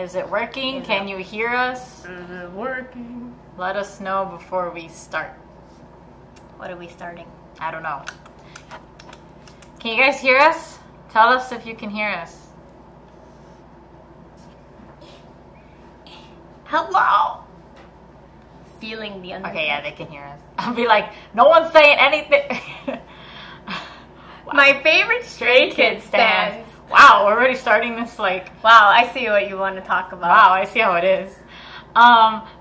Is it working? Can you hear us? Is it working? Let us know before we start. What are we starting? I don't know. Can you guys hear us? Tell us if you can hear us. Hello! Feeling the undertone. Okay, yeah, they can hear us. I'll be like, no one's saying anything. Wow. My favorite Stray Kids stands. Wow, we're already starting this like... Wow, I see what you want to talk about. Wow, I see how it is.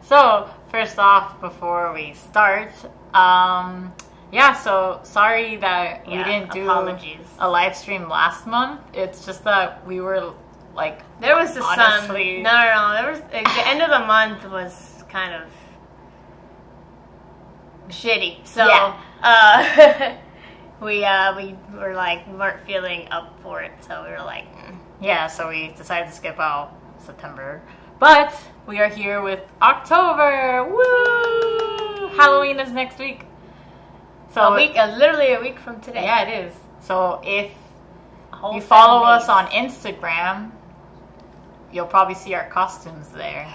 So, first off, before we start, yeah, so sorry that we didn't do a live stream last month. It's just that we were like... There was just honestly... No, there was... the end of the month was kind of shitty. So, yeah. We were like, we weren't feeling up for it, so we were like, Yeah, so we decided to skip out September. But we are here with October! Woo! Halloween is next week. So literally a week from today. Yeah, it is. So if you follow us on Instagram, you'll probably see our costumes there.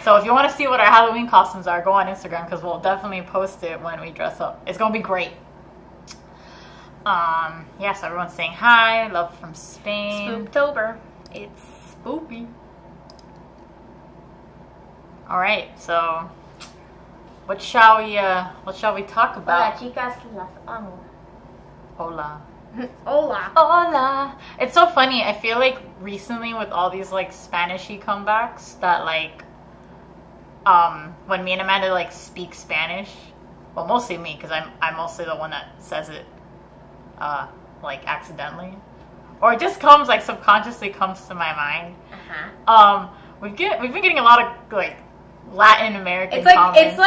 So if you want to see what our Halloween costumes are, go on Instagram because we'll definitely post it when we dress up. It's going to be great. Yeah, so everyone's saying hi. Love from Spain. Spooktober. It's spooky. All right, so what shall we talk about? Hola, chicas, las amo. Hola. Hola. Hola. It's so funny. I feel like recently with all these like Spanishy comebacks that like when me and Amanda like speak Spanish, well, mostly me because I'm mostly the one that says it like accidentally, or it just comes like subconsciously comes to my mind. We've been getting a lot of like Latin American comments.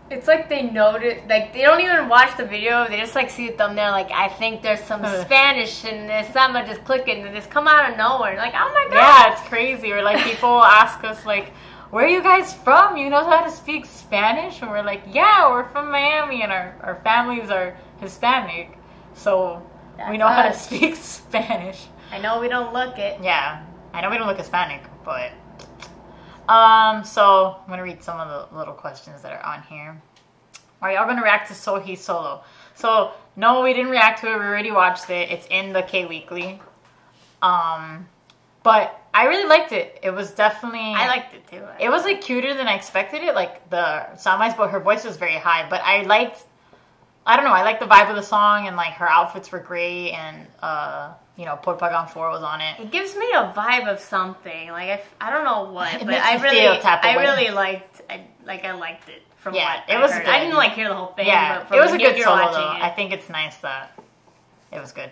It's like they notice, like they don't even watch the video, they just like see the thumbnail, like I think there's some Spanish in this, I'm gonna just click it and just come out of nowhere, like oh my god. Yeah, it's crazy. Or like people ask us like, where are you guys from? You know how to speak Spanish? And we're like, yeah, we're from Miami and our families are Hispanic, so we know how to speak Spanish. I know we don't look it. Yeah, I know we don't look Hispanic, but so I'm gonna read some of the little questions that are on here. Are y'all gonna react to Sohi Solo? So no, we didn't react to it. We already watched it. It's in the K Weekly. But I really liked it. It was definitely... I liked it too. It was like cuter than I expected it. Like the soundbites, but her voice was very high. But I liked the vibe of the song and like her outfits were great and you know, Por Pagan 4 was on it. It gives me a vibe of something. Like I don't know what, but I really liked it from what it was heard. good. I didn't like hear the whole thing. Yeah, but from it was a good solo though. I think it's nice that it was good.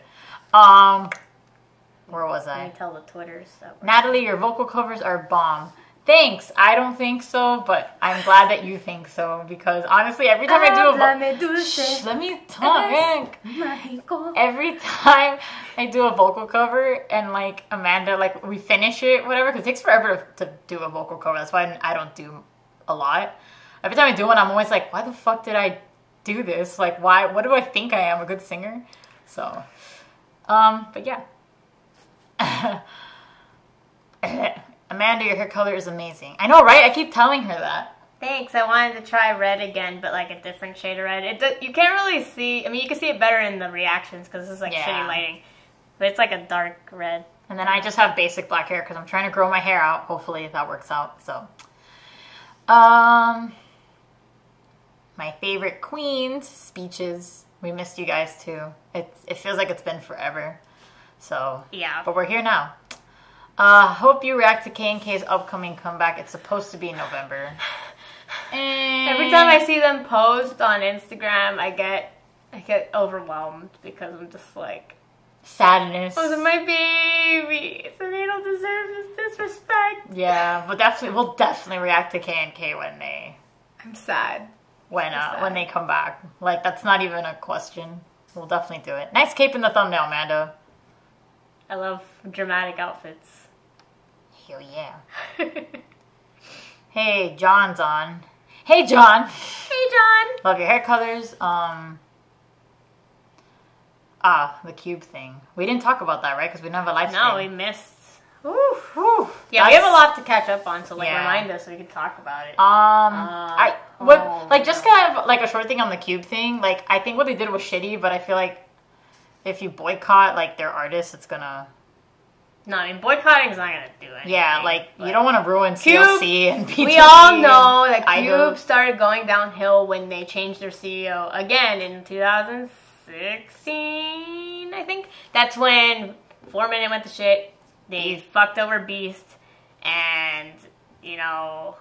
Where was I? Let me tell the Twitters. Natalie, your vocal covers are bomb. Thanks. I don't think so, but I'm glad that you think so because honestly, every time I do a let me talk. Every time I do a vocal cover and like Amanda, like we finish it, whatever, because it takes forever to do a vocal cover. That's why I don't do a lot. Every time I do one, I'm always like, why the fuck did I do this? Like, why? What do I think I am? A good singer? So, but yeah. Amanda, your hair color is amazing. I know, right? I keep telling her that. Thanks. I wanted to try red again, but like a different shade of red. You can't really see... I mean, you can see it better in the reactions because this is like shitty lighting. But it's like a dark red. And then I just have basic black hair because I'm trying to grow my hair out. Hopefully that works out. So, my favorite queens speeches. We missed you guys too. It feels like it's been forever. So, yeah. But we're here now. Hope you react to K&K's upcoming comeback. It's supposed to be in November. Every time I see them post on Instagram, I get overwhelmed because I'm just like sadness. Oh, my baby, so they don't deserve this disrespect. Yeah, but we'll definitely react to K&K when they. I'm sad. When they come back, like that's not even a question. We'll definitely do it. Nice cape in the thumbnail, Amanda. I love dramatic outfits. Hell yeah. Hey, John's on. Hey, John. Hey, John. Love your hair colors. The cube thing. We didn't talk about that, right? Because we didn't have a live stream. No, we missed Yeah, we have a lot to catch up on, so remind us so we can talk about it. Just kind of like a short thing on the Cube thing. Like, I think what they did was shitty, but I feel like if you boycott like their artists, it's gonna. No, I mean boycotting is not gonna do anything. Yeah, like you don't want to ruin CLC and PTV. We all know that Cube started going downhill when they changed their CEO again in 2016. I think that's when 4 Minute went to shit. They fucked over Beast, and you know,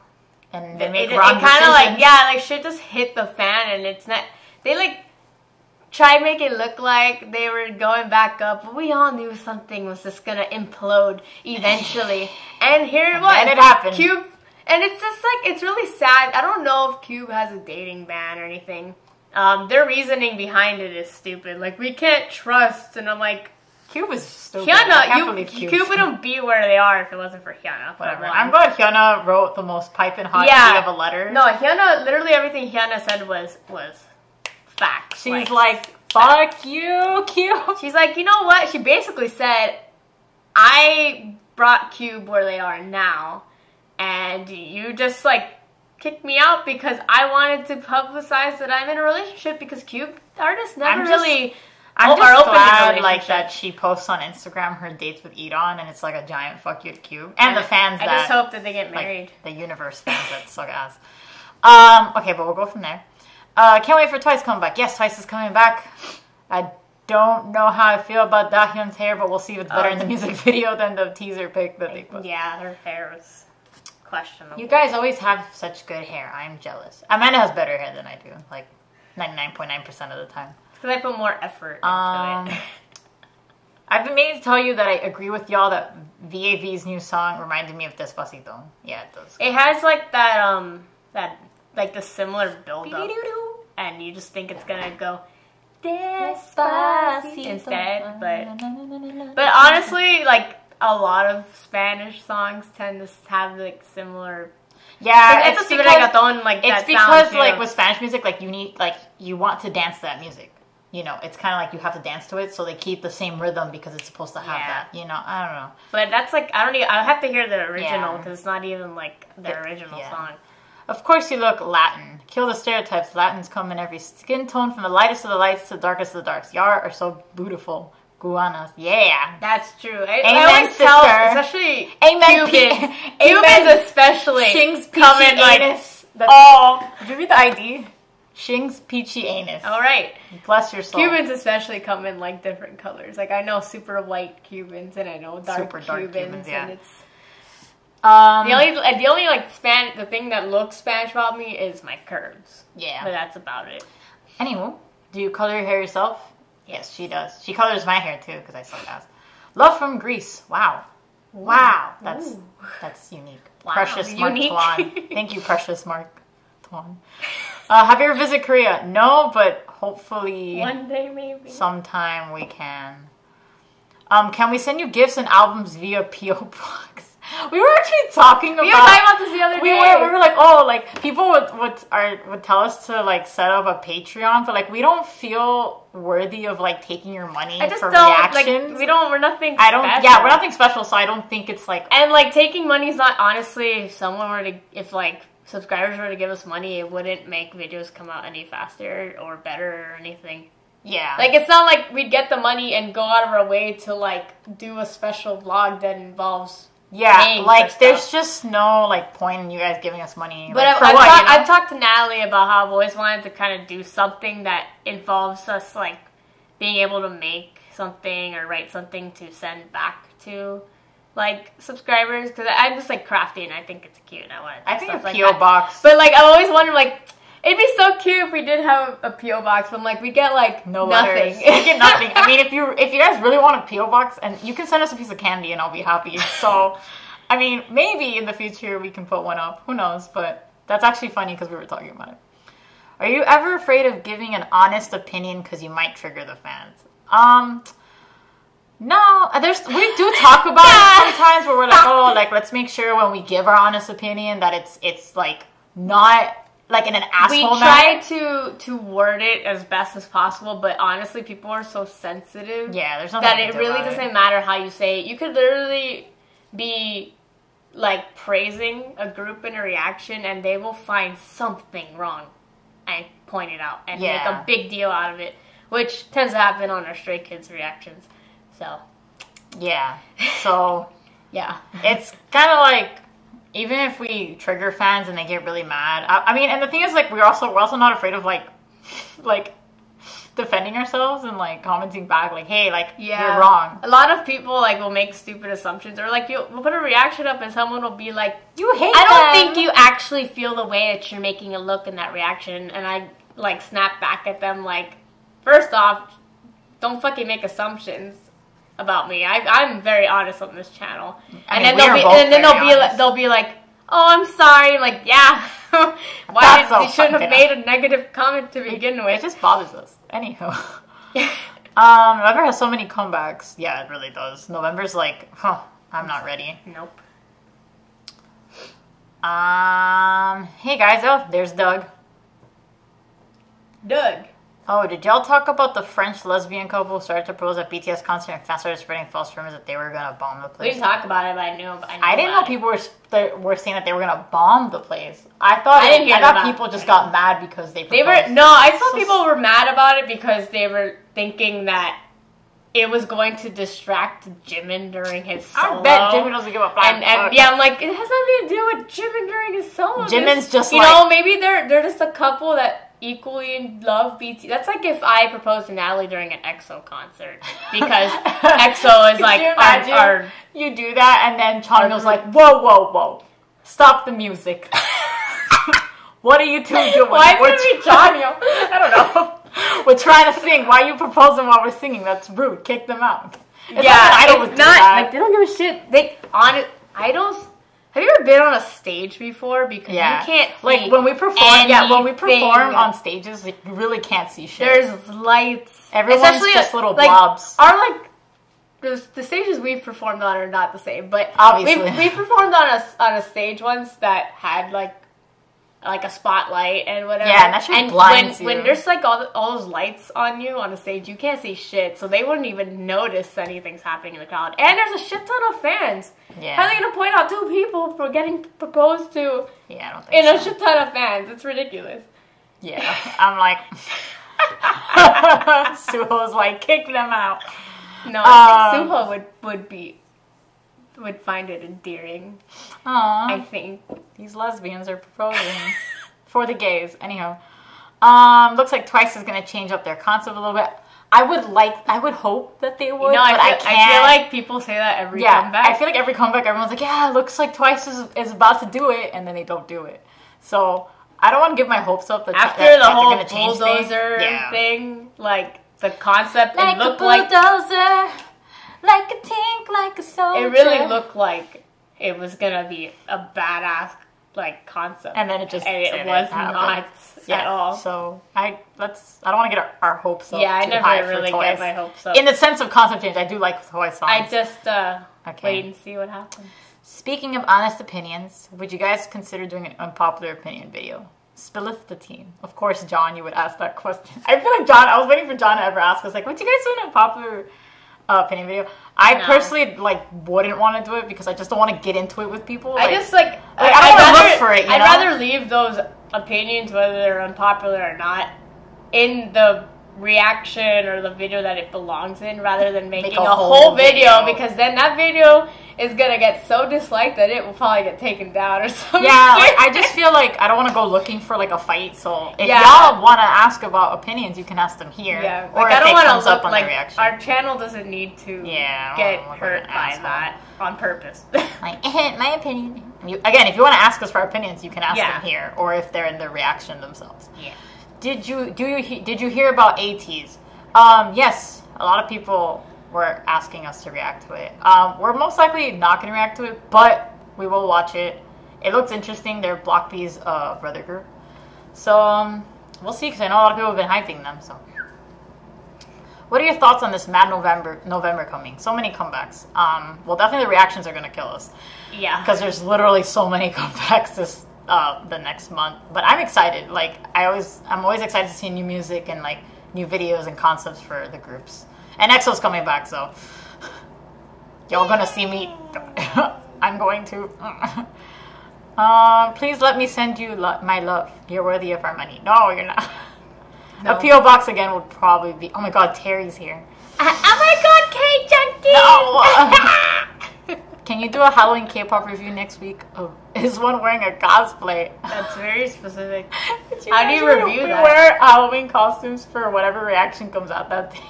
and they make it wrong kind of decisions. like shit just hit the fan, and it's not. They like tried to make it look like they were going back up, but we all knew something was just gonna implode eventually, and here it was. And it happened. Cube, and it's just like it's really sad. I don't know if Cube has a dating ban or anything. Their reasoning behind it is stupid. Like, we can't trust, and I'm like. Cube is stupid. Hyuna, Cube wouldn't be where they are if it wasn't for Hyuna. Whatever. I'm glad Hyuna wrote the most piping hot tea of a letter. No, Hyuna, literally everything Hyuna said was facts. She's like, fuck you, Cube. She's like, you know what? She basically said, I brought Cube where they are now, and you just like kicked me out because I wanted to publicize that I'm in a relationship because Cube artists never really... I'm just glad like that she posts on Instagram her dates with Edon, and it's like a giant fuck you to Cube and the fans. I just hope that they get married. Like, the universe fans that suck ass. Okay, but we'll go from there. Can't wait for Twice come back. Yes, Twice is coming back. I don't know how I feel about Dahyun's hair, but we'll see if it's better in the music video than the teaser pic that they put. Yeah, her hair was questionable. You guys always have such good hair. I'm jealous. Amanda has better hair than I do, like 99.9% of the time. Because I put more effort into it. I've been meaning to tell you that I agree with y'all that VAV's new song reminded me of Despacito. Yeah, it does. It has like that like the similar build up, and you just think it's gonna go Despacito instead. But honestly, like a lot of Spanish songs tend to have like similar. Yeah, it's because like with Spanish music, like you want to dance to that music. You know, it's kind of like you have to dance to it, so they keep the same rhythm because it's supposed to have that. You know, I don't know. But that's like I have to hear the original because it's not even like the original song. Of course, you look Latin. Kill the stereotypes. Latins come in every skin tone, from the lightest of the lights to the darkest of the darks. Y'all are so beautiful. Guanas, yeah. That's true. Amen, I always sister. Tell, especially Cubans. Cubans especially. Shing's come in like, anus. Did you read the ID? Shing's peachy anus. All right. Bless your soul. Cubans especially come in like different colors. Like I know super white Cubans and I know dark Cubans, and it's the only like the thing that looks Spanish about me is my curves. Yeah. But that's about it. Anywho, do you color your hair yourself? Yes, she does. She colors my hair too because I suck ass. Love from Greece. Wow. Wow. That's unique. Wow. Precious Mark Twan. Thank you, Precious Mark Twan. Have you ever visited Korea? No, but hopefully one day maybe. Sometime we can. Can we send you gifts and albums via P.O. Box? We were actually talking about. We were talking about this the other day. We were like, oh, like people would tell us to like set up a Patreon, but like we don't feel worthy of like taking your money for reactions. Like, we're nothing. We're nothing special, so I don't think it's like. And like taking money's not honestly. If like subscribers were to give us money, it wouldn't make videos come out any faster or better or anything. Yeah. Like, it's not like we'd get the money and go out of our way to, like, do a special vlog that involves like, there's just no, like, point in you guys giving us money. But like, I've talked to Natalie about how I've always wanted to kind of do something that involves us, like, being able to make something or write something to send back to, like, subscribers. Because I'm just, like, crafty and I think it's cute and I think a like P.O. box. But, like, I always wondered, like, it'd be so cute if we did have a P.O. box, but we get nothing. We get nothing. I mean, if you guys really want a P.O. box, and you can send us a piece of candy and I'll be happy. So, I mean, maybe in the future we can put one up. Who knows? But that's actually funny because we were talking about it. Are you ever afraid of giving an honest opinion because you might trigger the fans? No. We do talk about it sometimes where we're like, oh, like let's make sure when we give our honest opinion that it's like not. Like in an asshole manner. We try to word it as best as possible, but honestly, people are so sensitive. Yeah, there's nothing that it really doesn't matter how you say it. You could literally be like praising a group in a reaction and they will find something wrong and point it out and make a big deal out of it, which tends to happen on our Stray Kids reactions. So it's kind of like, even if we trigger fans and they get really mad, I mean, and the thing is, like, we're also not afraid of like defending ourselves and like commenting back, like, hey, like, you're wrong. A lot of people like will make stupid assumptions, or like we'll put a reaction up and someone will be like, you hate I don't think you actually feel the way that you're making it look in that reaction, and I like snap back at them like, first off, don't fucking make assumptions about me. I'm very honest on this channel. And then they'll be like, oh, I'm sorry. Like, yeah. Why you shouldn't have made a negative comment to begin with. It just bothers us. Anywho. November has so many comebacks. Yeah, it really does. November's like, I'm not ready. Nope. Hey guys, there's Doug. Oh, did y'all talk about the French lesbian couple who started to propose at BTS concert and fans started spreading false rumors that they were gonna bomb the place? We didn't talk about it, but I knew. I didn't know people were saying that they were gonna bomb the place. I thought people just got mad because they proposed. I saw people were mad about it because they were thinking that it was going to distract Jimin during his solo. I bet Jimin doesn't give a flying fuck. Yeah, I'm like, it has nothing to do with Jimin during his solo. Jimin's just maybe they're just a couple that equally love BT. That's like if I proposed to Natalie during an EXO concert, because EXO is like our you do that and then Chanyeol's like, whoa, stop the music. What are you two doing? Why did it be Chanyeol? I don't know. We're trying to sing. Why are you proposing while we're singing? That's rude. Kick them out. It's not like they don't give a shit. Idols. Have you ever been on a stage before? Because you can't see like when we perform. When we perform on stages, like, you really can't see shit. There's lights. Everyone's just little blobs. The stages we've performed on are not the same, but obviously we performed on a stage once that had like a spotlight and whatever. Yeah, and that shit blinds you. When there's like all those lights on you on the stage, you can't see shit, so they wouldn't even notice anything's happening in the crowd. And there's a shit ton of fans. Yeah. How are they gonna point out two people for getting proposed to? Yeah, I don't think a shit ton of fans. It's ridiculous. Yeah, I'm like, Suho's like, kick them out. No, I think Suho would find it endearing. Aww. I think these lesbians are proposing for the gays. Anyhow, looks like Twice is gonna change up their concept a little bit. I would hope that they would, but I can't. I feel like people say that every comeback. I feel like every comeback, everyone's like, yeah, it looks like Twice is about to do it, and then they don't do it. So I don't want to give my hopes up that after the whole bulldozer thing, like the concept, like it looked a bulldozer. Like a tank, like a soldier. It really looked like it was gonna be a badass like concept, and then it was not at all. So I don't want to get our hopes up. Yeah, I too never high really for get my hopes up. In the sense of concept change, I do like Twice songs. I just wait and see what happens. Speaking of honest opinions, would you guys consider doing an unpopular opinion video? Spilleth the team. Of course, John, you would ask that question. I feel like I was waiting for John to ever ask us, like, would you guys do an unpopular opinion video? I personally wouldn't want to do it because I just don't want to get into it with people. I just I don't look for it. I'd rather leave those opinions, whether they're unpopular or not, in the reaction or the video that it belongs in, rather than making a whole video, because then that video is gonna get so disliked that it will probably get taken down or something. Yeah, like, I just feel like I don't want to go looking for like a fight. So if y'all want to ask about opinions, you can ask them here. Yeah, or like, I don't want to look like our channel doesn't need to get hurt by that on purpose. Like, my opinion. Again, if you want to ask us for our opinions, you can ask them here, or if they're in the reaction themselves. Yeah. Did you hear about ATs? Yes, a lot of people were asking us to react to it. We're most likely not going to react to it, but we will watch it. It looks interesting. They're Block B's brother group. So we'll see, because I know a lot of people have been hyping them. So, what are your thoughts on this mad November coming? So many comebacks. Well, definitely the reactions are going to kill us. Yeah. Because there's literally so many comebacks the next month. But I'm excited. Like, I'm always excited to see new music and like new videos and concepts for the groups. And EXO's coming back, so You're gonna see me. I'm going to. Please let me send you my love. You're worthy of our money. No, you're not. No. A P.O. box again would probably be... Oh my god, Terry's here. Oh my god, Junkies! No! Can you do a Halloween K-pop review next week? Oh, is one wearing a cosplay? That's very specific. How do you review that? We wear Halloween costumes for whatever reaction comes out that day.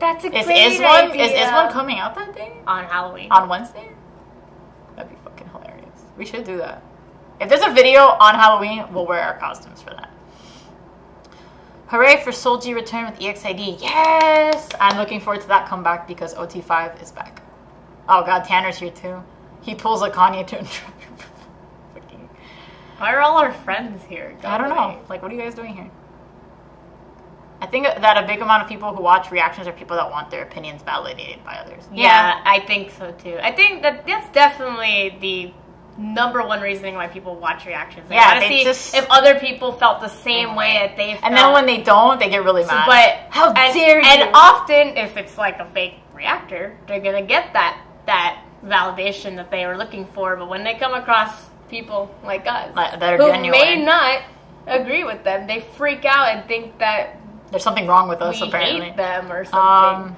That's a great idea. Is one coming out that day? On Halloween. On Wednesday? That'd be fucking hilarious. We should do that. If there's a video on Halloween, we'll wear our costumes for that. Hooray for Solji return with EXID. Yes! I'm looking forward to that comeback because OT5 is back. Oh god, Tanner's here too. He pulls a Kanye to Why are all our friends here? I don't know. Like, what are you guys doing here? I think that a big amount of people who watch reactions are people that want their opinions validated by others. Yeah, I think so too. I think that's definitely the number one reasoning why people watch reactions. They want to see if other people felt the same way that they felt. And then when they don't, they get really mad. But how dare you? And often, if it's like a fake reactor, they're gonna get that validation that they were looking for. But when they come across people like us that are who genuine, may not agree with them, they freak out and think that there's something wrong with us. We apparently, hate them or something.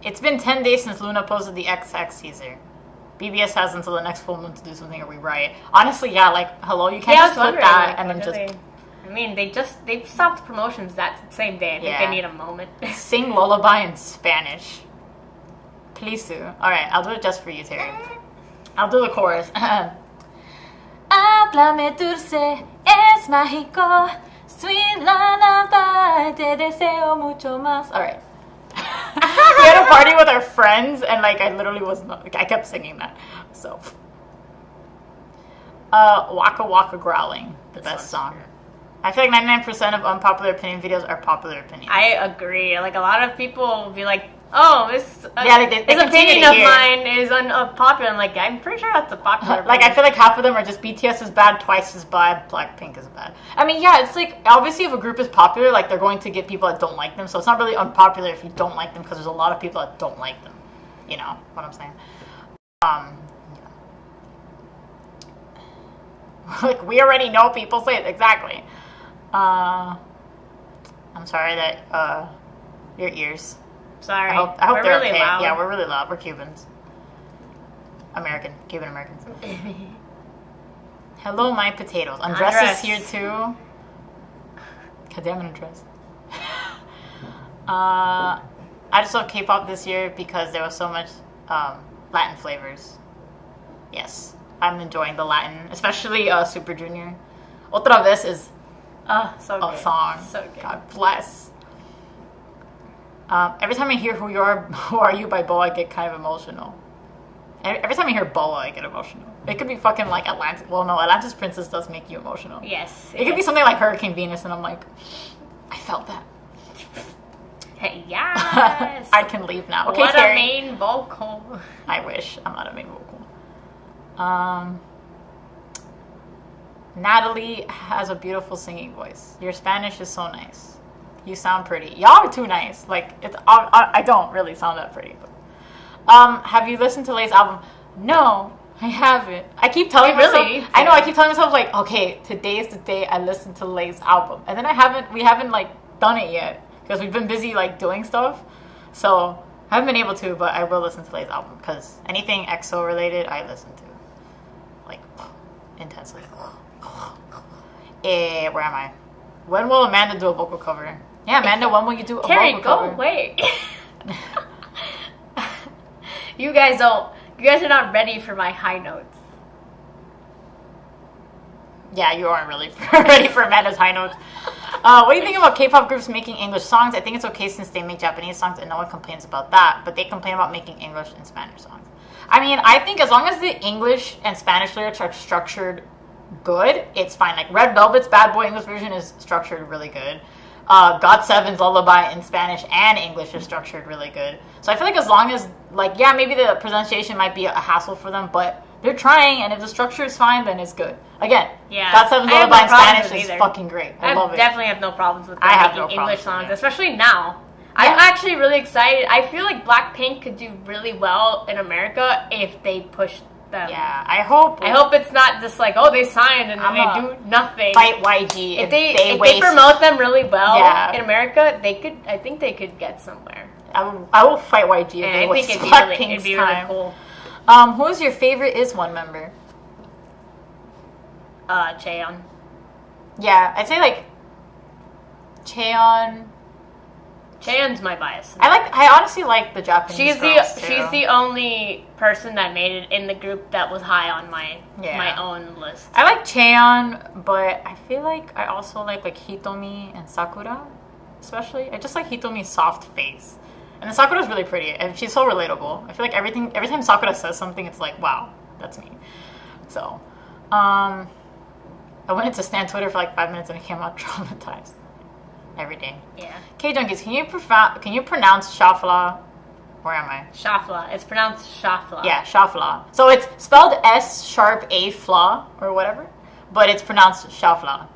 It's been 10 days since Luna posted the XX teaser. BBS has until the next full moon to do something or we riot. Honestly, yeah, like, hello, you can't just put that and then just... I mean, they've stopped promotions that same day. I think they need a moment. Sing Lullaby in Spanish. Please do. Alright, I'll do it just for you, Terry. I'll do the chorus. Háblame dulce, es mágico, sweet lullaby, te deseo mucho más. Alright. We had a party with our friends and like I literally was not, like, I kept singing that. So Waka Waka Growling, the best song. I feel like 99% of unpopular opinion videos are popular opinions. I agree. Like a lot of people will be like, oh, this opinion of mine is unpopular. I'm like, I'm pretty sure that's a popular like, I feel like half of them are just BTS is bad, Twice is bad, Blackpink is bad. I mean, yeah, it's like, obviously if a group is popular, like, they're going to get people that don't like them. So it's not really unpopular if you don't like them because there's a lot of people that don't like them. You know what I'm saying? Like, we already know people say it. Exactly. I'm sorry that, your ears. Sorry. I hope we're they're really okay. loud. Yeah, we're really loud. We're Cubans. Cuban Americans. Hello, my potatoes. Andres is here too. God damn it, Andres. I just love K-pop this year because there was so much Latin flavors. Yes, I'm enjoying the Latin, especially Super Junior. Otra vez is so a song. So good. God bless. Every time I hear Who Are You by Boa, I get kind of emotional. Every time I hear Boa, I get emotional. It could be fucking like Atlantis. Well, no, Atlantis Princess does make you emotional. Yes. It could be something like Hurricane Venus, and I'm like, I felt that. Hey, yes. I can leave now. Okay, what Terry. A main vocal. I wish. I'm not a main vocal. Natalie has a beautiful singing voice. Your Spanish is so nice. You sound pretty. Y'all are too nice. Like, it's I don't really sound that pretty. But. Have you listened to Lay's album? No, I haven't. I keep telling myself. I know. I keep telling myself like, okay, today is the day I listen to Lay's album, and then we haven't like done it yet because we've been busy like doing stuff. So I haven't been able to, but I will listen to Lay's album because anything EXO related, I listen to like intensely. Where am I? When will Amanda do a vocal cover? Yeah, Amanda, when will you do a vocal cover? Go away. You guys are not ready for my high notes. Yeah, you aren't really ready for Amanda's high notes. What do you think about K-pop groups making English songs? I think it's okay since they make Japanese songs and no one complains about that, but they complain about making English and Spanish songs. I mean, I think as long as the English and Spanish lyrics are structured good, it's fine. Like Red Velvet's Bad Boy English version is structured really good. GOT7's Lullaby in Spanish and English is structured really good. So I feel like as long as, like, yeah, maybe the pronunciation might be a hassle for them, but they're trying, and if the structure is fine, then it's good. Again, yeah, GOT7's Lullaby in Spanish is fucking great. I love it. Definitely have no problems with making English songs, especially now. I'm actually really excited. I feel like Blackpink could do really well in America if they push them. Yeah, I hope it's not just like, oh, they signed and then they do nothing. Fight YG. If they promote them really well in America, I think they could get somewhere. I will fight YG if they waste Blackpink's time. Really cool. Who's your favorite IZ*ONE member? Chaeyeon. Yeah, I'd say like Chaeyeon. Chaeyeon's my bias. I honestly like the Japanese girls too. She's the only person that made it in the group that was high on my own list. I like Chaeyeon, but I feel like I also like Hitomi and Sakura, especially. I just like Hitomi's soft face, and then Sakura's really pretty and she's so relatable. I feel like every time Sakura says something, it's like, wow, that's me. So, I went into Stan Twitter for like 5 minutes and I came out traumatized. Every day. Yeah. Junkies, can you pronounce Shafla? Where am I? Shafla. It's pronounced Shafla. Yeah, Shafla. So it's spelled S#A flaw or whatever, but it's pronounced Shafla.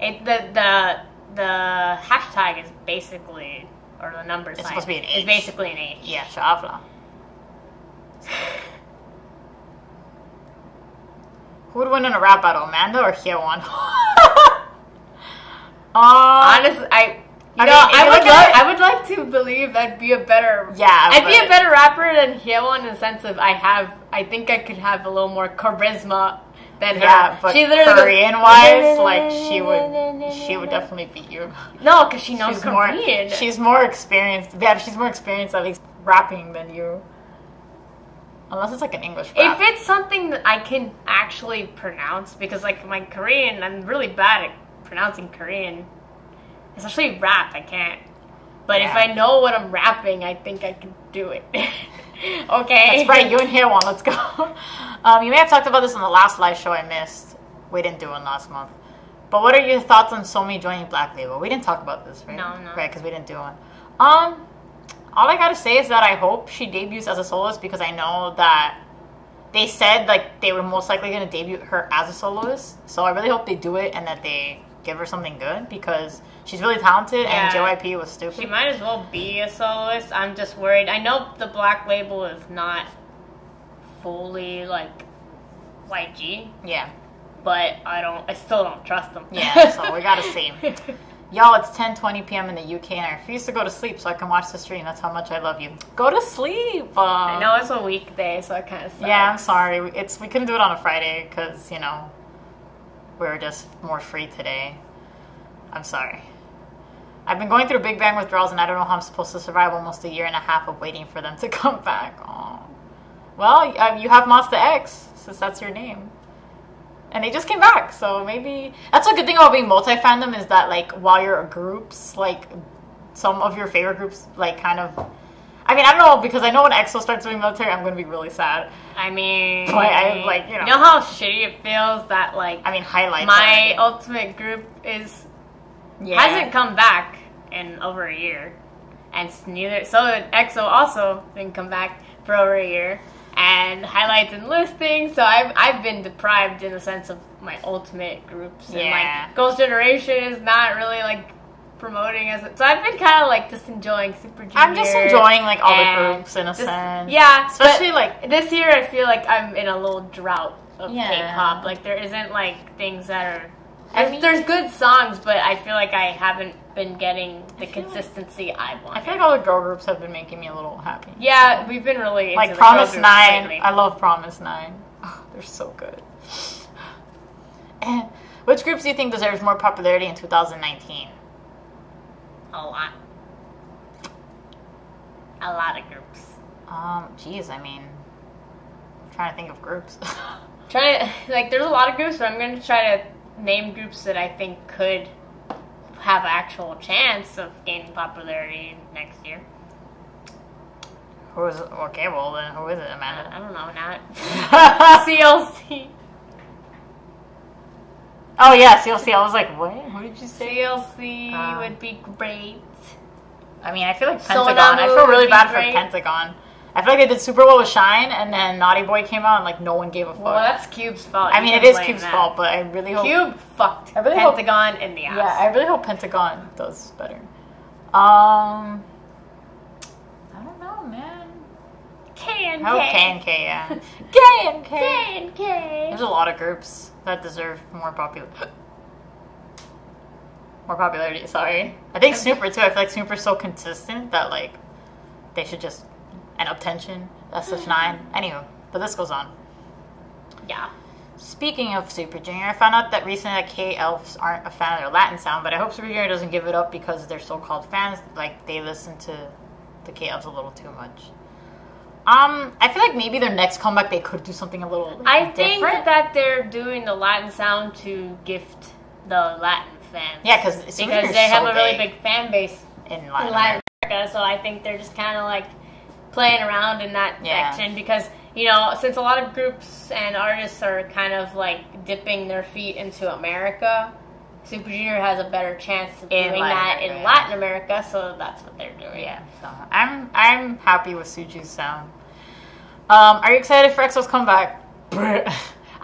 The hashtag is basically, or the number sign. It's supposed to be an H. It's basically an H. Yeah, Shafla. Who would win in a rap battle, Amanda or Hyewon? Honestly, I would like to believe I'd be a better be a better rapper than Hyewon in the sense of I think I could have a little more charisma than her. Yeah, but she's Korean wise, like she would definitely beat you. No, because she knows Korean. She's more experienced. Yeah, she's more experienced at least rapping than you. Unless it's like an English rap. If it's something that I can actually pronounce, because like my Korean, I'm really bad at pronouncing Korean, especially rap. I can't. But if I know what I'm rapping, I think I can do it. Okay. That's right. You and Hyewon, let's go. You may have talked about this in the last live show I missed. We didn't do one last month. But what are your thoughts on Somi joining Black Label? We didn't talk about this, right? No. Right, because we didn't do one. All I gotta say is that I hope she debuts as a soloist because I know that they said like they were most likely gonna debut her as a soloist. So I really hope they do it and that they give her something good because she's really talented and JYP was stupid. She might as well be a soloist. I'm just worried. I know the Black Label is not fully like YG. Yeah. But I still don't trust them. Yeah, so we gotta see. Y'all, it's 10:20 p.m. in the UK and I refuse to go to sleep so I can watch the stream. That's how much I love you. Go to sleep! I know it's a weekday, so it kind of sucks. Yeah, I'm sorry. We couldn't do it on a Friday because, we were just more free today. I'm sorry. I've been going through Big Bang withdrawals and I don't know how I'm supposed to survive almost a year and a half of waiting for them to come back. Aww. Well, you have Monster X, since that's your name. And they just came back, so maybe... That's a good thing about being multi-fandom is that, like, while you're groups, like, some of your favorite groups, like, kind of... I mean, I don't know, because I know when EXO starts doing military, I'm going to be really sad. I mean... But I, like, You know how shitty it feels that, like... I mean, highlights. My ultimate group hasn't come back in over a year. And neither... So EXO also didn't come back for over a year. And highlights and listings, so I've been deprived in the sense of my ultimate groups. And like Girls' Generation is not really like promoting as it. So I've been kind of like just enjoying Super Junior. I'm just enjoying like all the groups in a sense. Yeah, especially like this year I feel like I'm in a little drought of K-pop. Like there isn't like things that are. There's good songs, but I feel like I haven't been getting the consistency I want. I feel like all the girl groups have been making me a little happy. Yeah, we've been really into like Promise 9. I love Promise 9. Oh, they're so good. And which groups do you think deserves more popularity in 2019? A lot. A lot of groups. Geez, I mean, I'm trying to think of groups. There's a lot of groups, but I'm going to try to name groups that I think could have an actual chance of gaining popularity next year. Who is it? Okay, well then who is it, Amanda? I don't know, not CLC. Oh yeah, CLC. I was like, what? Who did you say? CLC would be great. I mean, I feel like Pentagon. I feel really bad for Pentagon. I feel like they did super well with Shine, and then Naughty Boy came out, and like no one gave a fuck. Well, that's Cube's fault. I mean, it is Cube's fault, but I really hope Cube fucked Pentagon in the ass. Yeah, I really hope Pentagon does better. I don't know, man. K&K. Oh, K&K, yeah. K&K. K&K. There's a lot of groups that deserve more popularity, sorry. I think Snooper, too. I feel like Snooper's so consistent that, like, they should just... And Uptension. That's such 9. Anywho, the list goes on. Yeah. Speaking of Super Junior, I found out that recently that K-Elves aren't a fan of their Latin sound, but I hope Super Junior doesn't give it up because their so-called fans, like, they listen to the K-Elves a little too much. I feel like maybe their next comeback they could do something a little different. I think that they're doing the Latin sound to gift the Latin fans. Yeah, because they have a really big fan base in Latin America, so I think they're just kind of like playing around in that section because, you know, since a lot of groups and artists are kind of like dipping their feet into America, Super Junior has a better chance of doing that in Latin America, so that's what they're doing. Yeah, so I'm happy with Suju's sound. Are you excited for EXO's comeback?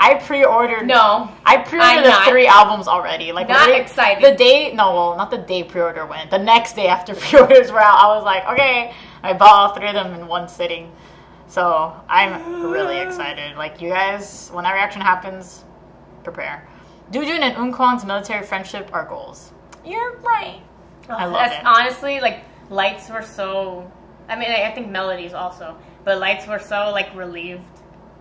I pre-ordered. No, I pre-ordered the 3 albums already. Like not excited. The day, not the day pre-order went. The next day after pre-orders were out, I was like, okay. I bought all 3 of them in one sitting. So I'm really excited. Like, you guys, when that reaction happens, prepare. Doojun and Eunkwang's military friendship are goals. You're right. I love it. Honestly, like, Lights were so... I mean, I think Melodies also. But Lights were so, like, relieved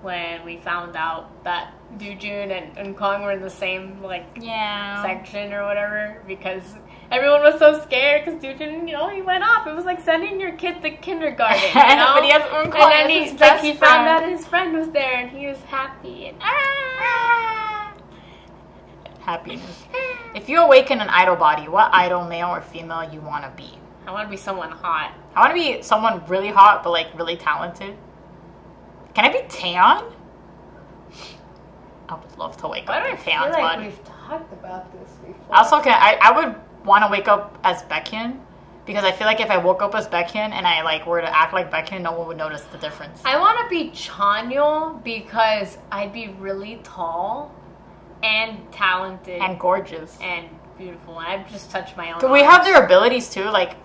when we found out that Doojun and Eunkwang were in the same, like, section or whatever. Because everyone was so scared because Doojun, you know, he went off. It was like sending your kid to kindergarten, you know? But he has Eunkwang. And then he found out his friend was there and he was happy. And happiness. If you awaken an idol body, what idol, male or female, you want to be? I want to be someone hot. I want to be someone really hot, but like really talented. Can I be Taeyeon? I would love to wake up in Taeyeon's body. We've talked about this before. Also, I would want to wake up as Baekhyun. Because I feel like if I woke up as Baekhyun and I like were to act like Baekhyun, no one would notice the difference. I want to be Chanyeol because I'd be really tall and talented and gorgeous and beautiful. And I'd just touch my own. Do we have their abilities too? Like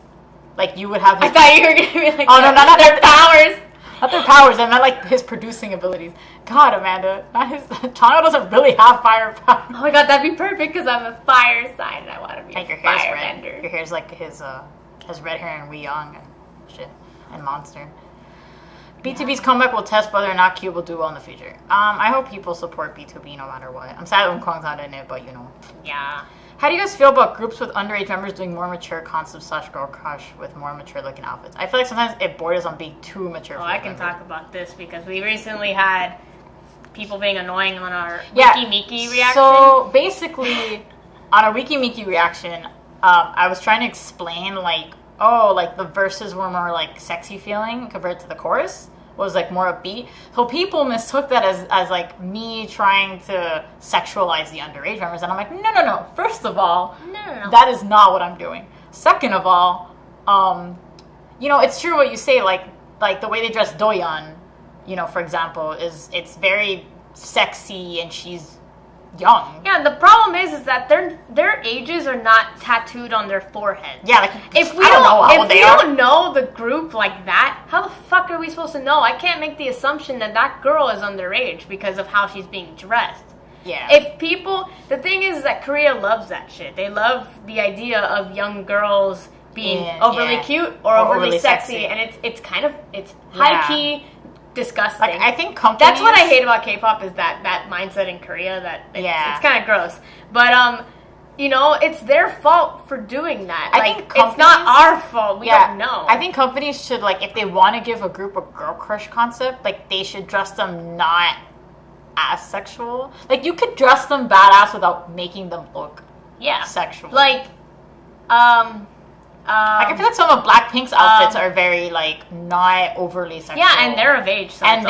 you would have. I thought you were gonna be like, oh no, not their powers. Not their powers. I meant like his producing abilities. God, Amanda, not his. Chanyeol doesn't really have firepower. Oh my God, that'd be perfect because I'm a fire sign and I want to be like a firebender. Your hair's like his red hair and Wee Young and shit and Monster. B2B's comeback will test whether or not Q will do well in the future. I hope people support B2B no matter what. I'm sad Eunkwang's not in it, but you know. Yeah. How do you guys feel about groups with underage members doing more mature concepts / girl crush with more mature looking outfits? I feel like sometimes it borders on being too mature. Oh, I can talk about this because we recently had people being annoying on our Wiki Miki reaction. So basically, on our Wiki Miki reaction, I was trying to explain like, oh, like the verses were more like sexy feeling compared to the chorus. Was like more upbeat. So people mistook that as like me trying to sexualize the underage members. And I'm like, no. First of all, no. That is not what I'm doing. Second of all, you know, it's true what you say, like the way they dress Doyeon, you know, for example, it's very sexy and she's young. Yeah, the problem is that their ages are not tattooed on their forehead. Yeah, like if we don't know the group like that, how the fuck are we supposed to know? I can't make the assumption that girl is underage because of how she's being dressed. Yeah. The thing is that Korea loves that shit. They love the idea of young girls being overly cute or overly sexy, and it's high key. Disgusting. Like, I think companies... That's what I hate about K-pop is that mindset in Korea that it's kind of gross. But you know, it's their fault for doing that. I think it's not our fault. We don't know. I think companies should, like, if they want to give a group a girl crush concept, like, they should dress them not as sexual. Like, you could dress them badass without making them look sexual. Like, I feel like some of Blackpink's outfits are very like not overly sexual. Yeah, and they're of age. So and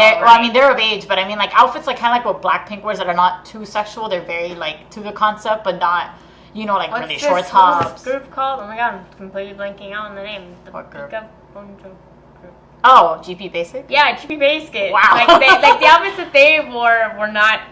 they're of age, but I mean like outfits like kind of like what Blackpink wears that are not too sexual. They're very like to the concept, but not like really short tops. What's this group called? Oh my God, I'm completely blanking out on the name. What group? Group. Oh, GP Basic. Yeah, GP Basic. Wow. Like the outfits that they wore were not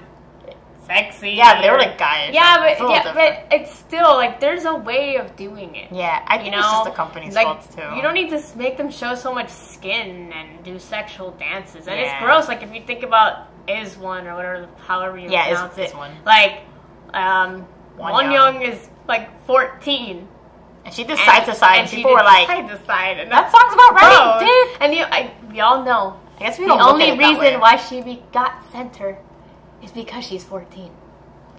sexy. Yeah, they were like guys. But it's still like there's a way of doing it. Yeah, I think it's just the company's fault too. You don't need to make them show so much skin and do sexual dances, and it's gross. Like if you think about Is One or whatever, however you pronounce it. One. Like, Wonyoung is like 14. And she did side to side, and people were like, side to side, and that sounds about right, dude. And we all know. I guess we don't. The only reason why she got center is because she's 14.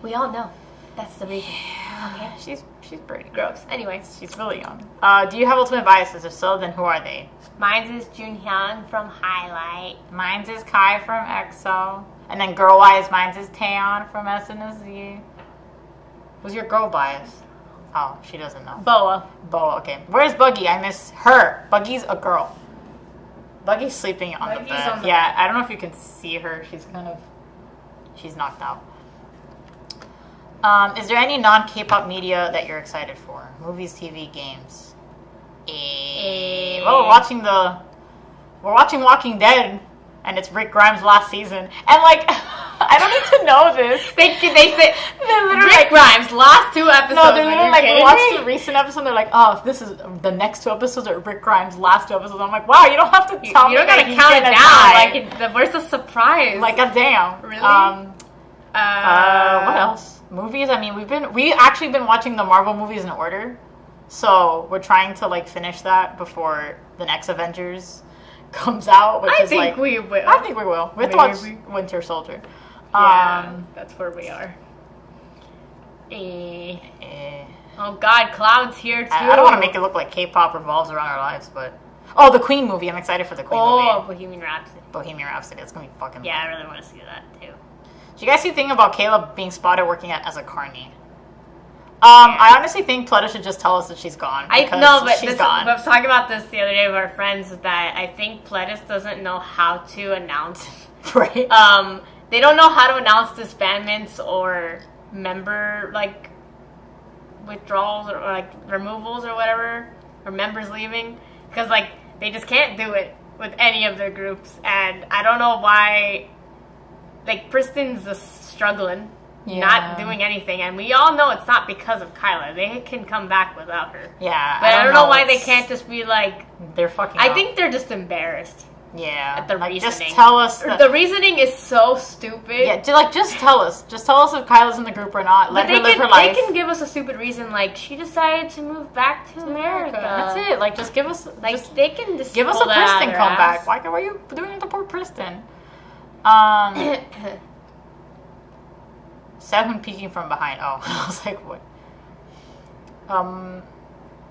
We all know. That's the reason. Okay, she's pretty gross. Anyways, she's really young. Do you have ultimate biases? If so, then who are they? Mine's is Junhyun from Highlight. Mine's is Kai from EXO. And then girl-wise, mine's is Taeyeon from SNSD. Who's your girl bias? Oh, she doesn't know. Boa, okay. Where's Buggy? I miss her. Buggy's a girl. Buggy's sleeping on the bed. Yeah, I don't know if you can see her. She's knocked out. Is there any non-K-pop media that you're excited for? Movies, TV, games. Well, we're watching Walking Dead, and it's Rick Grimes' last season, and like, I don't need to know this. They say they're literally Rick Grimes' last 2 episodes. No, they're literally like, we watched the recent episode. They're like, oh, this is the next 2 episodes are Rick Grimes' last 2 episodes. I'm like, wow, you don't have to tell me. You don't gotta count it down. Like, where's the surprise? Like, goddamn. Really? What else? Movies. I mean, we actually been watching the Marvel movies in order, so we're trying to like finish that before the next Avengers comes out. Which I think we will. We have to watch Winter Soldier. Yeah, that's where we are. Oh God, Cloud's here too. I don't want to make it look like K-pop revolves around our lives, but the Queen movie. I'm excited for the Queen movie. Oh, Bohemian Rhapsody. It's gonna be fucking. Yeah, I really want to see that too. Do you guys see the thing about Caleb being spotted working as a carny? I honestly think Pletta should just tell us that she's gone. But I was talking about this the other day with our friends, that I think Plettis doesn't know how to announce. Right. They don't know how to announce disbandments or member like withdrawals or like removals or whatever, or members leaving, because like they just can't do it with any of their groups, and I don't know why. Like, Pristin's just struggling, not doing anything, and we all know it's not because of Kyla. They can come back without her. Yeah, but I don't know why they can't just be like... They're fucking I think they're just embarrassed. Yeah. At the reasoning. Just tell us the reasoning is so stupid. Yeah, just tell us. Just tell us if Kyla's in the group or not. Let her live her life. They can give us a stupid reason, like, she decided to move back to America. That's it. Like, just give us... Like, they can just give us a Pristin comeback. Why are you doing it to poor Pristin? Sehun peeking from behind. Oh, I was like, what?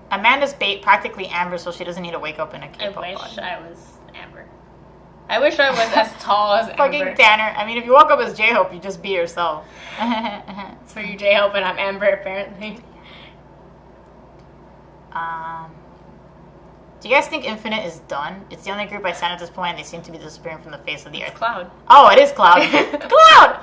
Amanda's bait practically Amber, so she doesn't need to wake up in a K-pop I wish I was Amber. I wish I was as tall as Amber. Fucking Tanner. I mean, if you woke up as J-Hope, you just be yourself. So you're J-Hope and I'm Amber, apparently. Do you guys think Infinite is done? It's the only group I stand at this point, and they seem to be disappearing from the face of the earth. Cloud. Oh, it is Cloud. Cloud!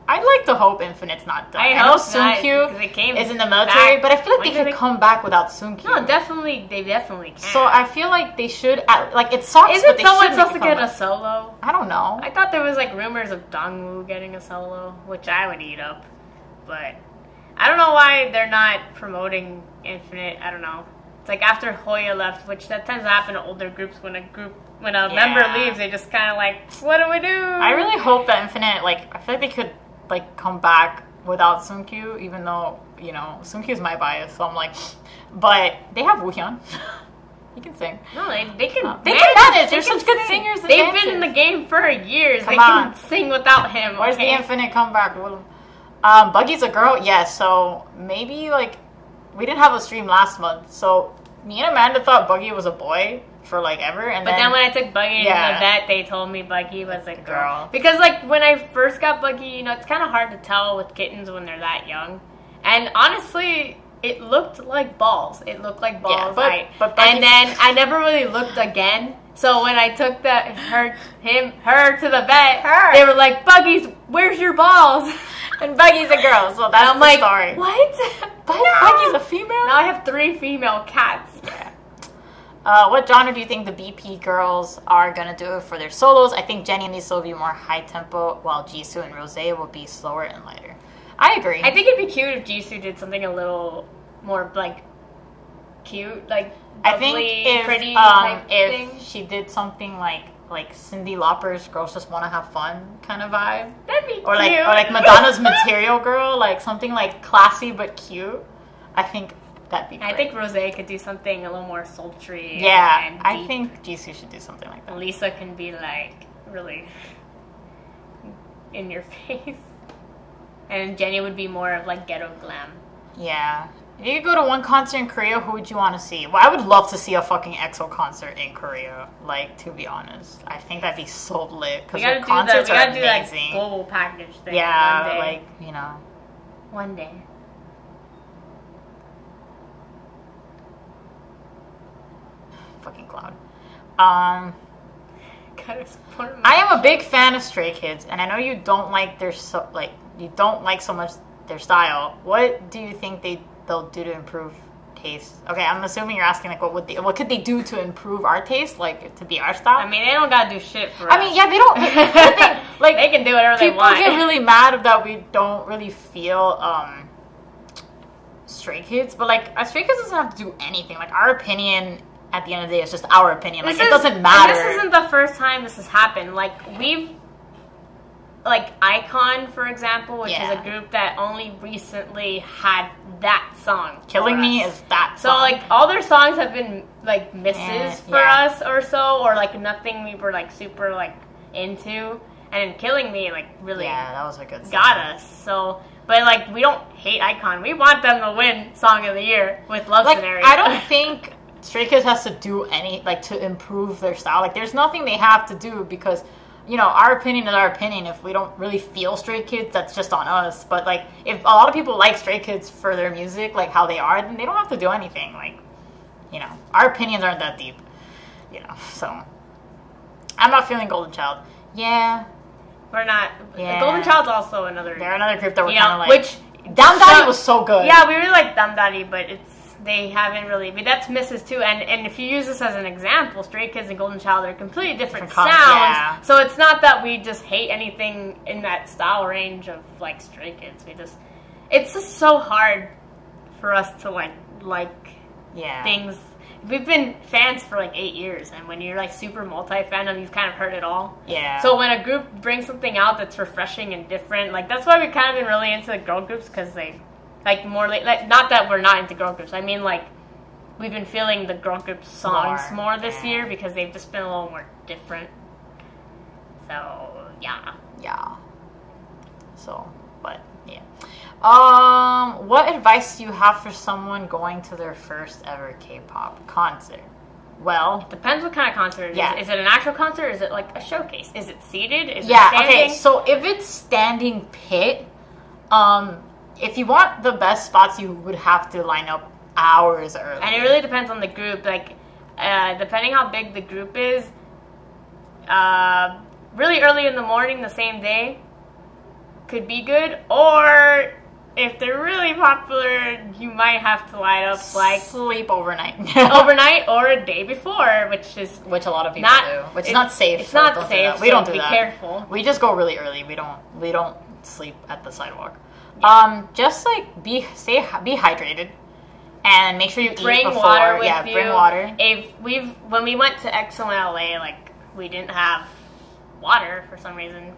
I'd like to hope Infinite's not done. I hope Sunkyu is in the military, but I feel like they could come back without Sunkyu. No, definitely, they definitely can. So I feel like they should, like, it sucks, Isn't someone supposed to get a solo? I don't know. I thought there was, like, rumors of Dongwoo getting a solo, which I would eat up. But I don't know why they're not promoting Infinite. I don't know. It's like after Hoya left, which that tends to happen to older groups when a member leaves, they just kind of like, what do we do? I really hope that Infinite, like, I feel like they could, like, come back without Sunkyu, even though, you know, Sunkyu's my bias, so I'm like, but they have Woohyun. He can sing. No, they can manage. They're such good singers. They've been in the game for years. They can sing without him. Where's the Infinite comeback? Buggy's a girl? Yes, so maybe, like, we didn't have a stream last month, so me and Amanda thought Buggy was a boy for, like, ever, and then when I took Buggy to the vet, they told me Buggy was a girl. Because, like, when I first got Buggy, you know, it's kind of hard to tell with kittens when they're that young. And honestly, it looked like balls. It looked like balls. Yeah, but and then I never really looked again. So when I took her to the vet, they were like, Buggy's, where's your balls? And Buggy's a girl, so that's the story. What? Buggy's a female? Now I have 3 female cats. Yeah. What genre do you think the BP girls are gonna do for their solos? I think Jennie and Lisa will be more high tempo, while Jisoo and Rose will be slower and lighter. I agree. I think it'd be cute if Jisoo did something a little more like cute, like bubbly, I think if, pretty type if thing. she did something like Cyndi Lauper's "Girls Just Want to Have Fun" kind of vibe, that'd be or cute. like Madonna's "Material Girl," like something like classy but cute. I think that'd be great. I think Rose could do something a little more sultry. Yeah, and I deep. think Jisoo should do something like that. Lisa can be like really in your face, and Jennie would be more of like ghetto glam. Yeah. If you could go to one concert in Korea, who would you want to see? Well, I would love to see a fucking EXO concert in Korea. Like, to be honest, I think that'd be so lit because their concerts are amazing. That global package thing. Yeah, one day. like, you know. One day. Fucking Cloud. Gotta support my I am a big fan of Stray Kids, and I know you don't like you don't like so much their style. What do you think they'll do to improve taste? Okay, I'm assuming you're asking like what could they do to improve our taste, like to be our style? I mean, they don't gotta do shit for us. I mean, yeah, they don't. Like they can do whatever they want. People get really mad that we don't really feel Stray Kids, but like Stray Kids doesn't have to do anything. Like our opinion at the end of the day is just our opinion. Like it doesn't matter. And this isn't the first time this has happened. Like Icon, for example, which is a group that only recently had that song. Killing Me is that song. So like all their songs have been like misses for us or so, or like nothing we were like super like into. And Killing Me like really that was a good song. Got us. So but like we don't hate Icon. We want them to win Song of the Year with Love Scenario. I don't think Stray Kids has to do any to improve their style. Like there's nothing they have to do because you know, our opinion is our opinion. If we don't really feel Stray Kids, that's just on us. But, like, if a lot of people like Stray Kids for their music, like how they are, then they don't have to do anything. Like, you know, our opinions aren't that deep. You know, so. I'm not feeling Golden Child. Yeah. We're not. Yeah. Golden Child's also another. They're another group that we're kind of like. Which. Dam Daddy was so good. Yeah, we really like Dam Daddy, but they haven't really. But that's misses too. And if you use this as an example, Stray Kids and Golden Child are completely different sounds. Yeah. So it's not that we just hate anything in that style range of like Stray Kids. It's just so hard for us to like things. We've been fans for like 8 years, and when you're like super multi-fandom, you've kind of heard it all. Yeah. So when a group brings something out that's refreshing and different, like that's why we've kind of been really into the girl groups because they. Like more like not that we're not into girl groups. I mean like we've been feeling the girl group songs more this year because they've just been a little more different. So yeah. Yeah. So but yeah. What advice do you have for someone going to their first ever K-pop concert? Well, it depends what kind of concert it is. Is it an actual concert? Is it like a showcase? Is it seated? Is it standing? Okay, so if it's standing pit, if you want the best spots, you would have to line up hours early. And it really depends on the group. Like, depending how big the group is, really early in the morning the same day could be good. Or if they're really popular, you might have to line up like sleep overnight, or a day before, which a lot of people do. Which is not safe. It's not safe. We don't do that. Be careful. We just go really early. We don't sleep at the sidewalk. Yeah. Just like be hydrated and make sure you eat before. Water with you. Bring water. When we went to EXO in LA, like we didn't have water for some reason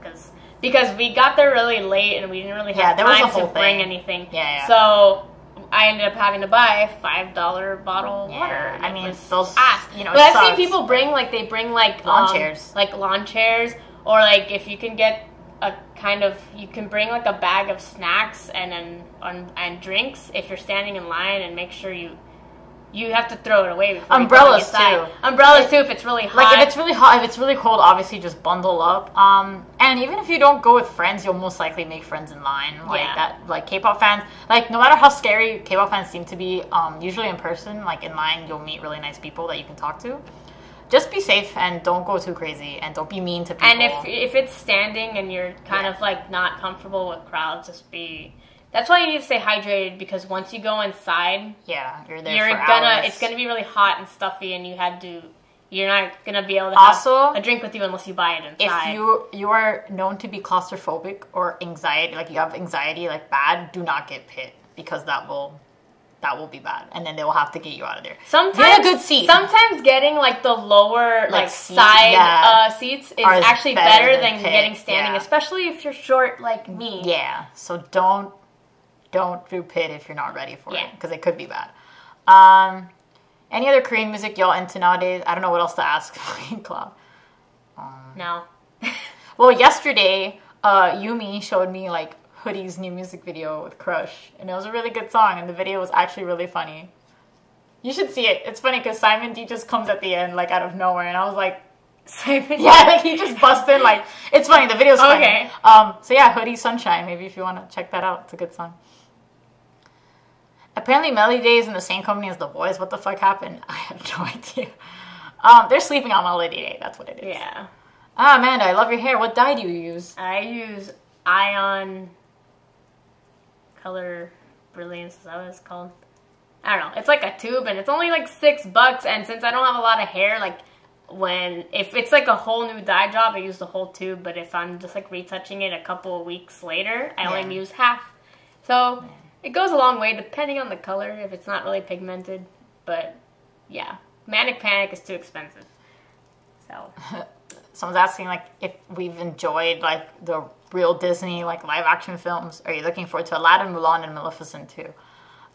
because we got there really late and we didn't really have time to bring anything. Yeah. So I ended up having to buy a $5 bottle of water. I mean, those but I've seen people bring lawn chairs, or like if you can get you can bring like a bag of snacks and drinks if you're standing in line, and make sure you have to throw it away before umbrellas too. Umbrellas too if it's really hot. Like if it's really hot, if it's really cold, obviously just bundle up. And even if you don't go with friends, you'll most likely make friends in line. Like K-pop fans, like no matter how scary K-pop fans seem to be, usually in person, like in line, you'll meet really nice people that you can talk to. Just be safe and don't go too crazy and don't be mean to people. And if it's standing and you're kind of like not comfortable with crowds, just be That's why you need to stay hydrated, because once you go inside, you're there for hours. It's gonna be really hot and stuffy, and you're not gonna be able to have a drink with you unless you buy it inside. If you are known to be claustrophobic or anxiety, like you have anxiety like bad, do not get pit, because that will be bad, and then they will have to get you out of there. Sometimes get a good seat. Sometimes getting like the lower side seats is actually better than getting standing, especially if you're short like me. Yeah, so don't do pit if you're not ready for it, because it could be bad. Any other Korean music y'all into nowadays? I don't know what else to ask. Club. No. Well, yesterday, Yumi showed me like Hoodie's new music video with Crush, and it was a really good song, and the video was actually really funny. You should see it. It's funny because Simon D just comes at the end like out of nowhere, and I was like, Simon? Yeah, like he just busts in. Like, it's funny. The video's funny. Okay. So yeah, Hoodie Sunshine. Maybe if you want to check that out, it's a good song. Apparently, Melody Day is in the same company as The Boys. What the fuck happened? I have no idea. They're sleeping on Melody Day. That's what it is. Yeah. Amanda, I love your hair. What dye do you use? I use Ion Color Brilliance. Is that what it's called? I don't know. It's like a tube, and it's only like $6. And since I don't have a lot of hair, like if it's like a whole new dye job, I use the whole tube. But if I'm just like retouching it a couple of weeks later, I only use half. So. It goes a long way, depending on the color, if it's not really pigmented. But, yeah. Manic Panic is too expensive. So. Someone's asking, like, if we've enjoyed, like, the real Disney, like, live-action films. Are you looking forward to Aladdin, Mulan, and Maleficent, too?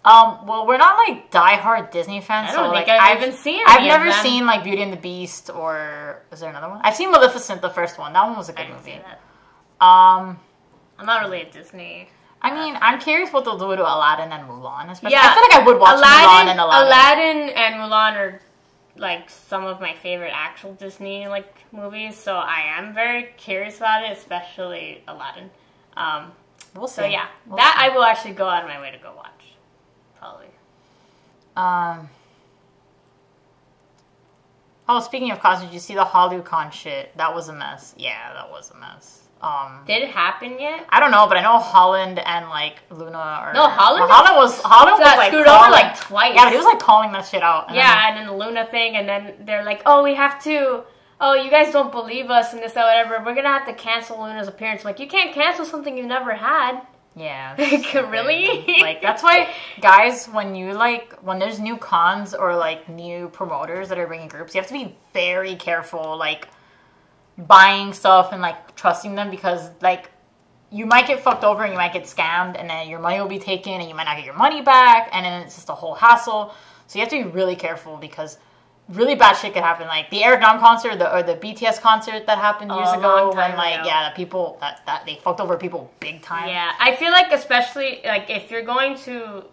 Well, we're not, like, die-hard Disney fans. I don't think like, I've even seen I've never seen, like, Beauty and the Beast, or... Is there another one? I've seen Maleficent, the first one. That one was a good movie. I'm not really a Disney... I mean, I'm curious what they'll do to Aladdin and Mulan. Especially. I feel like I would watch Mulan and Aladdin. Aladdin and Mulan are like some of my favorite actual Disney like movies, so I am very curious about it, especially Aladdin. We'll see. So yeah, I will actually go out of my way to go watch, probably. Oh, speaking of costumes, did you see the HollyCon shit? That was a mess. Yeah, that was a mess. Did it happen yet? I don't know, but I know Holland and like Luna are... No, Holland was like screwed over like twice. Yeah, but he was like calling that shit out. And then the Luna thing, and then they're like, oh, we have to... Oh, you guys don't believe us and this, that, whatever. We're gonna have to cancel Luna's appearance. Like, you can't cancel something you've never had. Yeah. Really? Like, that's why, guys, when there's new cons or like new promoters that are bringing groups, you have to be very careful, like, buying stuff and like trusting them, because like you might get fucked over and you might get scammed, and then your money will be taken and you might not get your money back, and then it's just a whole hassle. So you have to be really careful, because really bad shit could happen. Like the Eric Nam concert or the BTS concert that happened years ago, when like the people that they fucked over people big time. Yeah, I feel like especially like if you're going to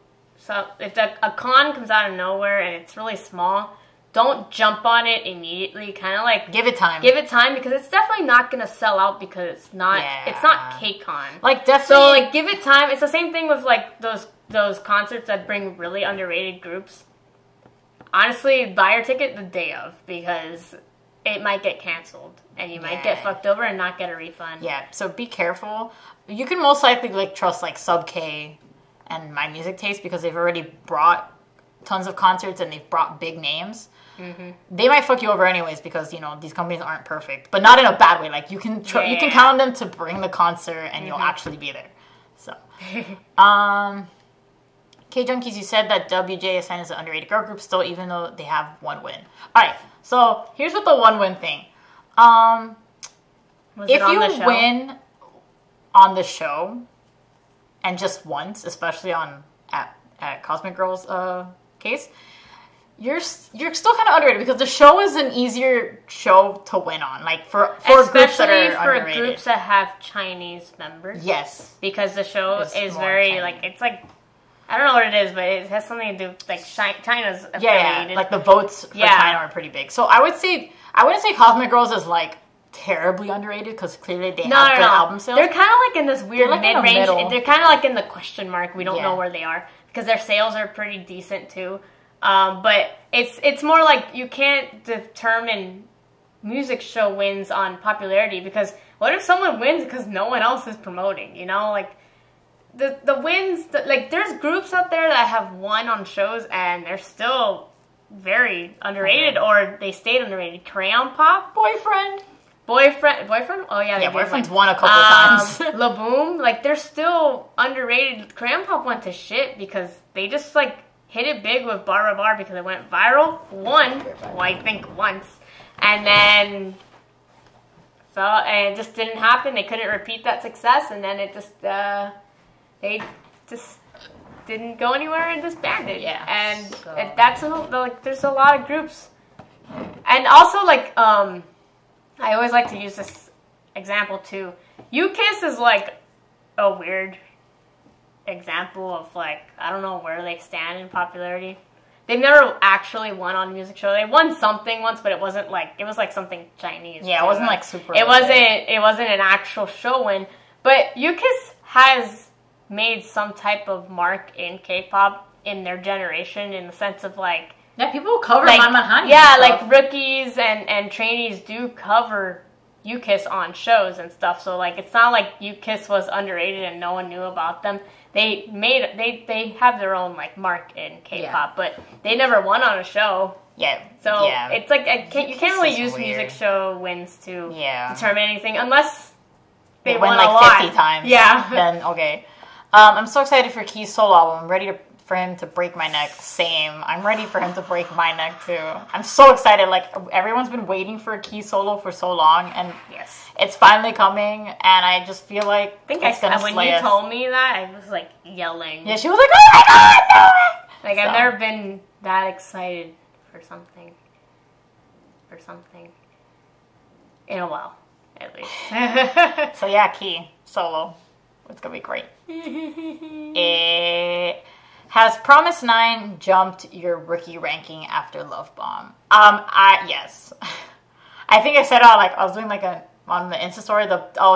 if a con comes out of nowhere and it's really small, don't jump on it immediately. Kind of like give it time. Give it time, because it's definitely not gonna sell out, because it's not KCON. Like definitely. So like give it time. It's the same thing with like those concerts that bring really underrated groups. Honestly, buy your ticket the day of, because it might get canceled and you might get fucked over and not get a refund. Yeah, so be careful. You can most likely like trust like Sub K and My Music Taste, because they've already brought tons of concerts and they've brought big names. Mm-hmm. They might fuck you over anyways, because these companies aren't perfect, but not in a bad way. Like you can you can count on them to bring the concert, and you'll actually be there. So, K Junkies, you said that WJSN is an underrated girl group still, even though they have one win. All right, so here's what the one win thing. If you win on the show, and just once, especially at Cosmic Girls case, you're still kind of underrated, because the show is an easier show to win on, like for groups that are underrated. Especially for groups that have Chinese members. Yes, because the show is very Chinese. Like it's like, I don't know what it is, but it has something to do with like China's affiliated. Yeah, like the votes for China are pretty big. So I wouldn't say Cosmic Girls is like terribly underrated, because clearly they have good album sales. They're kind of like in this weird mid-range. They're kind of like in the question mark. We don't know where they are, because their sales are pretty decent too. But it's more like you can't determine music show wins on popularity, because what if someone wins because no one else is promoting? Like the wins, like there's groups out there that have won on shows and they're still very underrated, or they stayed underrated. Crayon Pop, Boyfriend. Oh yeah, yeah. Boyfriend's won a couple times. La Boom, like they're still underrated. Crayon Pop went to shit because they just like hit it big with Bar Bar because it went viral. I think once, and then fell, and it just didn't happen. They couldn't repeat that success, and then it just they just didn't go anywhere and disbanded. Yeah, and that's like there's a lot of groups, and also like I always like to use this example too. UKISS is like a weird example of like, I don't know where they stand in popularity. They've never actually won on a music show. They won something once, but it wasn't like, it was like something Chinese. Yeah, it wasn't like super. It wasn't an actual show win. But UKISS has made some type of mark in K-pop in their generation, in the sense of like, yeah, people cover like, Man Honey. Yeah, like rookies and trainees do cover UKISS on shows and stuff. So like, it's not like UKISS was underrated and no one knew about them. They have their own like mark in K-pop, but they never won on a show. Yeah. So it's like you can't really use music show wins to determine anything unless they won like a lot. 50 times. Yeah. Then okay. I'm so excited for Key's solo album. I'm ready for him to break my neck. Same. I'm ready for him to break my neck too. I'm so excited. Like everyone's been waiting for a Key solo for so long, and it's finally coming. And I just feel like when you told me that, I was like yelling. Yeah, she was like, "Oh my god, no!" Like I've never been that excited for something in a while, at least. So yeah, Key solo. It's gonna be great. Has Promise 9 jumped your rookie ranking after Love Bomb? Yes. I think I said I was doing like on the Insta story,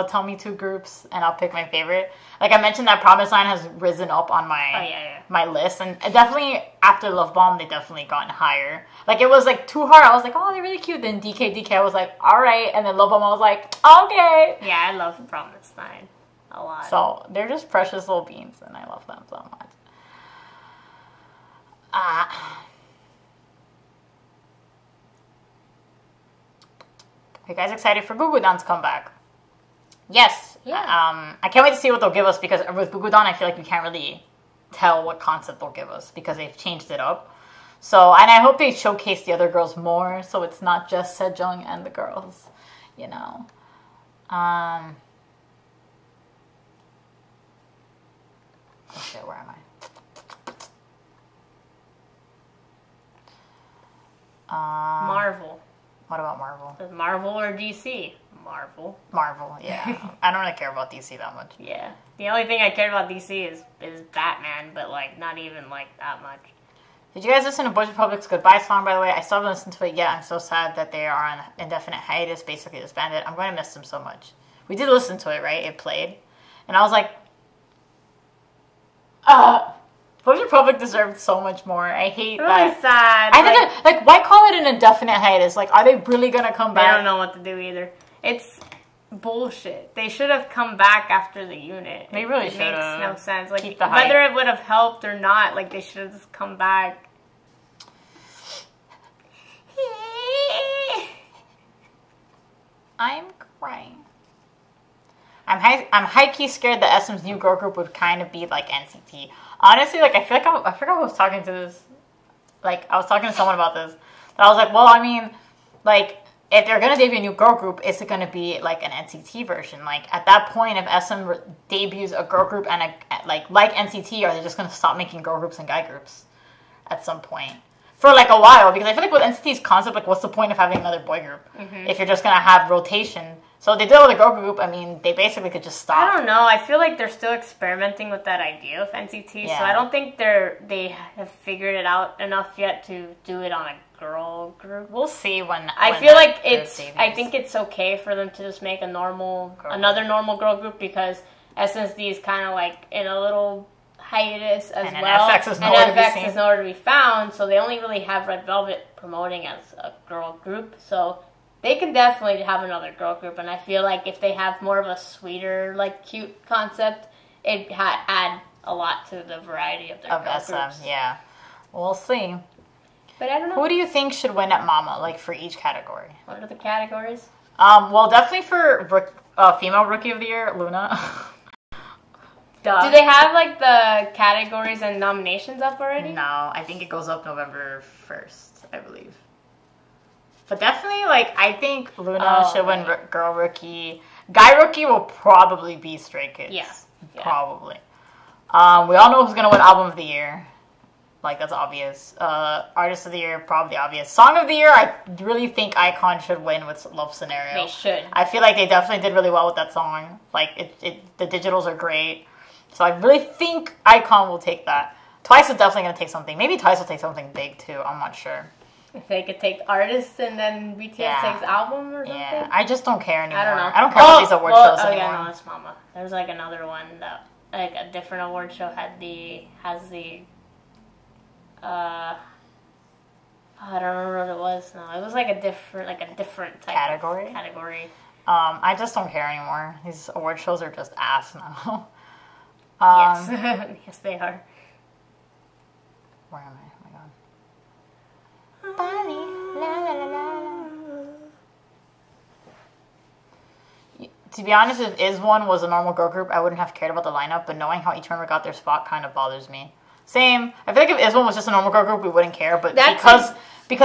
tell me 2 groups and I'll pick my favorite. Like I mentioned that Promise 9 has risen up on my list, and definitely after Love Bomb they definitely gotten higher. Like it was like too hard. I was like, oh, they're really cute. Then DK I was like, all right, and then Love Bomb I was like, okay. Yeah, I love Promise 9 a lot. So they're just precious little beans, and I love them so much. Are you guys excited for Gugudan's comeback? Yes. Yeah. I can't wait to see what they'll give us, because with Gugudan, I feel like we can't really tell what concept they'll give us because they've changed it up. So, and I hope they showcase the other girls more, so it's not just Sejong and the girls, you know. Oh shit, where am I? Marvel. What about Marvel? Marvel or DC? Marvel. Marvel, yeah. I don't really care about DC that much. Yeah. The only thing I care about DC is Batman, but like not even like that much. Did you guys listen to Boys Republic's Goodbye song, by the way? I still haven't listened to it yet. I'm so sad that they are on indefinite hiatus, basically disbanded. I'm going to miss them so much. We did listen to it, right? It played. And I was like, Boys Republic deserved so much more. I hate that. Really sad. I think, like, why call it an indefinite hiatus? Like, are they really going to come back? I don't know what to do either. It's bullshit. They should have come back after the unit. They really should have. It makes no sense. Like, Keep the hype. Whether it would have helped or not, like, they should have just come back. I'm crying. I'm high-key scared that SM's new girl group would kind of be like NCT. Honestly, like, I feel like I forgot who was talking to this. Like, I was talking to someone about this. And I was like, well, I mean, like, if they're going to debut a new girl group, is it going to be, like, an NCT version? Like, at that point, if SM debuts a girl group and, like NCT, are they just going to stop making girl groups and guy groups at some point? For, like, a while. Because I feel like with NCT's concept, like, what's the point of having another boy group? Mm-hmm. If you're just going to have rotation. So they did it with a girl group. I mean, they basically could just stop. I don't know. I feel like they're still experimenting with that idea of NCT. Yeah. So I don't think they have figured it out enough yet to do it on a girl group. We'll see when I feel like I think it's okay for them to just make another normal girl group, because SNSD is kind of like in a little hiatus as well. FX is nowhere to be found. So they only really have Red Velvet promoting as a girl group. So they can definitely have another girl group, and I feel like if they have more of a sweeter, like, cute concept, it had add a lot to the variety of their girl SM. groups. Yeah, we'll see. But I don't know. Who do you think should win at Mama, like for each category? What are the categories? Well, definitely for female rookie of the year, Luna. Duh. Do they have like the categories and nominations up already? No, I think it goes up November 1st, I believe. But definitely, like, I think Luna should win girl rookie. Guy rookie will probably be Stray Kids. Yeah. Probably. We all know who's gonna win album of the year. Like, that's obvious. Artist of the year, probably obvious. Song of the year, I really think iKON should win with Love Scenario. They should. I feel like they definitely did really well with that song. Like, the digitals are great. So I really think iKON will take that. Twice is definitely gonna take something. Maybe Twice will take something big too. I'm not sure. If they could take artists and then BTS takes album or something. Yeah, I just don't care anymore. I don't know. I don't care about these award shows anymore. Yeah, no, it's Mama. There's like another one that, like a different award show has the I don't remember what it was. No, it was like a different type category. I just don't care anymore. These award shows are just ass now. Yes, yes, they are. Where am I? Oh my god. To be honest, if IZ*ONE was a normal girl group, I wouldn't have cared about the lineup. But knowing how each member got their spot kind of bothers me. Same. I feel like if IZ*ONE was just a normal girl group, we wouldn't care. But because we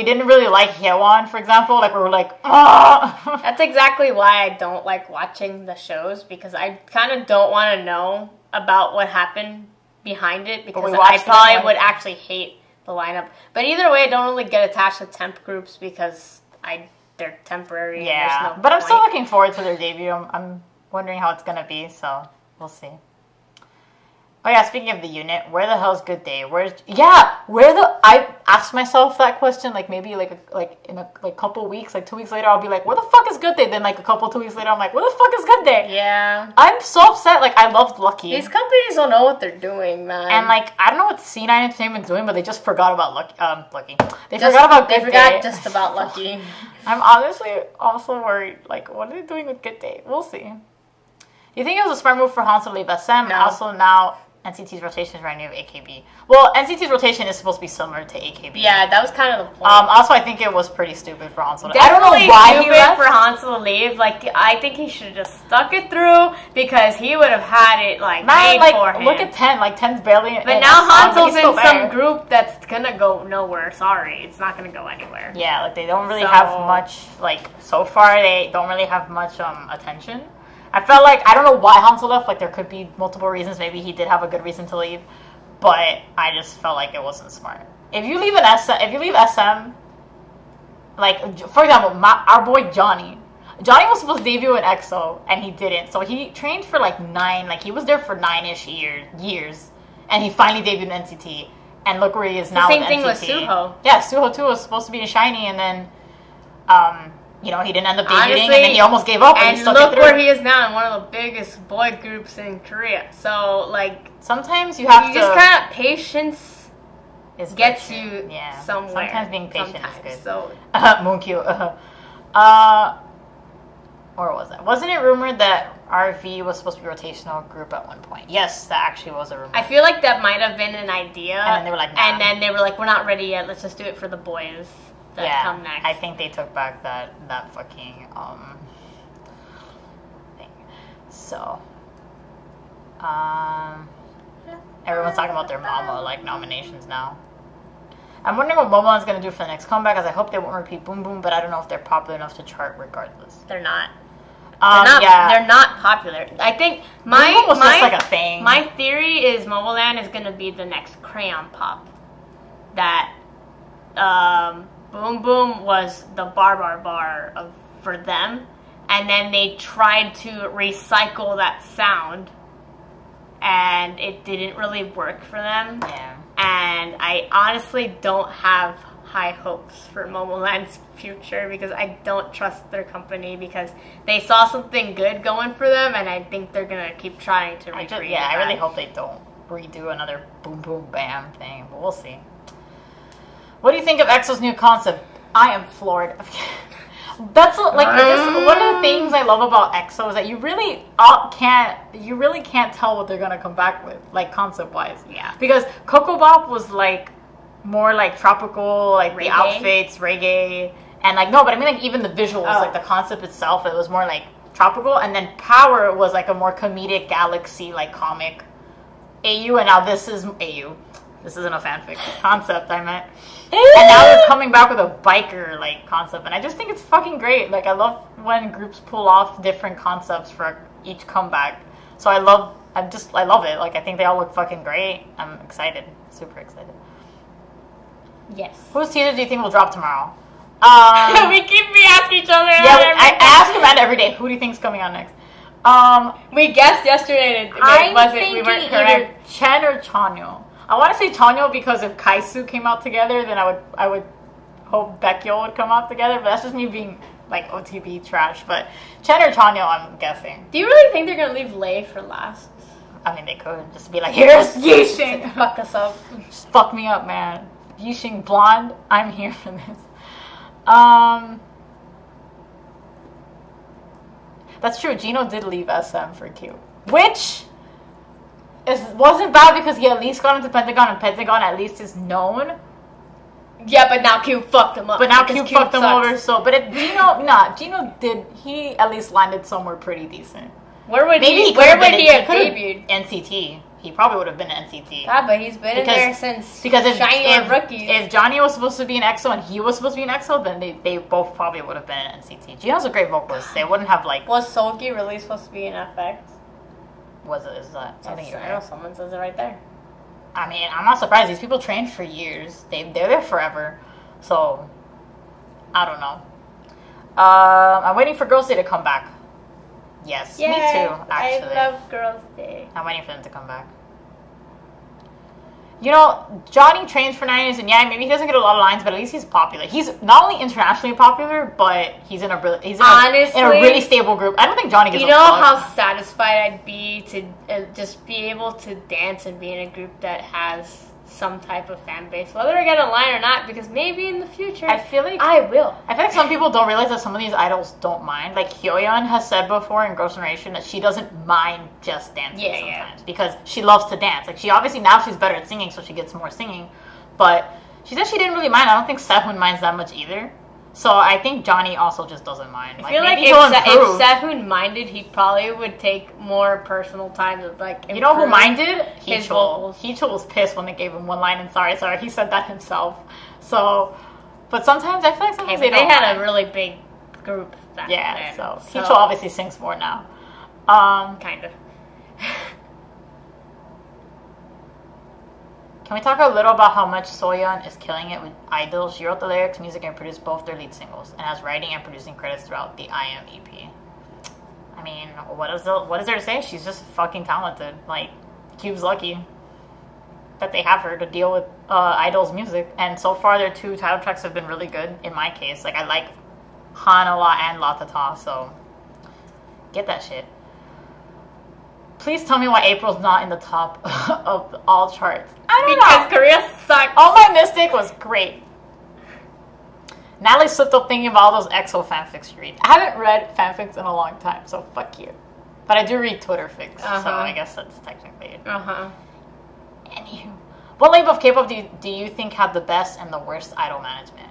didn't really like Hyewon, for example. Like we were like, ah. That's exactly why I don't like watching the shows, because I kind of don't want to know about what happened behind it, because I probably would actually hate the lineup. But either way, I don't really get attached to temp groups because they're temporary. Yeah, but I'm still looking forward to their debut. I'm wondering how it's gonna be. So we'll see. Oh yeah, speaking of the unit, where the hell's Good Day? I asked myself that question, like maybe in a couple weeks, like 2 weeks later, I'll be like, where the fuck is Good Day? Then like 2 weeks later, I'm like, where the fuck is Good Day? Yeah. I'm so upset. Like I loved Lucky. These companies don't know what they're doing, man. And like I don't know what C9 Entertainment's doing, but they just forgot about Lucky. They forgot just about Lucky. I'm honestly also worried. Like, what are they doing with Good Day? We'll see. Do you think it was a smart move for Hanso to leave SM? No. Also now NCT's rotation is right near AKB. Well, NCT's rotation is supposed to be similar to AKB. Yeah, that was kind of the point. Also, I think it was pretty stupid for Hanso. I don't know why he left. For Hanso to leave. Like, I think he should have just stuck it through, because he would have had it made for him. Look at 10. Like 10's barely. But now Hanso's in some group that's gonna go nowhere. Sorry, it's not gonna go anywhere. Yeah, like they don't really have much. Like so far, they don't really have much attention. I felt like, I don't know why Hanso left, like there could be multiple reasons, maybe he did have a good reason to leave, but I just felt like it wasn't smart. If you leave SM, like, for example, our boy Johnny was supposed to debut in EXO, and he didn't, so he trained for he was there for 9-ish years, and he finally debuted in NCT, and look where he is now with NCT. Same thing with Suho. Yeah, Suho too was supposed to be in SHINee, and then, he didn't end up debuting, and then he almost gave up. And look where he is now, in one of the biggest boy groups in Korea. So, like, sometimes you have to just kind of patience gets you somewhere. Sometimes being patient is good. So, Moonkyu. Or was it? Wasn't it rumored that RV was supposed to be a rotational group at one point? Yes, that actually was a rumor. I feel like that might have been an idea. And then they were like, nah. And then they were like, we're not ready yet. Let's just do it for the boys. Come next. I think they took back that fucking thing. So everyone's talking about their Mama nominations now. I'm wondering what Momoland's gonna do for the next comeback, as I hope they won't repeat Boom Boom, but I don't know if they're popular enough to chart regardless. They're not. They're not popular. I think was just like a thing. My theory is Momoland is gonna be the next Crayon Pop. That Boom Boom was the bar for them, and then they tried to recycle that sound, and it didn't really work for them. Yeah. And I honestly don't have high hopes for Momoland's future, because I don't trust their company, because they saw something good going for them, and I think they're gonna keep trying to recreate I really hope they don't redo another Boom Boom Bam thing, but we'll see. What do you think of EXO's new concept? I am floored. That's like one of the things I love about EXO is that you really can't tell what they're gonna come back with, like concept wise. Yeah. Because Coco Bop was like more like tropical, like reggae. The outfits, reggae, and like no, but I mean like even the visuals, like the concept itself, it was more like tropical. And then Power was like a more comedic galaxy, like comic. AU, and now this is AU. This isn't a fanfic concept, I meant. And now they're coming back with a biker like concept, and I just think it's fucking great. Like I love when groups pull off different concepts for each comeback. So I love it. Like I think they all look fucking great. I'm excited, super excited. Yes. Whose teaser do you think will drop tomorrow? We keep asking each other. Yeah, I ask Amanda every day. Who do you think's coming on next? We guessed yesterday. We weren't correct. Chen or Chanyeol. I want to say Chanyeol because if Kaisu came out together, then I would hope Baekhyul would come out together. But that's just me being like OTB trash. But Chen or Chanyeol, I'm guessing. Do you really think they're gonna leave Lay for last? I mean, they could just be like, here's Yixing. Fuck us up. Just fuck me up, man. Yixing blonde. I'm here for this. That's true. Gino did leave SM for Q, which wasn't bad because he at least got into Pentagon, and Pentagon at least is known. Yeah, but now Q fucked him up. But now Q fucked him over. So, but Gino did. He at least landed somewhere pretty decent. Where would he have debuted? NCT. He probably would have been NCT. Yeah, but he's been in there since. Because Rookies. If Johnny was supposed to be in EXO and he was supposed to be in EXO, then they both probably would have been in NCT. Gino's a great vocalist. They wouldn't have like. Was Seulgi really supposed to be in FX? Was it? Is that something you heard? I know someone says it right there. I mean, I'm not surprised. These people trained for years. They're there forever. So, I don't know. I'm waiting for Girls' Day to come back. Yes, me too, actually. I love Girls' Day. I'm waiting for them to come back. You know, Johnny trains for 9 years, and yeah, maybe he doesn't get a lot of lines, but at least he's popular. He's not only internationally popular, but he's in a really stable group. I don't think Johnny gets. You know how satisfied I'd be to just be able to dance and be in a group that has some type of fan base, whether I get a line or not, because maybe in the future I feel like some people don't realize that some of these idols don't mind. Like Hyoyeon has said before in Girls' Generation that she doesn't mind just dancing sometimes because she loves to dance. Like she obviously now she's better at singing, so she gets more singing. But she said she didn't really mind. I don't think Sehun minds that much either. So I think Johnny also just doesn't mind. I feel like if Sehun minded, he probably would take more personal time to like improve. You know who minded? Heechul. Heechul was pissed when they gave him one line in Sorry. He said that himself. So, but sometimes I feel like sometimes they had a really big group back then. So Heechul obviously sings more now. Kind of. Can we talk a little about how much Soyeon is killing it with Idol? She wrote the lyrics, music, and produced both their lead singles, and has writing and producing credits throughout the IM EP. I mean, what is there to say? She's just fucking talented. Like, Cube's lucky that they have her to deal with Idol's music, and so far their 2 title tracks have been really good. In my case, like I like Han a lot and La Tata, so get that shit. Please tell me why April's not in the top of all charts. I don't know. Because Korea sucks. Oh My Mystic was great. Natalie slipped up thinking about all those EXO fanfics you read. I haven't read fanfics in a long time, so fuck you. But I do read Twitter fics, so I guess that's technically it. Anywho. What label of K-pop do you think have the best and the worst idol management?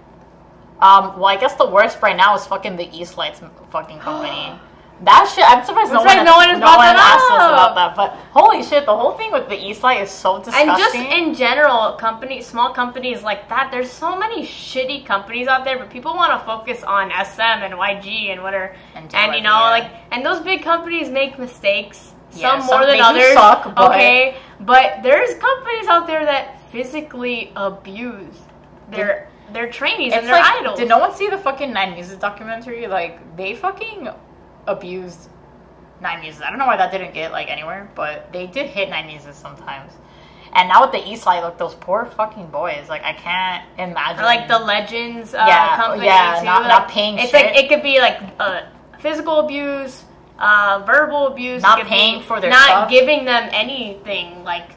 Well, I guess the worst right now is fucking the East Lights fucking company. That shit, I'm surprised no one asked us about that. But holy shit, the whole thing with the East Light is so disgusting. And just in general, small companies like that, there's so many shitty companies out there, but people want to focus on SM and YG and whatever. And you know, and those big companies make mistakes. Some more than others. Suck, but there's companies out there that physically abuse their trainees and their idols. Did no one see the fucking 9 Muses documentary? Like, they fucking abused 9 Muses. I don't know why that didn't get like anywhere, but they did hit 9 Muses sometimes. And now with the East Light, look, those poor fucking boys. Like, I can't imagine. Or like the Legends company too. Not paying it's shit. Like, it could be like physical abuse, verbal abuse. Not paying for their stuff. Not giving them anything. Like,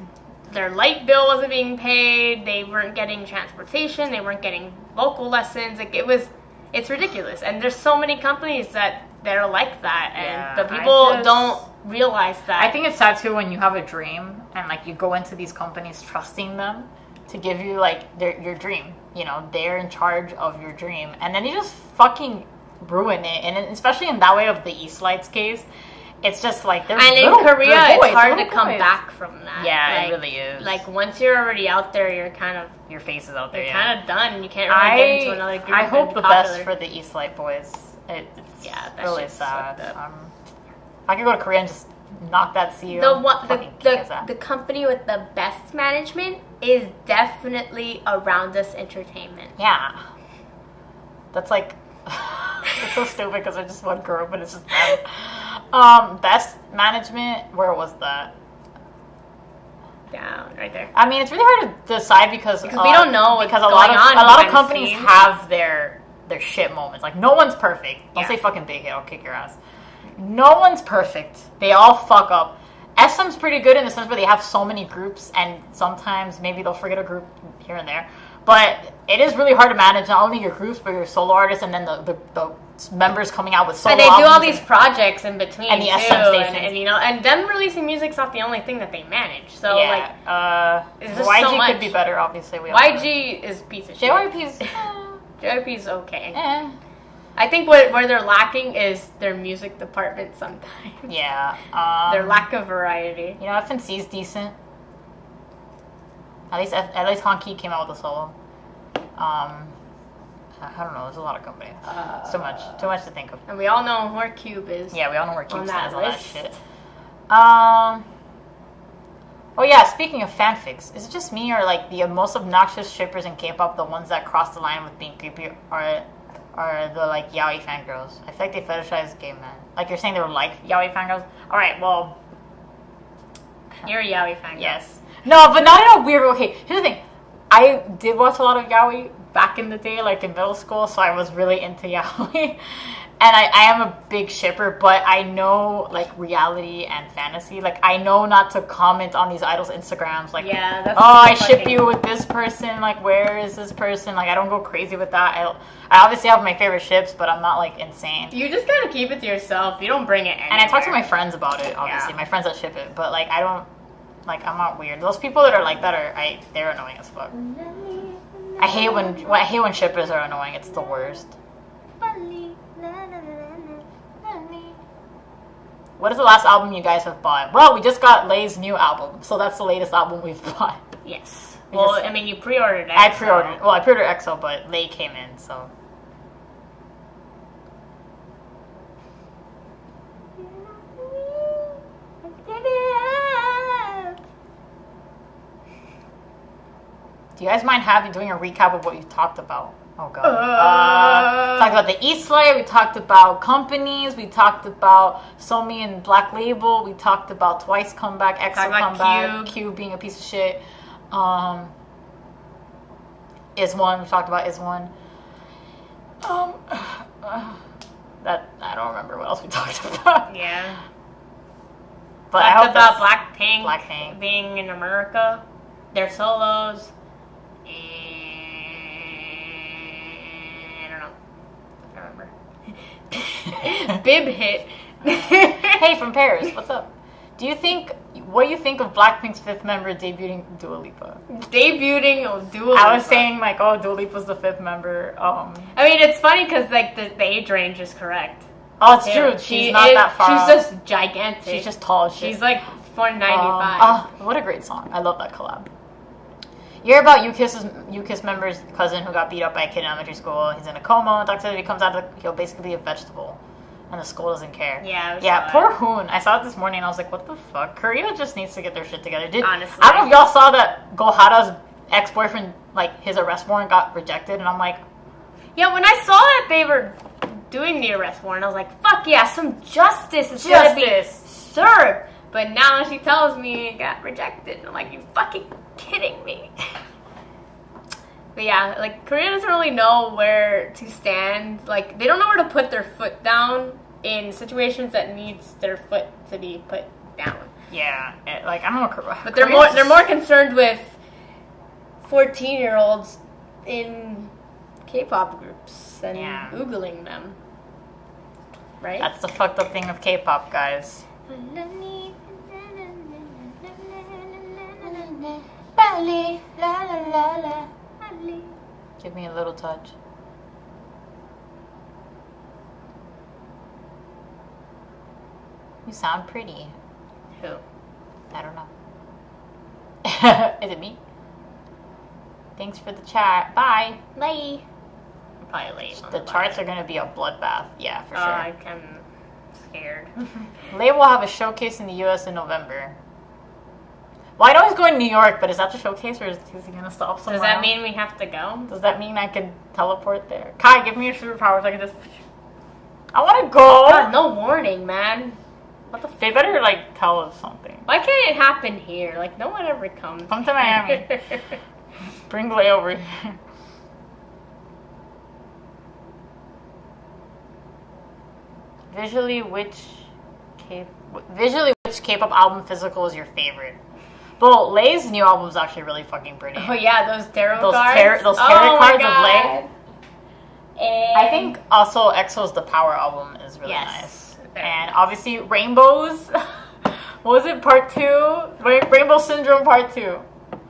their light bill wasn't being paid. They weren't getting transportation. They weren't getting vocal lessons. Like, it was It's ridiculous. And there's so many companies that are like that, and the people don't realize that. I think it's sad too when you have a dream and like you go into these companies trusting them to give you like your dream. You know, they're in charge of your dream, and then you just fucking ruin it. And especially in that way of the East Lights case, it's just like and in Korea, it's hard to come back from that. Yeah, like, it really is. Like once you're already out there, you're kind of your face is out there. You're kind of done. You can't really get into another group. I hope the best for the East Light boys. It's really sad. If I could go to Korea and just knock that CEO. The company with the best management is definitely Around Us Entertainment. Yeah, that's like it's so stupid because I just one girl, but it's just them. Best management. Where was that? Down right there. I mean, it's really hard to decide because we don't know because a lot of companies have their shit moments. Like no one's perfect. Don't say fucking Big Hit. I'll kick your ass. No one's perfect. They all fuck up. SM's pretty good in the sense where they have so many groups, and sometimes maybe they'll forget a group here and there. But it is really hard to manage not only your groups but your solo artists, and then the members coming out with solo albums. And they do all these projects in between and the too, SM stations. And you know, and them releasing music's not the only thing that they manage. So it's just YG so much. Could be better. Obviously, YG is a piece of shit. JYP's okay. I think where they're lacking is their music department sometimes. Yeah. Their lack of variety. You know, FNC's decent. At least Honky came out with a solo. I don't know. There's a lot of companies. Too much to think of. And we all know where Cube is. Yeah, we all know where Cube stands on that shit. Oh yeah, speaking of fanfics, is it just me or like the most obnoxious shippers in K-pop, the ones that cross the line with being creepy, are the like yaoi fangirls? I feel like they fetishize gay men. Like you're saying they were like yaoi fangirls? Alright, well... You're a yaoi fangirl. Yes. No, but not in a weird... Okay, here's the thing. I did watch a lot of yaoi back in the day, like in middle school, so I was really into yaoi. And I am a big shipper, but I know, like, reality and fantasy. Like, I know not to comment on these idols' Instagrams. Like, that's I ship you with this person. Like, where is this person? Like, I don't go crazy with that. I obviously have my favorite ships, but I'm not, like, insane. You just gotta keep it to yourself. You don't bring it anywhere. And I talk to my friends about it, obviously. My friends that ship it. But, like, I don't... Like, I'm not weird. Those people that are like that they're annoying as fuck. I hate when shippers are annoying. It's the worst. What is the last album you guys have bought? Well, we just got Lay's new album, so that's the latest album we've bought. Yes. I mean, you pre-ordered EXO. I pre-ordered EXO, but Lay came in, so. Do you guys mind doing a recap of what you talked about? Oh god. Talked about the East Light, we talked about companies, we talked about Somi and Black Label, we talked about Twice comeback, EXO comeback, Cube being a piece of shit. Is One, we talked about Is One. That I don't remember what else we talked about. Yeah. But I hope about Blackpink being in America, their solos. Bib Hit. Hey, from Paris, what's up? What do you think of Blackpink's fifth member debuting Dua Lipa? I was saying like, oh, Dua Lipa's the fifth member. I mean, it's funny because like the age range is correct. Oh, it's true. She's not that far. She's just gigantic. She's just tall as shit. She's like 495. What a great song! I love that collab. You hear about UKISS member's cousin who got beat up by a kid in elementary school. He's in a coma. Doctor said if he comes out, he'll basically be a vegetable, and the school doesn't care. Yeah. Poor Hoon. I saw it this morning, and I was like, what the fuck? Korea just needs to get their shit together. Honestly, I don't know if y'all saw that Gohara's ex-boyfriend, like his arrest warrant got rejected, and I'm like, yeah. When I saw that they were doing the arrest warrant, I was like, fuck yeah, some justice is gonna be served. But now she tells me it got rejected, and I'm like, you fucking kidding me? But yeah, like Korea doesn't really know where to stand. Like they don't know where to put their foot down in situations that needs their foot to be put down. Yeah, like I don't know, but they're more concerned with 14-year-olds in K-pop groups. names and Googling them. Right? That's the fucked up thing of K-pop, guys. Give me a little touch. You sound pretty. Who? I don't know. Is it me? Thanks for the chat. Bye. Bye. I'm probably late. The charts are going to be a bloodbath. Yeah, for sure. I'm scared. Lay will have a showcase in the U.S. in November. Well, I know he's going to New York, but is that the showcase or is he going to stop somewhere Does that else? mean we have to go? Does that mean I can teleport there? Kai, give me your superpower so I can just... I want to go! God, no warning, man. What the f- They better, like, tell us something. Why can't it happen here? Like, no one ever comes. Come to Miami. Bring Lay over here. Visually, which K-pop album physical is your favorite? Well, Lay's new album is actually really fucking pretty. Oh yeah, those tarot cards. Those tarot cards of Lay. And I think also EXO's The Power album is really nice. And obviously Rainbows. What was it? Part 2? Rainbow Syndrome Part 2.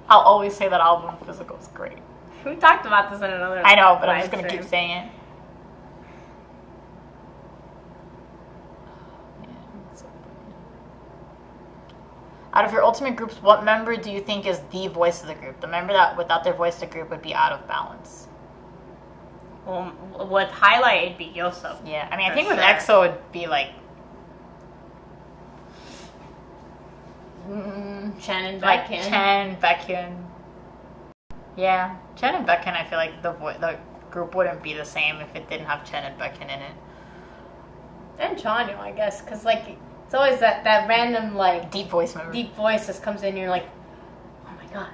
I'll always say that album physical is great. We talked about this in another. I know, but I'm just gonna keep saying it. Out of your ultimate groups, what member do you think is the voice of the group? The member that without their voice, the group would be out of balance. Well, with Highlight, it'd be Yoso. Yeah, I mean, I think with EXO, it'd be like... Chen and Baekhyun. Like Chen, Baekhyun. Yeah, Chen and Baekhyun, I feel like the group wouldn't be the same if it didn't have Chen and Baekhyun in it. And Chanyeol, I guess, because, like... It's always that random, like... Deep voice member. Deep voice just comes in and you're like, oh my god.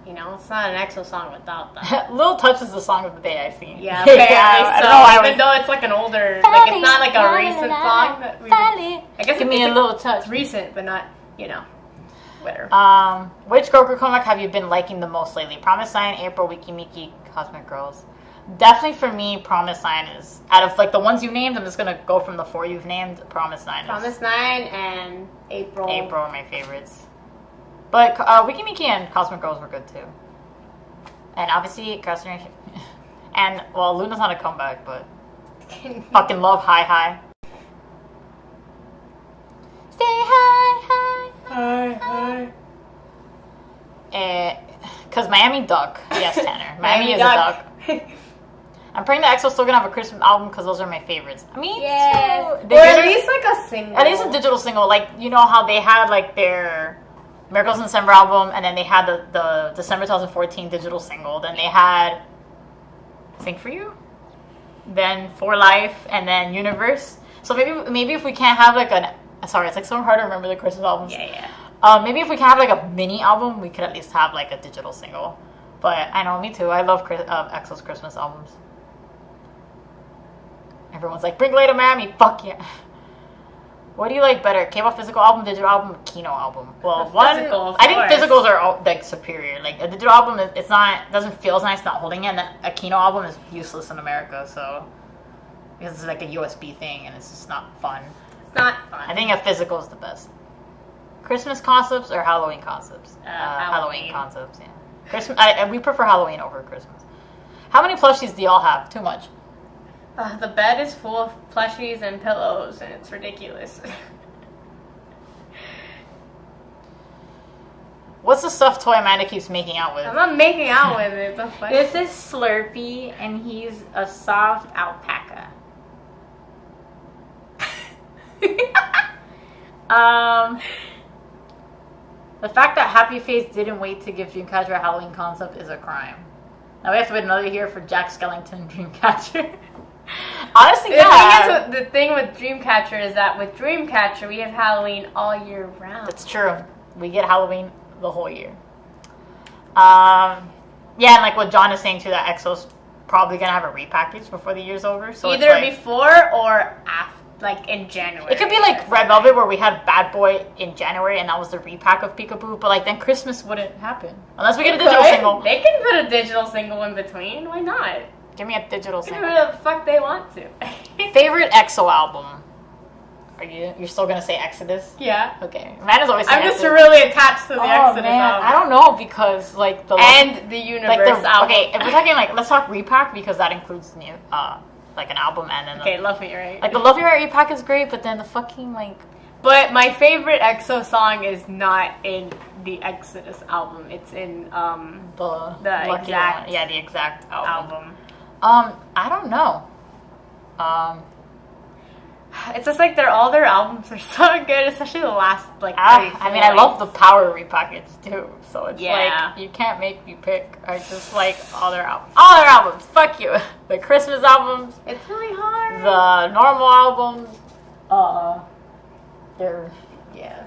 You know, it's not an EXO song without that. Little Touch is the song of the day I've seen. Yeah, apparently I so. don't know, Even though it's like an older... Like, it's not like a recent song. That we, I guess give me a little touch. It's recent, but not, you know, whatever. Which girl group comeback have you been liking the most lately? Promise Sign, April, Wiki Miki, Cosmic Girls. Definitely for me, Promise Sign is... Out of, like, the ones you named, I'm just going to go from the 4 you've named. Promise 9 Promise 9 and April. April are my favorites. But Wiki Miki and Cosmic Girls were good, too. And obviously, Girls' Generation. And, well, Luna's not a comeback, but... fucking love High High. Stay high, high, high. Because Miami Duck. Yes, Tanner. Miami is duck. a duck. I'm praying that EXO's still gonna have a Christmas album because those are my favorites. I mean, yes. Or at least like a single. At least a digital single. Like, you know how they had like their Miracles in December album, and then they had the December 2014 digital single. Then they had Sing For You, then For Life, and then Universe. So maybe if we can't have like sorry, it's like so hard to remember the Christmas albums. Yeah. Maybe if we can have like a mini album, we could at least have like a digital single. But I know, me too. I love EXO's Christmas albums. Everyone's like, bring Lay to Miami. Fuck yeah. What do you like better? K-pop physical album, digital album, Kino album? Well, I think physicals are like superior. Like a digital album, it's not, doesn't feel as nice, not holding it. And a Kino album is useless in America, so because it's like a USB thing and it's just not fun. It's not fun. I think a physical is the best. Christmas concepts or Halloween concepts? Halloween concepts, yeah. Christmas. We prefer Halloween over Christmas. How many plushies do y'all have? Too much. The bed is full of plushies and pillows, and it's ridiculous. What's the stuffed toy Amanda keeps making out with? I'm not making out with it. This is Slurpee, and he's a soft alpaca. The fact that Happy Face didn't wait to give Dreamcatcher a Halloween concept is a crime. Now we have to wait another year for Jack Skellington Dreamcatcher. Honestly, the thing with Dreamcatcher is that with Dreamcatcher we have Halloween all year round. That's true. We get Halloween the whole year. Yeah, and like what John is saying too, that EXO's probably gonna have a repackage before the year's over. So either it's like, before or after. Like in January. It could be like Red Velvet where we had Bad Boy in January and that was the repack of Peekaboo, but like then Christmas wouldn't happen. Unless we get a digital single. They can put a digital single in between. Why not? Give me a digital Do single. whatever the fuck they want to. Favorite EXO album? You're still gonna say Exodus? Yeah. Okay. Amanda's always saying I'm just Exodus. really attached to the Exodus man. album. I don't know because like the and the Universe album. Okay, if we're talking like let's talk repack because that includes new like an album and then okay, Love Me Right. Like the Love Me Right repack is great, but then the fucking like. But my favorite EXO song is not in the Exodus album. It's in the exact one. Yeah, the exact album. I don't know. It's just like all their albums are so good, especially the last like. I mean, I love the Power repackage too. So it's yeah. like you can't make me pick. I just like all their albums. All their albums. Fuck you. The Christmas albums. It's really hard. The normal albums. They're yeah.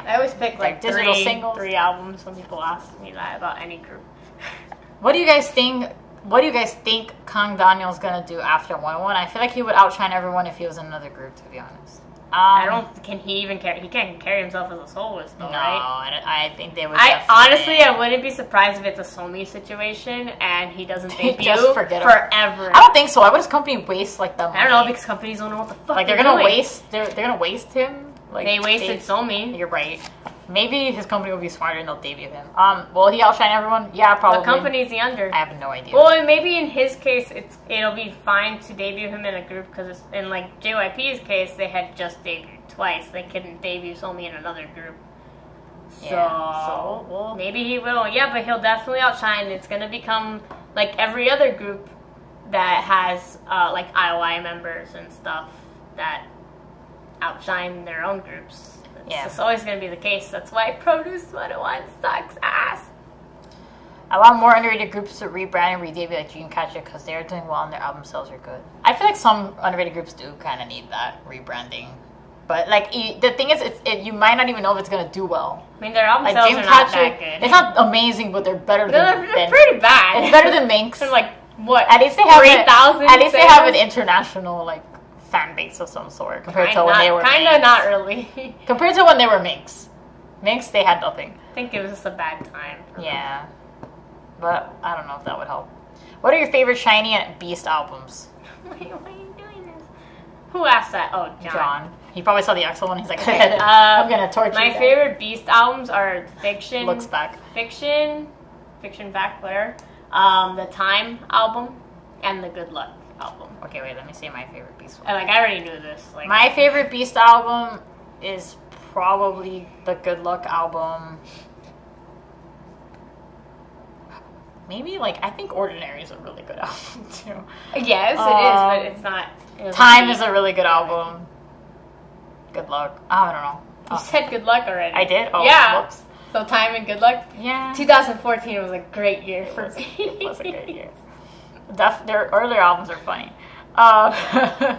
I always pick like digital singles. 3 albums when people ask me that about any group. What do you guys think? What do you guys think Kang Daniel's gonna do after 1-1? I feel like he would outshine everyone if he was in another group. To be honest, I don't. Can he even carry? He can't carry himself as a soloist, though, no, right? I think they would. Honestly, I wouldn't be surprised if it's a Somi situation and he doesn't debut just forget forever. I don't think so. Why would his company waste like that? I don't know because companies don't know what the fuck. Like they're gonna waste. They're gonna waste him. Like they wasted Somi. You're right. Maybe his company will be smarter and they'll debut him. Will he outshine everyone? Yeah, probably. What company is he under? I have no idea. Well, and maybe in his case, it'll be fine to debut him in a group because in like JYP's case, they had just debuted twice. They couldn't debut Somi in another group. So maybe he will. Yeah, but he'll definitely outshine. It's gonna become like every other group that has like IOI members and stuff that outshine their own groups. It's always going to be the case. That's why Produce 101 sucks ass. I want more underrated groups to rebrand and re-debut like Dreamcatcher because they're doing well and their album sales are good. I feel like some underrated groups do kind of need that rebranding. But like the thing is, you might not even know if it's going to do well. I mean, their album sales are not that good. It's not amazing, but they're better than... They're pretty bad. It's better than Minx. They're like, what? At least they have 3,000 At least they have an international like fan base of some sort compared to when they were kind of not really. Compared to when they were Minx, they had nothing. I think it was just a bad time. Yeah, but I don't know if that would help. What are your favorite Shiny and Beast albums? Why are you doing this? Who asked that? Oh, John. He probably saw the Axel one. He's like, I'm gonna torture you. My favorite Beast albums are Fiction. Looks Back. Fiction Back Blair. The Time album and the Good Luck album. Okay, wait, let me say my favorite Beast one. I already knew this. My favorite Beast album is probably the Good Luck album. Maybe, I think Ordinary is a really good album, too. Yes, it is, but it's not... Time is a really good album. Good Luck. I don't know. You said Good Luck already. I did? Oh, yeah. Whoops. So Time and Good Luck? Yeah. 2014 was a great year for me. It was a great year. Their earlier albums are funny.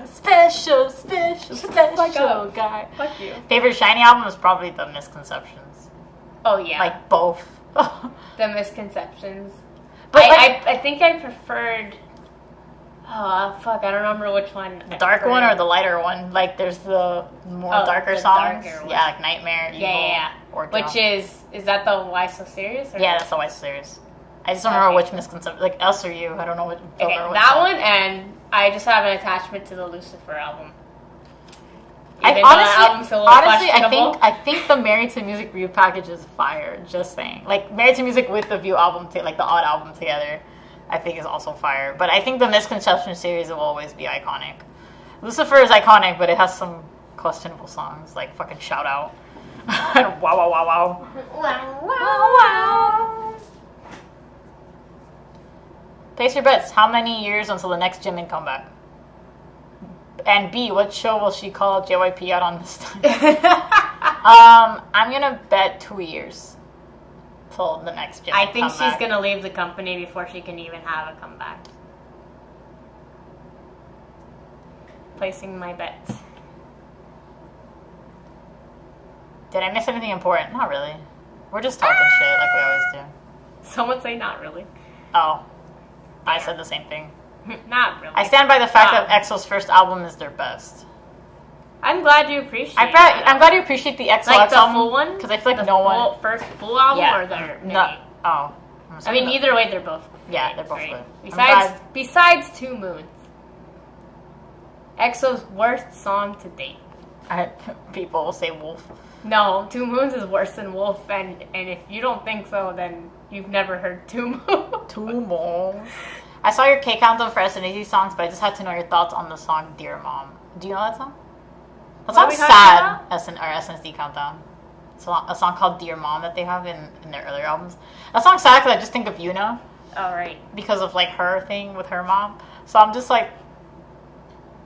Special guy. Fuck you. Favorite Shiny album is probably The Misconceptions. Oh, yeah. Both. The Misconceptions. But I think I preferred... Oh, fuck, I don't remember which one. The dark one or the lighter one? There's the more darker songs. Darker one. Yeah, like Nightmare, Evil, yeah. Which is that the Why So Serious? Or yeah, that's the Why So Serious. I just don't remember which misconception, Us or You. I don't know what. Okay, that one, and I just have an attachment to the Lucifer album. Honestly, I think the Married to Music View package is fire. Just saying, Married to Music with the View album, the odd album together, I think is also fire. But I think the Misconception series will always be iconic. Lucifer is iconic, but it has some questionable songs, like fucking Shout Out and Wow Wow Wow Wow. Wow Wow Wow. Place your bets. How many years until the next Jimin comeback? And B, what show will she call JYP out on this time? I'm gonna bet 2 years till the next Jimin I think comeback. she's gonna leave the company before she can even have a comeback. Placing my bets. Did I miss anything important? Not really. We're just talking shit like we always do. Someone say not really. Oh. I said the same thing. Not really. I stand by the fact that EXO's first album is their best. I'm glad you appreciate I'm glad you appreciate the EXO album. The full one? Because I feel like no one... First full album or their... No. Oh. I mean, either way, they're both. Yeah, they're both good. Besides Two Moons, EXO's worst song to date. People will say Wolf. No, Two Moons is worse than Wolf, and if you don't think so, then you've never heard Two Moons. Two Moons. I saw your K countdown for SNSD songs, but I just had to know your thoughts on the song Dear Mom. Do you know that song? That song's sad. SNSD countdown. It's a song called Dear Mom that they have in their earlier albums. That song's sad because I just think of Yuna. Oh, right. Because of like her thing with her mom. So I'm just like,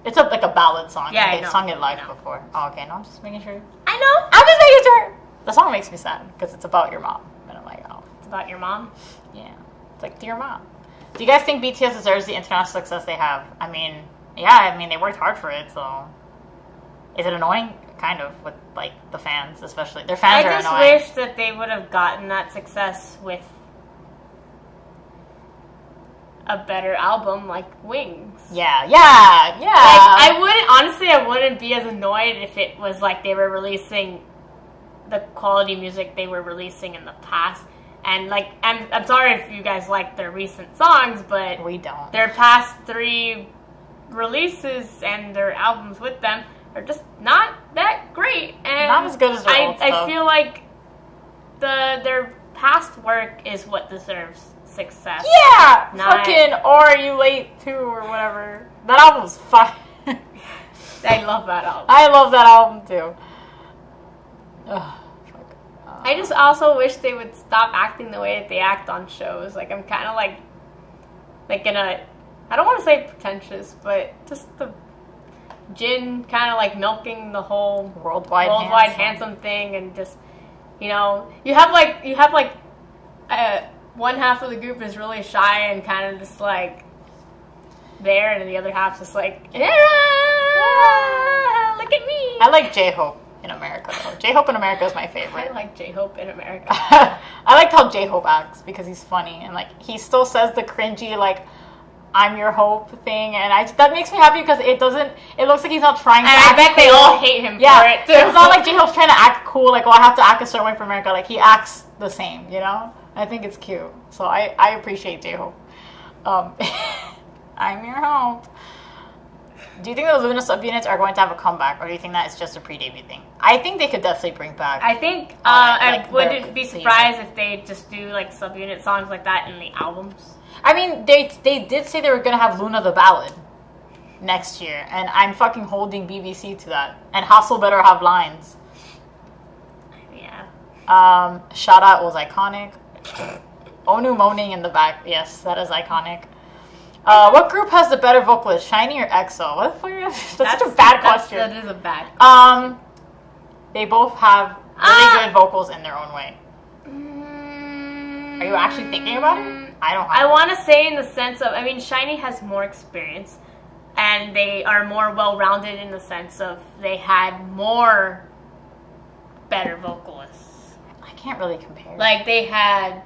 it's like a ballad song. Yeah, they've sung it live before. Oh, okay. No, I'm just making sure. I know. I'm just making sure. The song makes me sad because it's about your mom. And I'm like, oh. It's about your mom? Yeah. It's like, Dear Mom. Do you guys think BTS deserves the international success they have? I mean, yeah, they worked hard for it, so... Is it annoying? Kind of, with, like, the fans, especially. Their fans are annoying. I just wish that they would have gotten that success with a better album, like Wings. Yeah. Like, I wouldn't be as annoyed if it was like they were releasing the quality music they were releasing in the past. And, like, I'm sorry if you guys like their recent songs, but... We don't. Their past 3 releases and their albums with them are just not that great. And not as good as their old stuff. I feel like their past work is what deserves success. Yeah! Fucking Or Are You Late Too, or whatever. That album's fire. I love that album. I love that album, too. Ugh. I just also wish they would stop acting the way that they act on shows. Like, I'm kind of like in a, I don't want to say pretentious, but just the Jin kind of like milking the whole worldwide handsome thing, and just, you know, you have like one half of the group is really shy and kind of just like there, and the other half's just like, look at me. I like J-Hope in America, though. J-Hope in America is my favorite. I like J-Hope in America. I liked how J-Hope acts because he's funny, and like he still says the cringy like I'm your hope thing, and that makes me happy because it looks like he's not trying to act I bet cool. they all hate him for it too. It's not like J-Hope's trying to act cool, like, well, I have to act a certain way for America. Like, he acts the same, you know? I think it's cute. So I appreciate J-Hope. I'm your hope. Do you think the Luna subunits are going to have a comeback, or do you think that it's just a pre-debut thing? I think they could definitely bring back. I think I wouldn't be surprised if they just do like subunit songs like that in the albums. I mean, they did say they were going to have Luna the Ballad next year, and I'm fucking holding BBC to that. And Hustle better have lines. Yeah. Shout Out was iconic. Onu moaning in the back. Yes, that is iconic. What group has the better vocalist, SHINee or EXO? What the fuck? That's such a bad question. That is a bad question. They both have really good vocals in their own way. Are you actually thinking about it? I want to say in the sense of, I mean, SHINee has more experience, and they are more well-rounded in the sense of they had more better vocalists. I can't really compare. Like, they had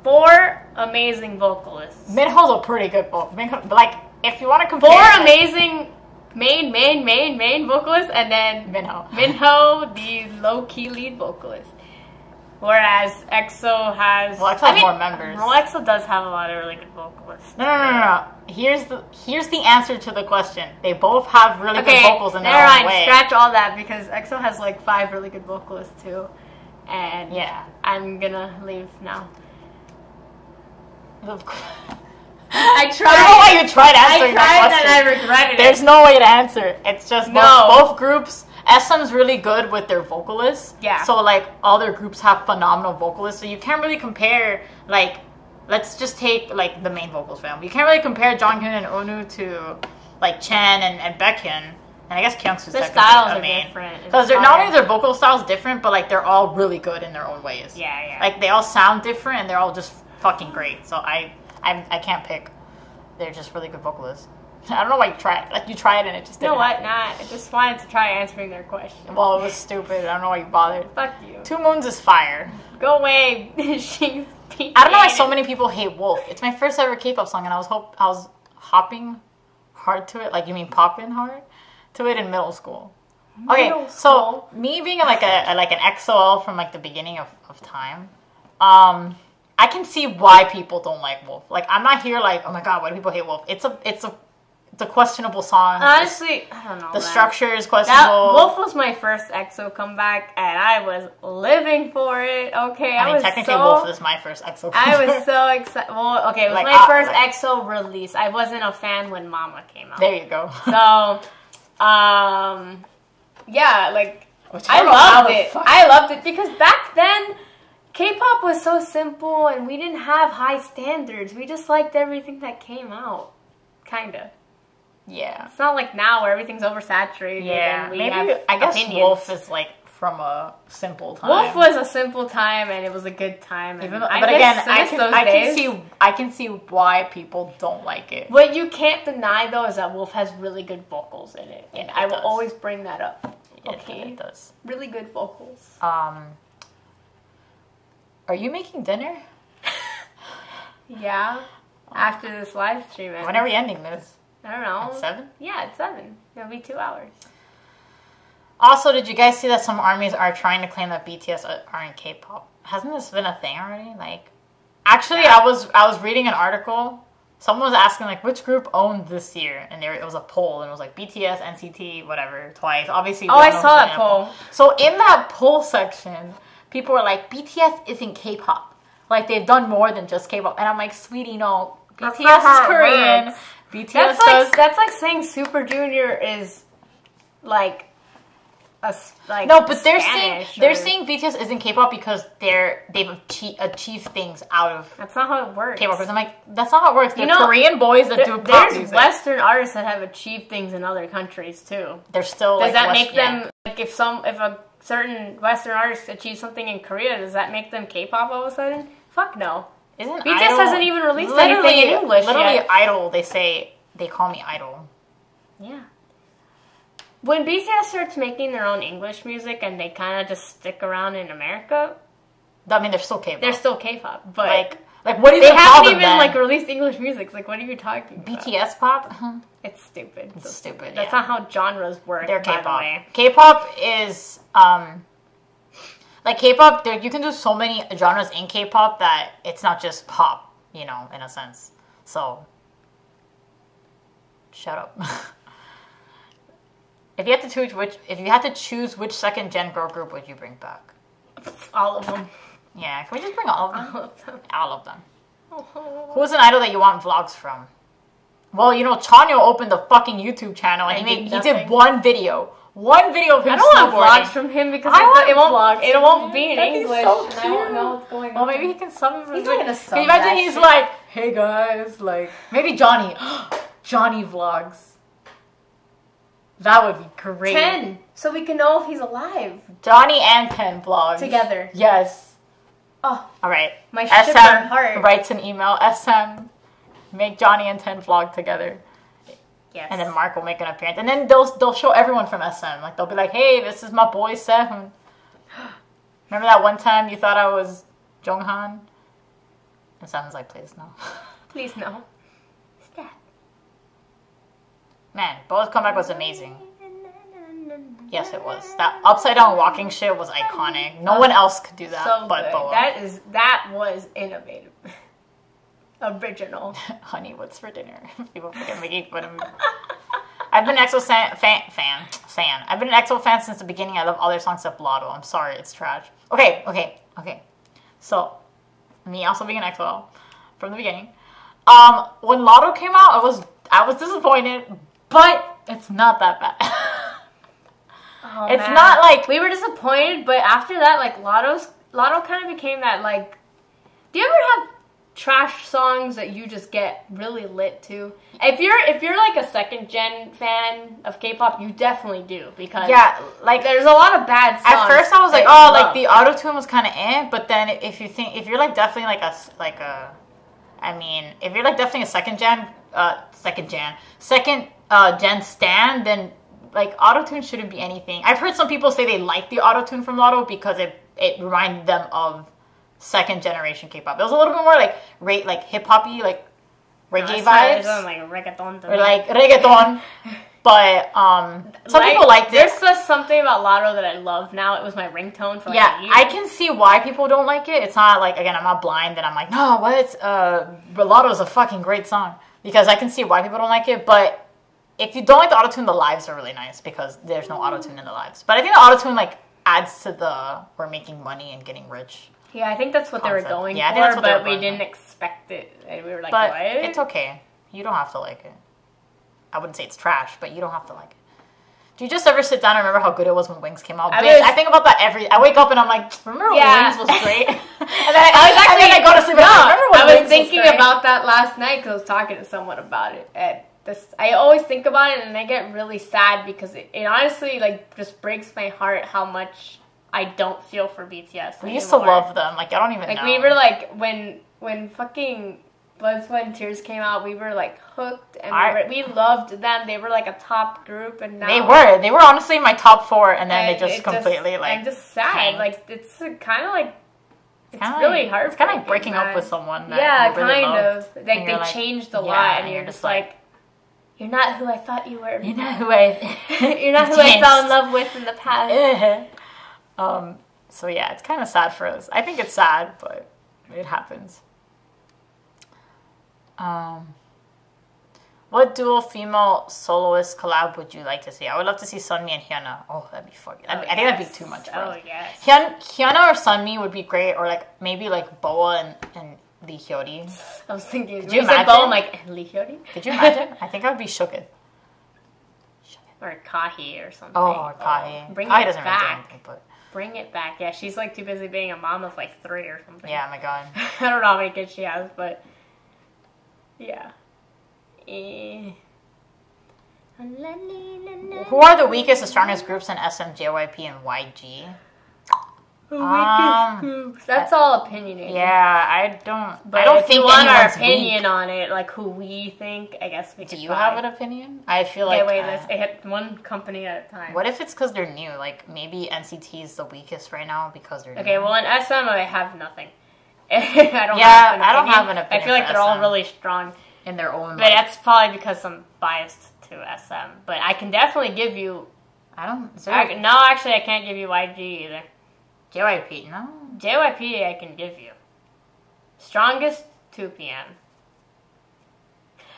4 amazing vocalists. Minho's a pretty good vocalist. Like, if you want to compare... 4 amazing main vocalists, and then Minho, the low-key lead vocalist. Whereas EXO has... Well, EXO has more members. Well, EXO does have a lot of really good vocalists. No. Here's the answer to the question. They both have really good vocals in their own way. Scratch all that, because EXO has like 5 really good vocalists too. And yeah, I'm gonna leave now. I tried. I don't know why you tried answering that question. And I regretted it. There's no way to answer it. It's just both groups. SM's really good with their vocalists. Yeah. So, like, all their groups have phenomenal vocalists. So you can't really compare, like, let's just take, like, the main vocals family. You can't really compare Jonghyun and Onu to, like, Chen and Baekhyun. And I guess Kyungsu's their styles are different. Because not only their vocal styles different, but, like, they're all really good in their own ways. Yeah. Like, they all sound different, and they're all just fucking great. So I can't pick. They're just really good vocalists. I don't know why you tried. Like, you tried and it just didn't. You know what? Nah, I just wanted to try answering their question. Well, it was stupid. I don't know why you bothered. Fuck you. Two Moons is fire. Go away. She's I don't know why so many people hate Wolf. It's my first ever K-pop song, and I was hopping hard to it. Like, you mean popping hard to it in middle school. Okay, so me being like an XOL from like the beginning of time, I can see why people don't like Wolf. Like, I'm not here like, oh my god, why do people hate Wolf? It's a questionable song. Honestly, I don't know. The structure is questionable. Wolf was my first EXO comeback, and I was living for it. Okay, I mean, technically, Wolf is my first EXO comeback. I was so excited. Well, okay, it was my first EXO release. I wasn't a fan when Mama came out. There you go. So, yeah, like, I loved it. I loved it because back then, K-pop was so simple, and we didn't have high standards. We just liked everything that came out, kinda. Yeah. It's not like now where everything's oversaturated. Yeah, and maybe, I guess opinions. Wolf is like from a simple time. Wolf was a simple time and it was a good time. And but again, I can see why people don't like it. What you can't deny though is that Wolf has really good vocals in it. And I will always bring that up. Okay? It does. Really good vocals. Are you making dinner? Yeah. After this live stream. When are we ending this? I don't know. At 7? Yeah, at 7. It'll be 2 hours. Also, did you guys see that some armies are trying to claim that BTS aren't K-pop? Hasn't this been a thing already? Like, actually, yeah. I was reading an article. Someone was asking like which group owned this year, and it was a poll, and it was like BTS, NCT, whatever, twice. Obviously, I saw that poll. So in that poll section, people were like, BTS isn't K-pop. Like they've done more than just K-pop, and I'm like, sweetie, no, BTS is Korean. BTS that's like saying Super Junior is like no, but they're saying BTS isn't K-pop because they've achieved things out of. That's not how it works. K-pop. I'm like, that's not how it works. They're Korean boys that do pop music. There's Western artists that have achieved things in other countries too. They're still. Does that make them like if a certain Western artist achieves something in Korea? Does that make them K-pop all of a sudden? Fuck no. BTS hasn't even released anything in English yet. Idol, they call me Idol. Yeah. When BTS starts making their own English music and they kind of just stick around in America, I mean, they're still K-pop. They're still K-pop, but like what do you they call haven't them, even then? like released English music. Like, what are you talking about? BTS pop? It's stupid. It's stupid. That's not how genres work. They're K-pop. By the way. K-pop is like K-pop. You can do so many genres in K-pop that it's not just pop. You know, in a sense. So, shut up. If you had to choose which second gen girl group would you bring back? All of them. Yeah, can we just bring all of them? All of them. All of them. Who's an idol that you want vlogs from? Well, you know, Chanyo opened a fucking YouTube channel and he did one video. One video of him. I don't want vlogs from him because it won't be in English. So and I won't know what's going on. Well, maybe he can sub. He's not gonna sub. Imagine he's like, hey guys, like maybe Johnny vlogs. That would be great. 10, so we can know if he's alive. Johnny and 10 vlogs together. Yes. Oh, all right. My shipper heart writes an email. SM, make Johnny and 10 vlog together. Yes. And then Mark will make an appearance, and then they'll show everyone from SM. Like they'll be like, "Hey, this is my boy Sehun." Remember that one time you thought I was Jonghan? And Sehun's like, "Please no, please no." Stop. Man, Bo's comeback was amazing. Yes, it was. That upside down walking shit was iconic. No one else could do that so but Boa. That was innovative. Original. Honey, what's for dinner? People forget making fun of me. I've been an EXO fan. I've been an EXO fan since the beginning. I love all their songs except Lotto. I'm sorry, it's trash. Okay. So, me also being an EXO from the beginning. When Lotto came out, I was disappointed, but it's not that bad. It's not like we were disappointed, but after that, like Lotto kind of became that like. Do you ever have trash songs that you just get really lit to? If you're like a second gen fan of K-pop, you definitely do because like there's a lot of bad songs. At first I was like, oh, like the auto tune was kind of but then if you're like definitely like if you're like definitely a second gen stan, then like auto tune shouldn't be anything. I've heard some people say they like the auto tune from Lotto because it reminded them of second generation K-pop. It was a little bit more like hip hoppy, like reggae vibes. Like reggaeton. Or like reggaeton. But some people liked it. There's just something about Lotto that I love now. It was my ringtone for like a year. I can see why people don't like it. It's not like, again, I'm not blind and I'm like, no, what? Lotto's a fucking great song. Because I can see why people don't like it. But if you don't like the autotune, the lives are really nice because there's no autotune in the lives. But I think the autotune like adds to the we're making money and getting rich. Yeah, I think that's what concept. they were going for, but we didn't expect it. And we were like, but what? It's okay. You don't have to like it. I wouldn't say it's trash, but you don't have to like it. Do you just ever sit down and remember how good it was when Wings came out? I think about that I wake up and I'm like, remember when Wings was great? and then I go to sleep and I was thinking about that last night because I was talking to someone about it. And I always think about it and I get really sad because it honestly like just breaks my heart how much I don't feel for BTS. We used to love them. Like, I don't even know. Like, we were like, when fucking Blood, Sweat, and Tears came out, we were like hooked and we loved them. They were like a top group and now... They were honestly my top 4 and then they just completely like... I'm just sad. Tanked. Like, it's kind of like... It's really hard. It's kind of like breaking up with someone that you really kind loved. of. Like, they changed a lot and you're just like... You're not who I thought you were. You're not who I... You're not who I fell in love with in the past. So yeah, it's kind of sad for us. I think it's sad, but it happens. What dual female soloist collab would you like to see? I would love to see Sunmi and Hyuna. Oh, that'd be fucking... I think that'd be too much for us. Yes. Hyuna or Sunmi would be great, or like maybe like Boa and Lee Hyori. I was thinking... Could you imagine? Boa, I'm like, Lee Hyori? Could you imagine? I think I would be shooked. Or Kahi or something. Oh, Kahi. Bring Kahi it doesn't back. really do anything, but... Bring it back. Yeah, she's like too busy being a mom of like 3 or something. Yeah, my god. I don't know how many kids she has, but yeah. Who are the weakest and strongest groups in SM, JYP, and YG? The weakest groups. That's all opinionated. Yeah, I don't if think you want our anyone's opinion weak. on it, like who we think, I guess we could. Do you have an opinion? I feel like... let's hit one company at a time. What if it's because they're new? Like, maybe NCT is the weakest right now because they're new. Okay, well, in SM, I have nothing. I don't have an opinion. I feel like they're all really strong. In their own... But that's probably because I'm biased to SM. But I can definitely give you... No, actually, I can't give you YG either. JYP, no? JYP I can give you. Strongest, 2 p.m.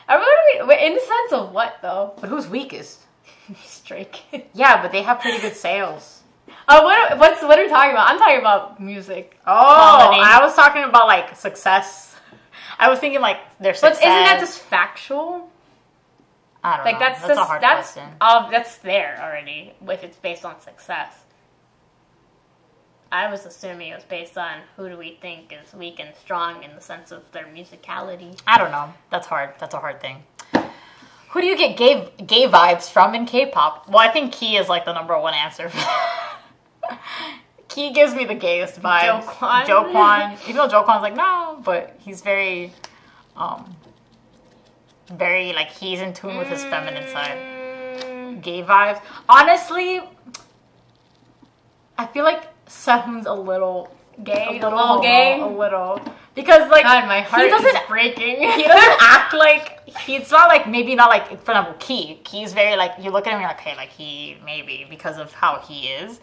In the sense of what, though? But who's weakest? Stray Kids. Yeah, but they have pretty good sales. Oh, what are we talking about? I'm talking about music. Oh, comedy. I was talking about, like, success. I was thinking, like, their success. But isn't that just factual? I don't know. That's a hard question. That's there already, if it's based on success. I was assuming it was based on who do we think is weak and strong in the sense of their musicality. I don't know. That's hard. That's a hard thing. Who do you get gay vibes from in K-pop? Well, I think Key is like the #1 answer. Key gives me the gayest vibes. Jokwon. Even though Jokwon's like, no, but he's very like, he's in tune with his feminine side. Gay vibes. Honestly, I feel like Sehun's a little gay. A little gay. A little. Because, like, God, my heart is breaking. He doesn't act like, it's not like, maybe not like, for example, Key's very, like, you look at him and you're like, okay, like, he, maybe, because of how he is.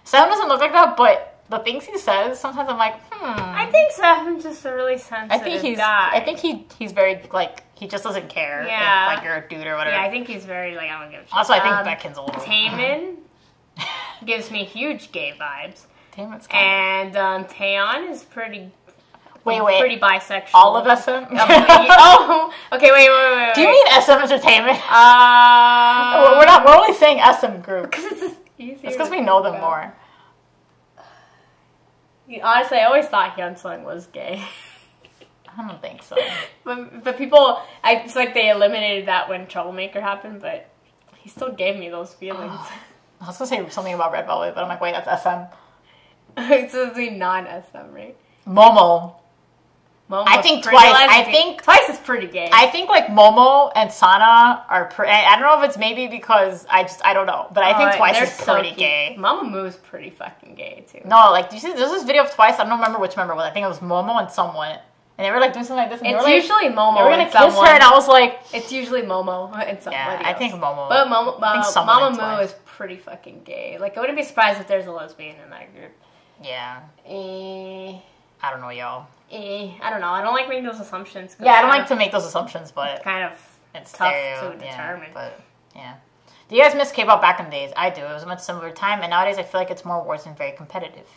Sehun doesn't look like that, but the things he says, sometimes I'm like, I think Sehun's just a really sensitive guy. I think he's very, like, he just doesn't care if, like, you're a dude or whatever. Yeah, I think he's very, like, I don't give a shit. Also, I think Baekhyun's a little... Taemin gives me huge gay vibes. Taemin's kind of... And Taeyeon is pretty... Wait. Pretty bisexual. All of SM? Oh, okay, wait. Do you mean SM Entertainment? We're only saying SM group. Because it's just easier. It's because we know them more. Honestly, I always thought Hyunsung was gay. I don't think so. But people, it's like they eliminated that when Troublemaker happened, but he still gave me those feelings. I was going to say something about Red Velvet, but I'm like, wait, that's SM. It's supposed to be non-SM, right? Momo. I think Twice. Twice is pretty gay. I think like Momo and Sana are. I don't know if it's maybe because I don't know, but I think Twice is pretty gay. Mamamoo's pretty fucking gay too. No, like, do you see? There's this video of Twice. I don't remember which member it was. I think it was Momo and someone. And they were like doing something like this. And it's usually Momo. They were gonna kiss her, and I was like, it's usually Momo and somebody else. I think Momo. But Mamamoo is pretty fucking gay. Like, I wouldn't be surprised if there's a lesbian in that group. Yeah. I don't know, y'all. I don't know. I don't like making those assumptions. Yeah, I don't like to make those assumptions, but it's tough to determine. But yeah. Do you guys miss K-pop back in the days? I do. It was a much simpler time, and nowadays I feel like it's more awards and very competitive.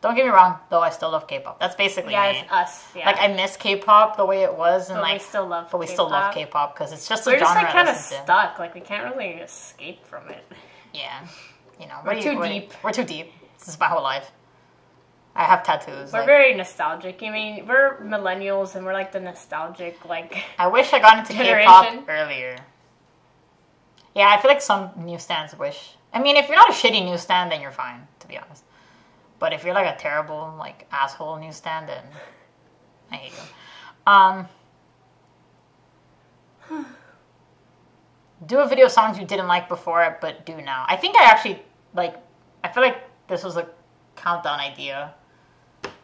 Don't get me wrong, though. I still love K-pop. That's basically me. It's us. Yeah. Like, I miss K-pop the way it was, and we still love. But we still love K-pop because it's just we're just like kind of stuck. Like, we can't really escape from it. Yeah, you know, we're too deep. We're too deep. This is my whole life. I have tattoos. We're very nostalgic. I mean, we're millennials, and we're like the nostalgic like. I wish I got into K-pop earlier. Yeah, I feel like some newsstands wish. I mean, if you're not a shitty newsstand, then you're fine, to be honest. But if you're like a terrible, like, asshole newsstand, then I hate you. Do a video of songs you didn't like before, but do now. I think I actually, like, I feel like this was a countdown idea.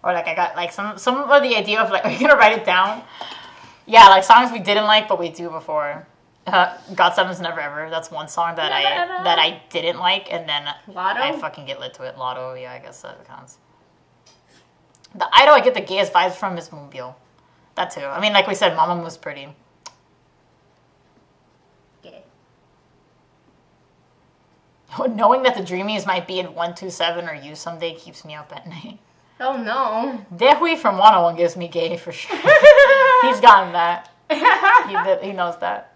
Or, like, I got, like, some of the idea of, like, are you going to write it down? Yeah, like, songs we didn't like, but we do before. God7's Never Ever. That's one song that I didn't like, and then Lotto? I fucking get lit to it. Lotto, yeah, I guess that counts. The idol I get the gayest vibes from is Moonbyul. That too. I mean, like we said, Mamamoo's pretty. Gay. Knowing that the Dreamies might be in 127 or you someday keeps me up at night. Oh no. Dehui from 101 gives me gay for sure. He's gotten that. He knows that.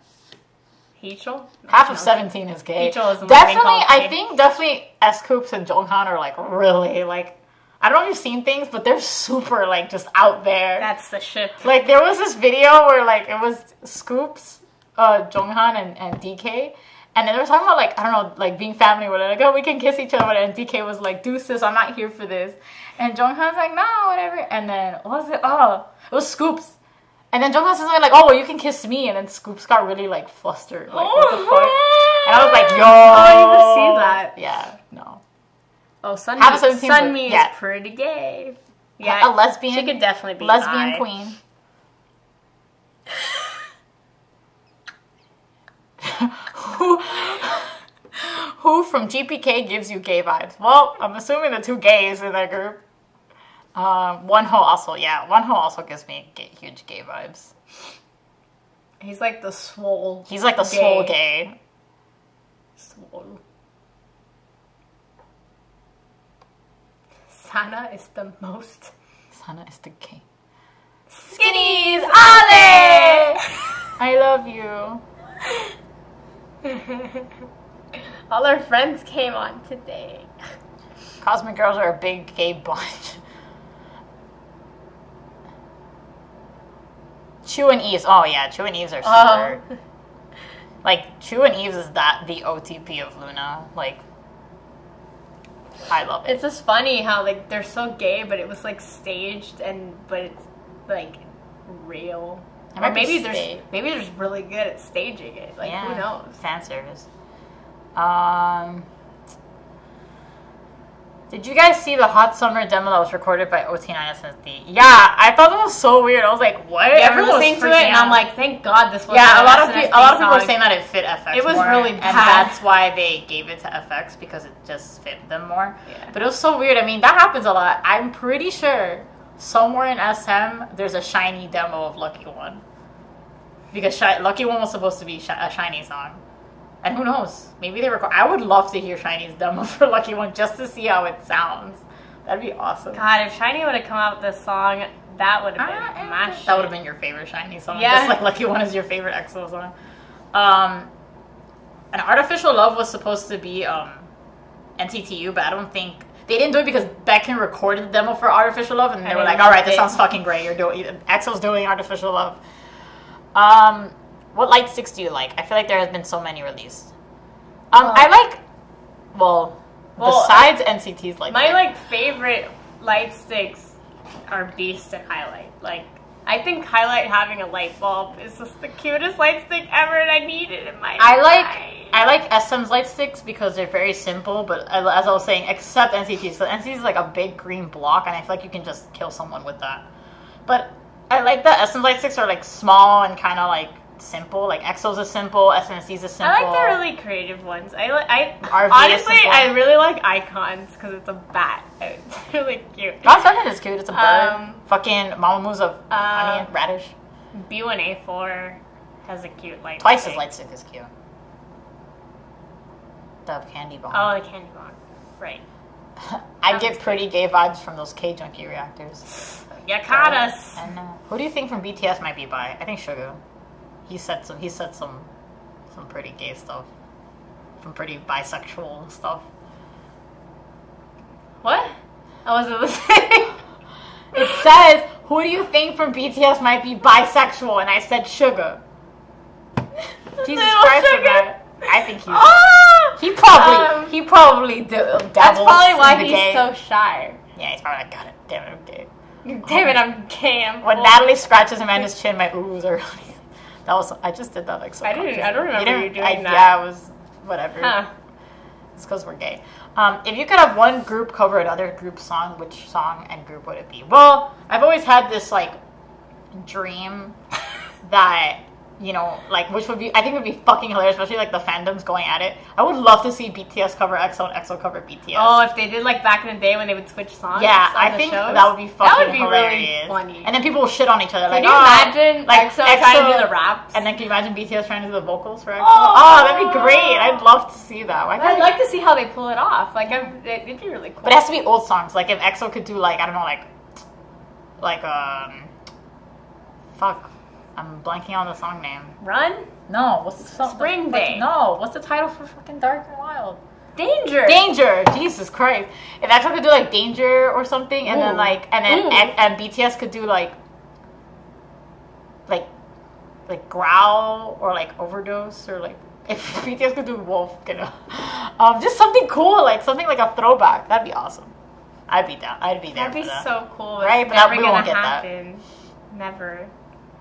Heechul? Half of 17 is gay. Heechul is definitely S-Coops and Jonghan are like really like, I don't know if you've seen things, but they're super like just out there. That's the shit. Like there was this video where like it was Scoops, Jonghan and DK, and then they were talking about like, I don't know, like being family with it. Like, oh, we can kiss each other, and DK was like, deuces, I'm not here for this. And Jonghan's like, no, whatever. And then what was it? Oh, it was Scoops. And then Jonghan said something like, oh, well, you can kiss me. And then Scoops got really, like, flustered. Like, what the fuck? And I was like, yo. I didn't even see that. Yeah, no. Oh, Sunmi is pretty gay. Yeah, a lesbian. She could definitely be lesbian queen. Who from GPK gives you gay vibes? Well, I'm assuming the two gays in that group. Wonho also gives me huge gay vibes. He's like the swole. He's like the swole gay. Swole. Sana is the most. Sana is the gay. Skinnies, Ale! I love you. All our friends came on today. Cosmic Girls are a big gay bunch. Chu and Eves. Oh yeah, Chu and Eves are super. Like Chu and Eves is the OTP of Luna. Like I love it. It's just funny how like they're so gay, but it was like staged but it's like real. Or maybe there's really good at staging it. Like who knows? Fan service. Did you guys see the Hot Summer demo that was recorded by OT9SSD? Yeah, I thought that was so weird. I was like, what? Yeah, everyone was listening to it, and I'm like, thank God this was. Yeah, a lot of people are saying that it fit FX. It was more, really bad, and that's why they gave it to FX because it just fit them more. Yeah. But it was so weird. I mean, that happens a lot. I'm pretty sure somewhere in SM there's a Shiny demo of Lucky One because Lucky One was supposed to be a Shiny song. And who knows? Maybe they record. I would love to hear Shiny's demo for Lucky One just to see how it sounds. That'd be awesome. God, if Shiny would have come out with this song, that would have been my shit. That would have been your favorite Shiny song. Yeah. Just like Lucky One is your favorite EXO song. And Artificial Love was supposed to be NCTU, but I don't think... They didn't do it because Baekhyun recorded the demo for Artificial Love, and they were like, alright, this sounds fucking great. EXO's doing Artificial Love. What light sticks do you like? I feel like there has been so many released. I like, besides NCT's light my like favorite light sticks are Beast and Highlight. Like, I think Highlight having a light bulb is just the cutest light stick ever, and I need it in my life. I like SM's light sticks because they're very simple, but as I was saying, except NCT. So NCT is like a big green block, and I feel like you can just kill someone with that. But I like that SM Light Sticks are like small and kind of like simple. Like EXO's is simple, SNSD is simple. I like the really creative ones. RV honestly, I really like Icons because it's a bat. It's really cute. Not something is cute. It's a bird. Fucking Mamamoo a onion radish. B1A4 has a cute light. Twice's light stick is cute. The candy bomb. Oh, the candy bomb. Right. I get pretty gay vibes from those K-Junkie reactors. You caught us. I know. Who do you think from BTS might be bi? I think Suga. He said some pretty gay stuff. Some pretty bisexual stuff. What? I wasn't listening. It says, who do you think from BTS might be bisexual? And I said Suga. Jesus Christ, Suga. I think he probably dabbles. That's probably why he's so shy. Yeah, he's probably like, got it. Damn it, I'm gay. Damn it, I'm gay. When Natalie scratches Amanda's chin, my oohs are really... I just did that like so. I don't remember you doing that. Yeah, it was whatever. Huh. It's because we're gay. If you could have one group cover another group song, which song and group would it be? Well, I've always had this like dream that, you know, like, which would be, I think would be fucking hilarious, especially like the fandoms going at it. I would love to see BTS cover EXO and EXO cover BTS. Oh, if they did like back in the day when they would switch songs. Yeah, I think shows, that would be fucking that would be hilarious. Really funny. And then people will shit on each other. Can like, you imagine like EXO trying to do the raps? And then can you imagine BTS trying to do the vocals for EXO? Oh, that'd be great. I'd love to see that. I'd like to see how they pull it off. Like, it'd be really cool. But it has to be old songs. Like if EXO could do like, I don't know, fuck. I'm blanking on the song name. Run? No, what's the song? Spring Day. No, what's the title for fucking Dark and Wild? Danger. Danger. Jesus Christ. If EXO could do like Danger or something, and then and BTS could do like Growl or like Overdose or like if BTS could do Wolf, you know, just something cool, like something like a throwback. That'd be awesome. I'd be down. I'd be there. That'd be that. So cool. Right? It's But never we won't gonna get happen. That. Never.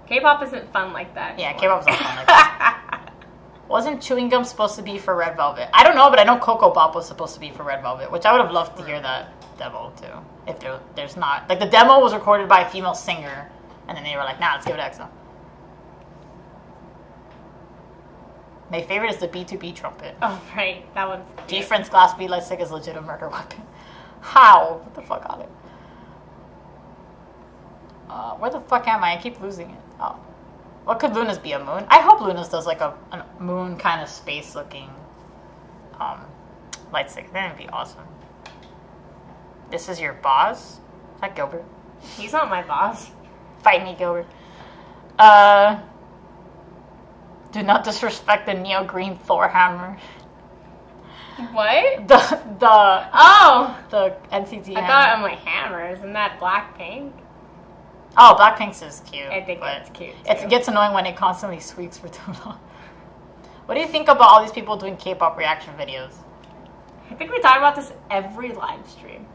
K-pop isn't fun like that. Yeah, K-pop's not fun like that. Wasn't Chewing Gum supposed to be for Red Velvet? I don't know, but I know Coco Pop was supposed to be for Red Velvet, which I would have loved to hear that demo too. If there's not, like, the demo was recorded by a female singer, and then they were like, nah, let's give it EXO. My favorite is the B2B trumpet. Oh, right. That one's cute. G-Friend's glass bead light stick is legit a murder weapon. How? What the fuck on it? Where the fuck am I? I keep losing it. Oh. What could Luna's be? A moon? I hope Luna's does like a moon kind of space looking light stick. That'd be awesome. This is your boss? Is that Gilbert? He's not my boss. Fight me, Gilbert. Do not disrespect the Neo Green Thor hammer. What? The I NCT hammer. thought I'm like hammer. Isn't that Blackpink? Oh, Blackpink's is cute. I think that's cute. It gets annoying when it constantly squeaks for too long. What do you think about all these people doing K-pop reaction videos? I think we talk about this every live stream.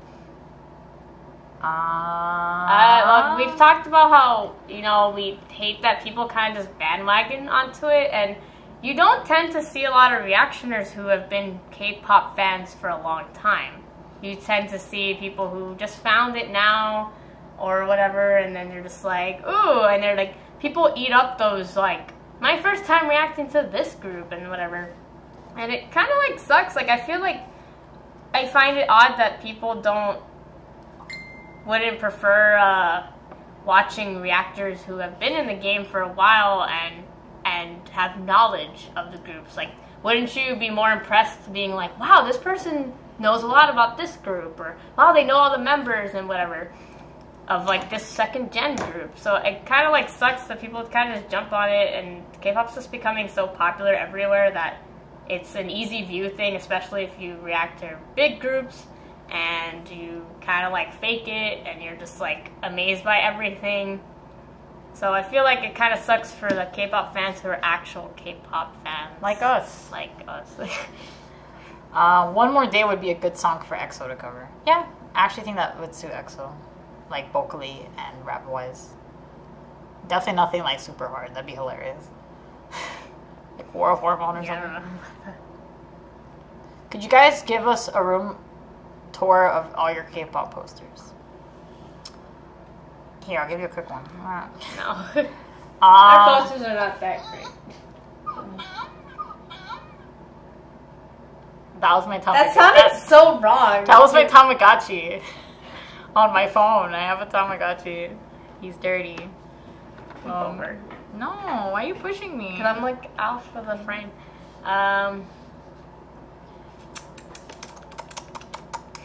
We've talked about how, you know, we hate that people kind of just bandwagon onto it, and you don't tend to see a lot of reactioners who have been K-pop fans for a long time. You tend to see people who just found it now or whatever, and then they're just like, ooh, and they're like, people eat up those, like, my first time reacting to this group and whatever. And it kind of, like, sucks. Like, I feel like I find it odd that people wouldn't prefer watching reactors who have been in the game for a while and have knowledge of the groups. Like, wouldn't you be more impressed being like, wow, this person knows a lot about this group, or wow, they know all the members and whatever of like this second gen group. So it kind of like sucks that people kind of just jump on it, and K-pop's just becoming so popular everywhere that it's an easy view thing, especially if you react to big groups and you kind of like fake it and you're just like amazed by everything. So I feel like it kind of sucks for the K-pop fans who are actual K-pop fans. Like us. Like us. One More Day would be a good song for EXO to cover. Yeah, I actually think that would suit EXO. Like vocally and rap-wise. Definitely nothing like super hard. That'd be hilarious. Like War of Hormone or something. Could you guys give us a room tour of all your K-pop posters? Here, I'll give you a quick one. No. Our posters are not that great. That was my Tamagotchi. That sounded so wrong. That was my Tamagotchi. On my phone. I have a Tamagotchi. He's dirty. Over. No, why are you pushing me? Because I'm like out for the frame.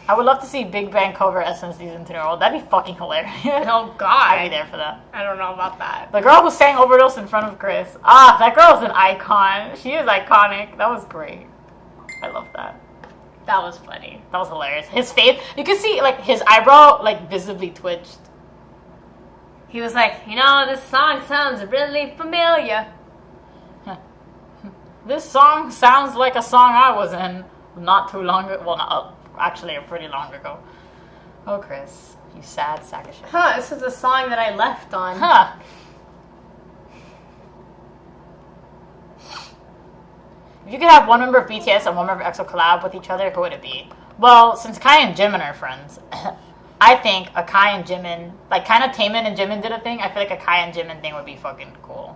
I would love to see Big Bang cover Essence season 2 in a row. That'd be fucking hilarious. Oh God. I'd be there for that. I don't know about that. The girl who sang Overdose in front of Chris. Ah, that girl's an icon. She is iconic. That was great. I love that. That was funny. That was hilarious. His face, you could see like his eyebrow like visibly twitched. He was like, you know, this song sounds really familiar. This song sounds like a song I was in not too long ago. Well, not, actually, pretty long ago. Oh, Chris, you sad sack of shit. Huh, this is the song that I left on. Huh. If you could have one member of BTS and one member of EXO collab with each other, who would it be? Well, since Kai and Jimin are friends, I think a Kai and Jimin, like kind of Taemin and Jimin did a thing, I feel like a Kai and Jimin thing would be fucking cool.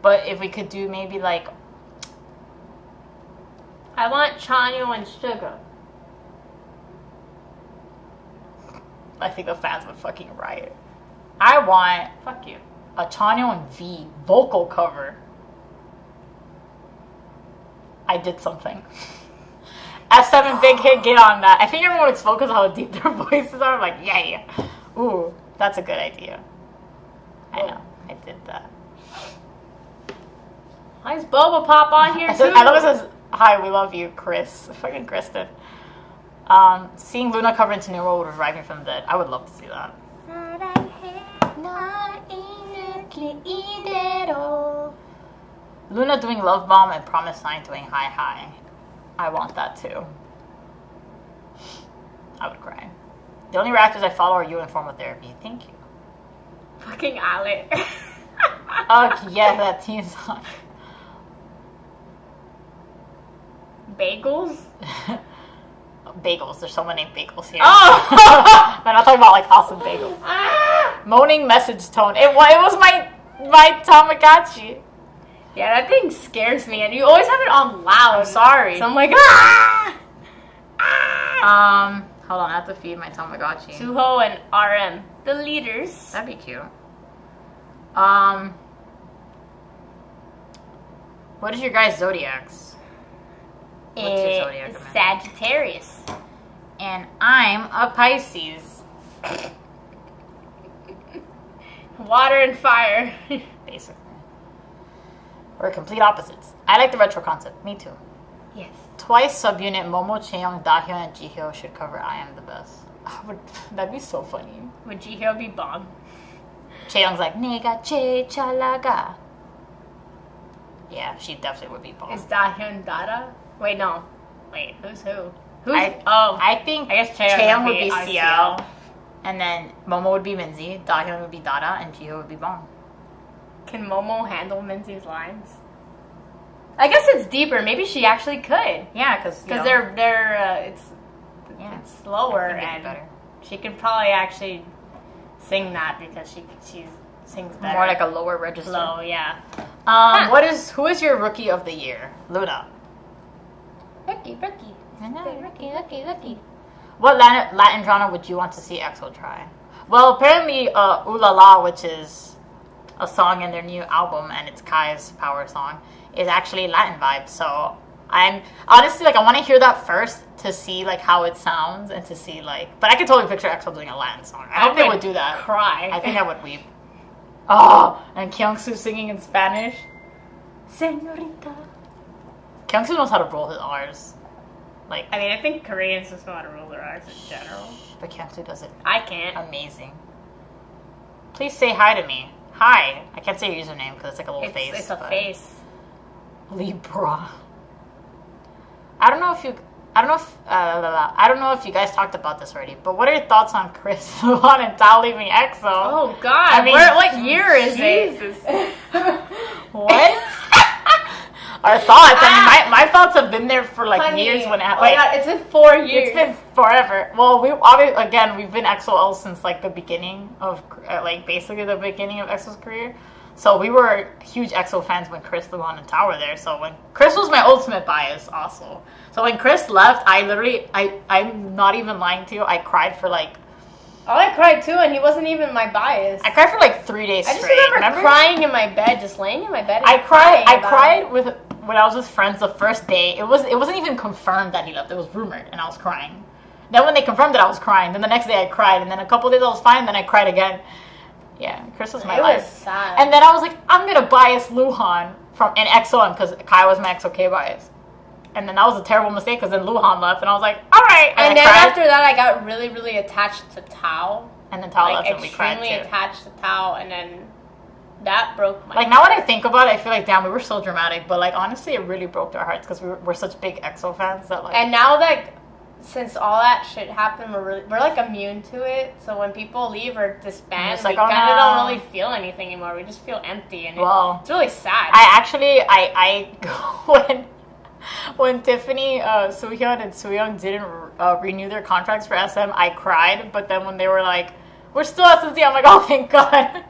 But if we could do maybe like... I want Chanyeol and Suga. I think the fans would fucking riot. I want... Fuck you. A Chanyeol and V vocal cover. I did something. S7 big hit, get on that. I think everyone would focus on how deep their voices are. I'm like, yeah. Ooh, that's a good idea. I know, I did that. Why is Boba Pop on here too? I love it says, hi, we love you, Chris. Fucking Kristen. Seeing Luna cover into New World would revive me from the dead. I would love to see that. Luna doing Love Bomb and Promise Sign doing Hi Hi. I want that too. I would cry. The only reactors I follow are you and Formal Therapy. Thank you. Fucking Alec. Oh, yeah, that teen song. Bagels? Bagels. There's someone named Bagels here. Oh! I'm not talking about like awesome bagels. Moaning message tone. It was my Tamagotchi. Yeah, that thing scares me, and you always have it on loud. I'm sorry. So I'm like, ah! Hold on, I have to feed my Tamagotchi. Suho and RM, the leaders. That'd be cute. What is your guys' zodiacs? What's your zodiac? Sagittarius. And I'm a Pisces. Water and fire. Basically. We're complete opposites. I like the retro concept. Me too. Yes. Twice subunit Momo, Chaeyoung, Dahyun, and Jihyo should cover I Am the Best. That'd be so funny. Would Jihyo be bomb? Chaeyoung's like, Nega che chalaga. Yeah, she definitely would be bomb. Is Dahyun Dada? Wait, no. Wait, who's who? I think I guess Chaeyoung would be CL. And then Momo would be Minzy, Dahyun would be Dada, and Jihyo would be bomb. Can Momo handle Minzy's lines? I guess it's deeper. Maybe she actually could. Yeah, because it's slower and she could probably actually sing that because she sings better. More like a lower register. Low, yeah. Who is your rookie of the year? Luna. Rookie. What Latin genre would you want to see EXO try? Well, apparently, Ooh La La, which is a song in their new album, and it's Kai's power song, is actually Latin vibes. So I'm honestly I want to hear that first to see like how it sounds and to see like. But I could totally picture EXO doing a Latin song. I hope they would do that. Cry. I think I would weep. Oh, and Kyungsu singing in Spanish. Señorita. Kyungsu knows how to roll his R's. Like, I mean, I think Koreans just know how to roll their R's in general. But Kyungsu does it. I can't. Amazing. Please say hi to me. Hi. I can't say your username because it's like a little face. It's a face. Libra. I don't know if you guys talked about this already, but what are your thoughts on Chris Luan and Tao leaving EXO? Oh God! I mean, what year is it? What? our thoughts. I mean, my thoughts have been there for like Honey, years when it happened. Oh my God, it's been 4 years. It's been forever. Well, we've been EXO-L since like the beginning of like basically the beginning of EXO's career. So we were huge EXO fans when Chris, Luhan, and Tao were there. So when Chris was my ultimate bias also. So when Chris left, I'm not even lying to you, I cried for like... Oh, I cried too, and he wasn't even my bias. I cried for like 3 days straight. I just remember crying in my bed, just laying in my bed. And I cried when I was with friends the first day. It wasn't even confirmed that he left. It was rumored, and I was crying. Then when they confirmed it, I was crying. Then the next day I cried, and then a couple days I was fine. Then I cried again. Yeah, Chris was my life. It was sad. And then I was like, I'm gonna bias Luhan in EXO-M because Kai was my EXO-K bias. And then that was a terrible mistake because then Luhan left, and I was like, all right. And then after that, I got really, really attached to Tao. And then Tao left, and we cried too. Extremely attached to Tao, and then that broke my heart. Now when I think about it, I feel like, damn, we were so dramatic. But like honestly, it really broke our hearts because we're such big EXO fans that like. And now that since all that shit happened, we're like immune to it. So when people leave or disband, we kind of don't really feel anything anymore. We just feel empty, and it's really sad. When Tiffany, Soohyun, and Sooyoung didn't renew their contracts for SM, I cried. But then when they were like, we're still SSD, I'm like, oh, thank God.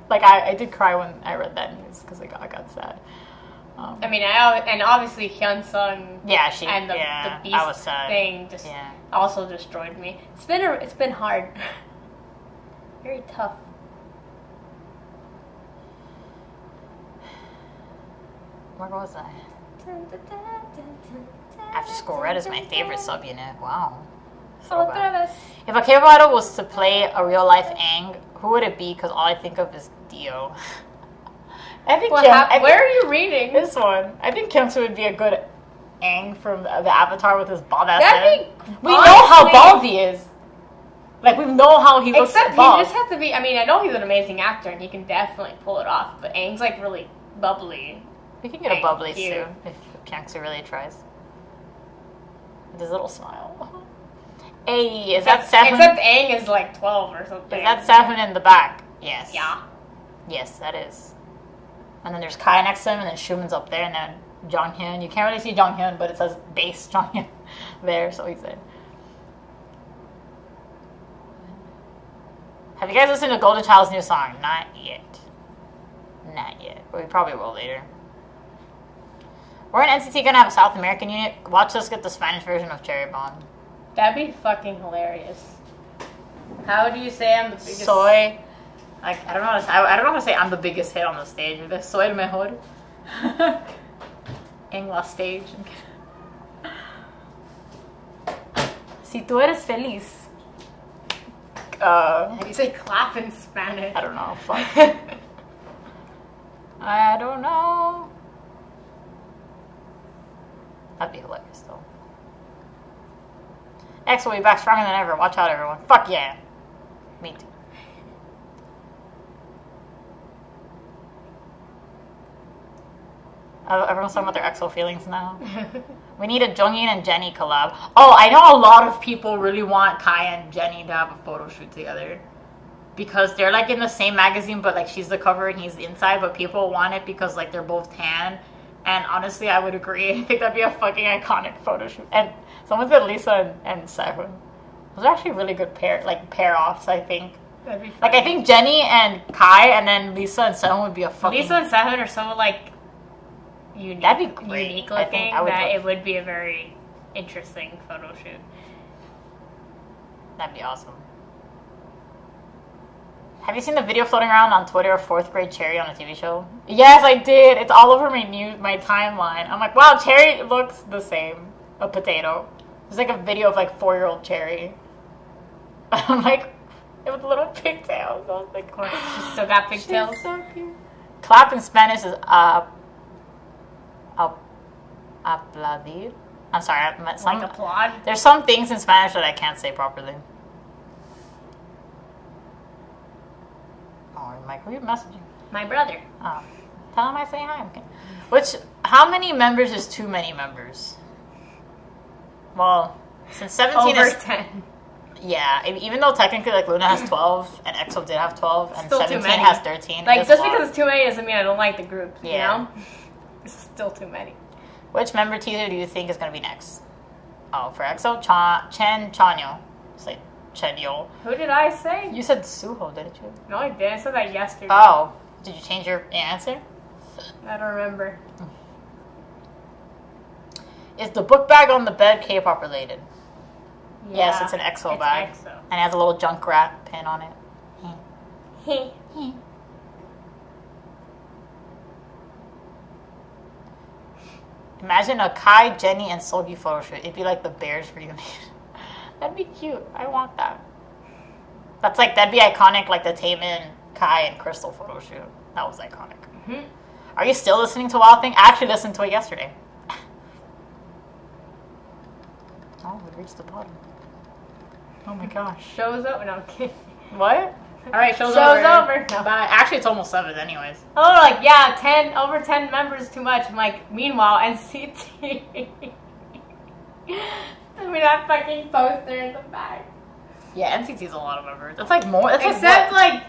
Like, I did cry when I read that news because I got sad. I mean, and obviously Hyunsung and the Beast thing just also destroyed me. It's been hard. Very tough. Where was I? After School Red is my favorite subunit. Wow. If a K-pop idol was to play a real life Aang, who would it be? Because all I think of is Dio. I think where are you reading? This one. I think Kyungsoo would be a good Aang from the Avatar with his bald ass head. We know how bald he is. Like, we know how he looks bald. Except he just has to be... I mean, I know he's an amazing actor and he can definitely pull it off. But Aang's like really bubbly. We can get a bubbly soon if Kyungsoo really tries. With his little smile. Hey, is that Sehun? Except Aang is like 12 or something. Is that Sehun in the back? Yes. Yeah. Yes, that is. And then there's Kai next to him, and then Shuman's up there, and then Jonghyun. You can't really see Jonghyun, but it says base Jonghyun there, so he's in. Have you guys listened to Golden Child's new song? Not yet. Not yet. But we probably will later. We're in NCT gonna have a South American unit. Watch us get the Spanish version of Cherry Bomb. That'd be fucking hilarious. How do you say I'm the biggest? Soy. Like, I don't know how to say I'm the biggest hit on the stage. Soy el mejor. En la stage. Si tú eres feliz. How do you say clap in Spanish? I don't know. Fuck. I don't know. That'd be hilarious, though. X will be back stronger than ever. Watch out, everyone. Fuck yeah. Me too. Everyone's talking about their EXO feelings now. We need a Jonghyun and Jennie collab. Oh, I know a lot of people really want Kai and Jennie to have a photo shoot together. Because they're like in the same magazine, but like she's the cover and he's the inside. But people want it because like they're both tan. And honestly, I would agree. I think that'd be a fucking iconic photo shoot. And someone said Lisa and Sehun. Those are actually really good pair-offs, I think. That'd be funny. Like, I think Jennie and Kai and then Lisa and Sehun would be a fucking... Lisa and Sehun are so, like, unique. That'd be great. Unique looking that it would be a very interesting photo shoot. That'd be awesome. Have you seen the video floating around on Twitter of 4th grade Cherry on a TV show? Yes, I did. It's all over my timeline. I'm like, wow, Cherry looks the same. A potato. There's like a video of like 4-year-old Cherry. I'm like, with little pigtails. I was like, she still got pigtails. She's so cute. Clap in Spanish is aplaudir. I'm sorry. Like applaud? There's some things in Spanish that I can't say properly. Oh, Mike, who are you messaging? My brother. Oh. Tell him I say hi. Okay. How many members is too many members? Well, since 17 Over is... 10. Yeah, even though technically like Luna has 12 and EXO did have 12 and still 17 has 13. Like, just because it's too many doesn't mean I don't like the group, yeah. you know? Still too many. Which member teaser do you think is going to be next? Oh, for EXO, Chen Chanyo. It's like Chenyo. Who did I say? You said Suho, didn't you? No, I did. I said that yesterday. Oh. Did you change your answer? I don't remember. Is the book bag on the bed K-pop related? Yeah, yes, it's an EXO bag. EXO. And it has a little Junkrat pin on it. Imagine a Kai, Jenny, and Solgi photo shoot. It'd be like the Bears reunion. That'd be cute. I want that. That'd be iconic, like the Taemin, Kai, and Crystal photo shoot. That was iconic. Mm-hmm. Are you still listening to Wild Thing? I actually listened to it yesterday. Oh, we reached the bottom. Oh my gosh. Show's over. No, I'm kidding. What? Alright, show's over. No. Bye. Actually, it's almost 7 anyways. Oh, like, yeah, over 10 members too much. I'm like, meanwhile, NCT. I mean, that fucking poster in the back. Yeah, NCT's a lot of members. It's like more. It's Except, like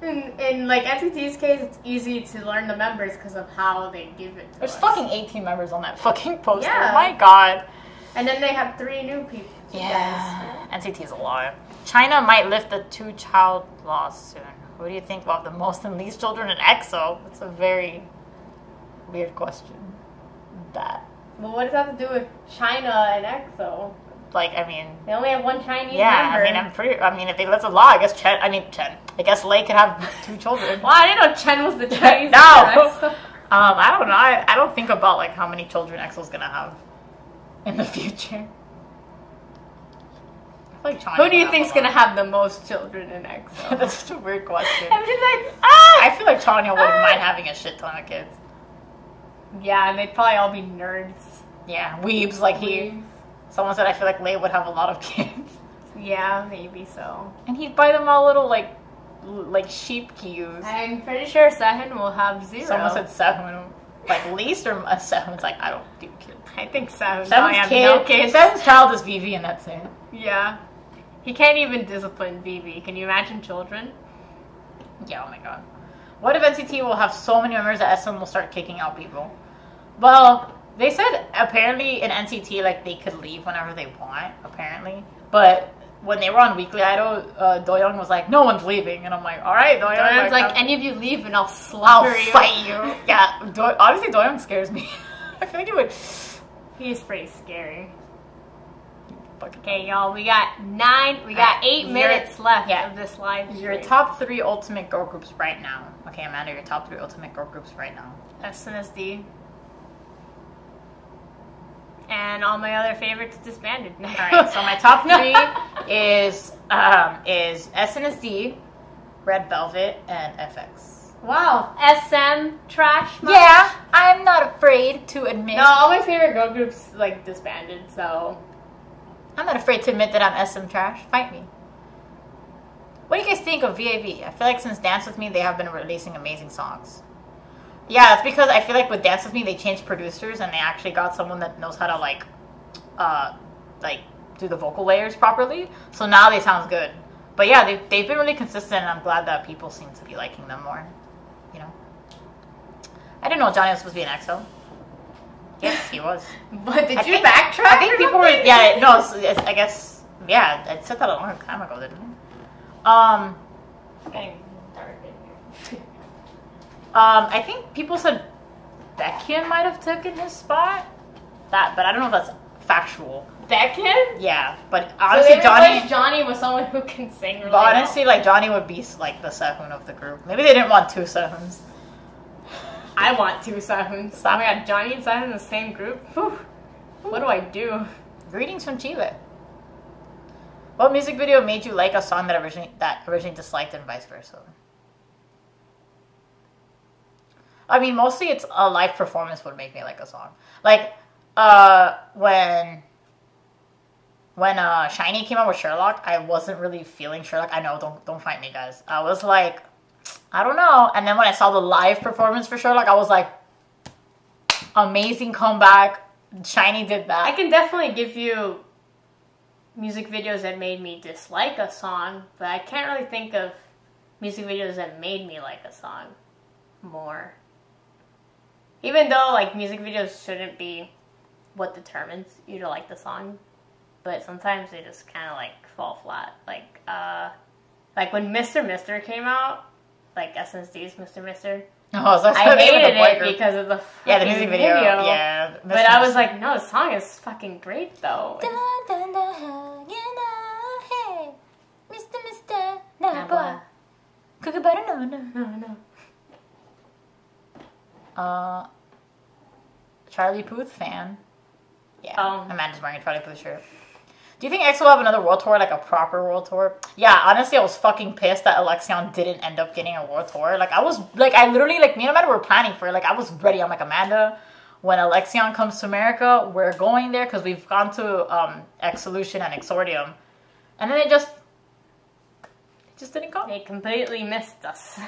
in like NCT's case, it's easy to learn the members because of how they give it to There's us. fucking 18 members on that fucking poster. Yeah. Oh my god. And then they have 3 new people. Yeah. NCT's a lot. China might lift the 2-child law soon. Who do you think will have the most and least children in EXO? It's a very weird question. That. Well, what does that have to do with China and EXO? Like, I mean... They only have 1 Chinese member. I mean, if they lift the law, I guess Chen. I guess Lei could have 2 children. Well, I didn't know Chen was the Chinese No! member. I don't know. I don't think about, like, how many children EXO's gonna have in the future. Who do you think's gonna have the most children in EXO? That's such a weird question. I'm just like, I feel like Chanya wouldn't mind having a shit ton of kids. Yeah, and they'd probably all be nerds. Yeah, weebs like he. Someone said I feel like Lei would have a lot of kids. Yeah, maybe so. And he'd buy them all little like sheep to use. I'm pretty sure Sehun will have 0. Someone said Sehun, like least or Sehun's like I don't do kids. I think Sehun. Sehun's kid. No kids. Sehun's child is Vivi, and that's it. Yeah. He can't even discipline Vivi. Can you imagine children? Yeah, oh my god. What if NCT will have so many members that SM will start kicking out people? Well, they said apparently in NCT, like, they could leave whenever they want, apparently. But when they were on Weekly Idol, Doyoung was like, no one's leaving. And I'm like, alright, Doyoung. Doyoung's like, any of you leave and I'll slaughter you. I'll fight you. Yeah, honestly, Doyoung scares me. I feel like he would... He's pretty scary. Okay, y'all, we got 8 minutes left of this live stream. Your top 3 ultimate girl groups right now. Okay, Amanda, your top 3 ultimate girl groups right now. SNSD. And all my other favorites disbanded. Alright, so my top 3 is SNSD, Red Velvet, and FX. Wow, SM trash much? Yeah, I'm not afraid to admit. No, all my favorite girl groups like disbanded, so... I'm not afraid to admit that I'm SM trash. Fight me. What do you guys think of VAV? I feel like since Dance With Me, they have been releasing amazing songs. Yeah, it's because I feel like with Dance With Me, they changed producers and they actually got someone that knows how to like do the vocal layers properly. So now they sound good. But yeah, they've been really consistent, and I'm glad that people seem to be liking them more. You know, I didn't know Johnny was supposed to be an EXO. Yes, he was. But did you backtrack? I think people were. Yeah, no. I guess. Yeah, I said that a long time ago, didn't I? I think people said Baekhyun might have taken his spot. But I don't know if that's factual. Baekhyun? Yeah, but honestly, so Johnny was someone who can sing really well. But honestly, like Johnny would be like the Sehun of the group. Maybe they didn't want 2 Sehuns. I want 2 Sehuns. Oh my god, Johnny and Sehun in the same group? Whew. What do I do? Greetings from Chile. What music video made you like a song that originally disliked and vice versa? I mean, mostly it's a live performance would make me like a song. Like, when Shiny came out with Sherlock, I wasn't really feeling Sherlock. I know, don't fight me, guys. I was like, I don't know. And then when I saw the live performance for Sherlock, I was like, amazing comeback. Shiny did that. I can definitely give you music videos that made me dislike a song, but I can't really think of music videos that made me like a song more. Even though like music videos shouldn't be what determines you to like the song, but sometimes they just kind of like fall flat. Like when Mr. Mister came out, like SNSD Mr. Mister. Oh, so I hated it because of the music video. Yeah, but I was like, no, the song is fucking great though. Mr. Mister, no. Kookaburra, no. Charlie Puth fan. Yeah, Amanda's wearing a Charlie Puth shirt. Do you think EXO will have another world tour, like a proper world tour? Yeah, honestly, I was fucking pissed that Alexion didn't end up getting a world tour. Like, I literally, like, me and Amanda were planning for it. Like, I was ready. I'm like, Amanda, when Alexion comes to America, we're going there because we've gone to X-Solution and Exordium. And then it just didn't come. They completely missed us.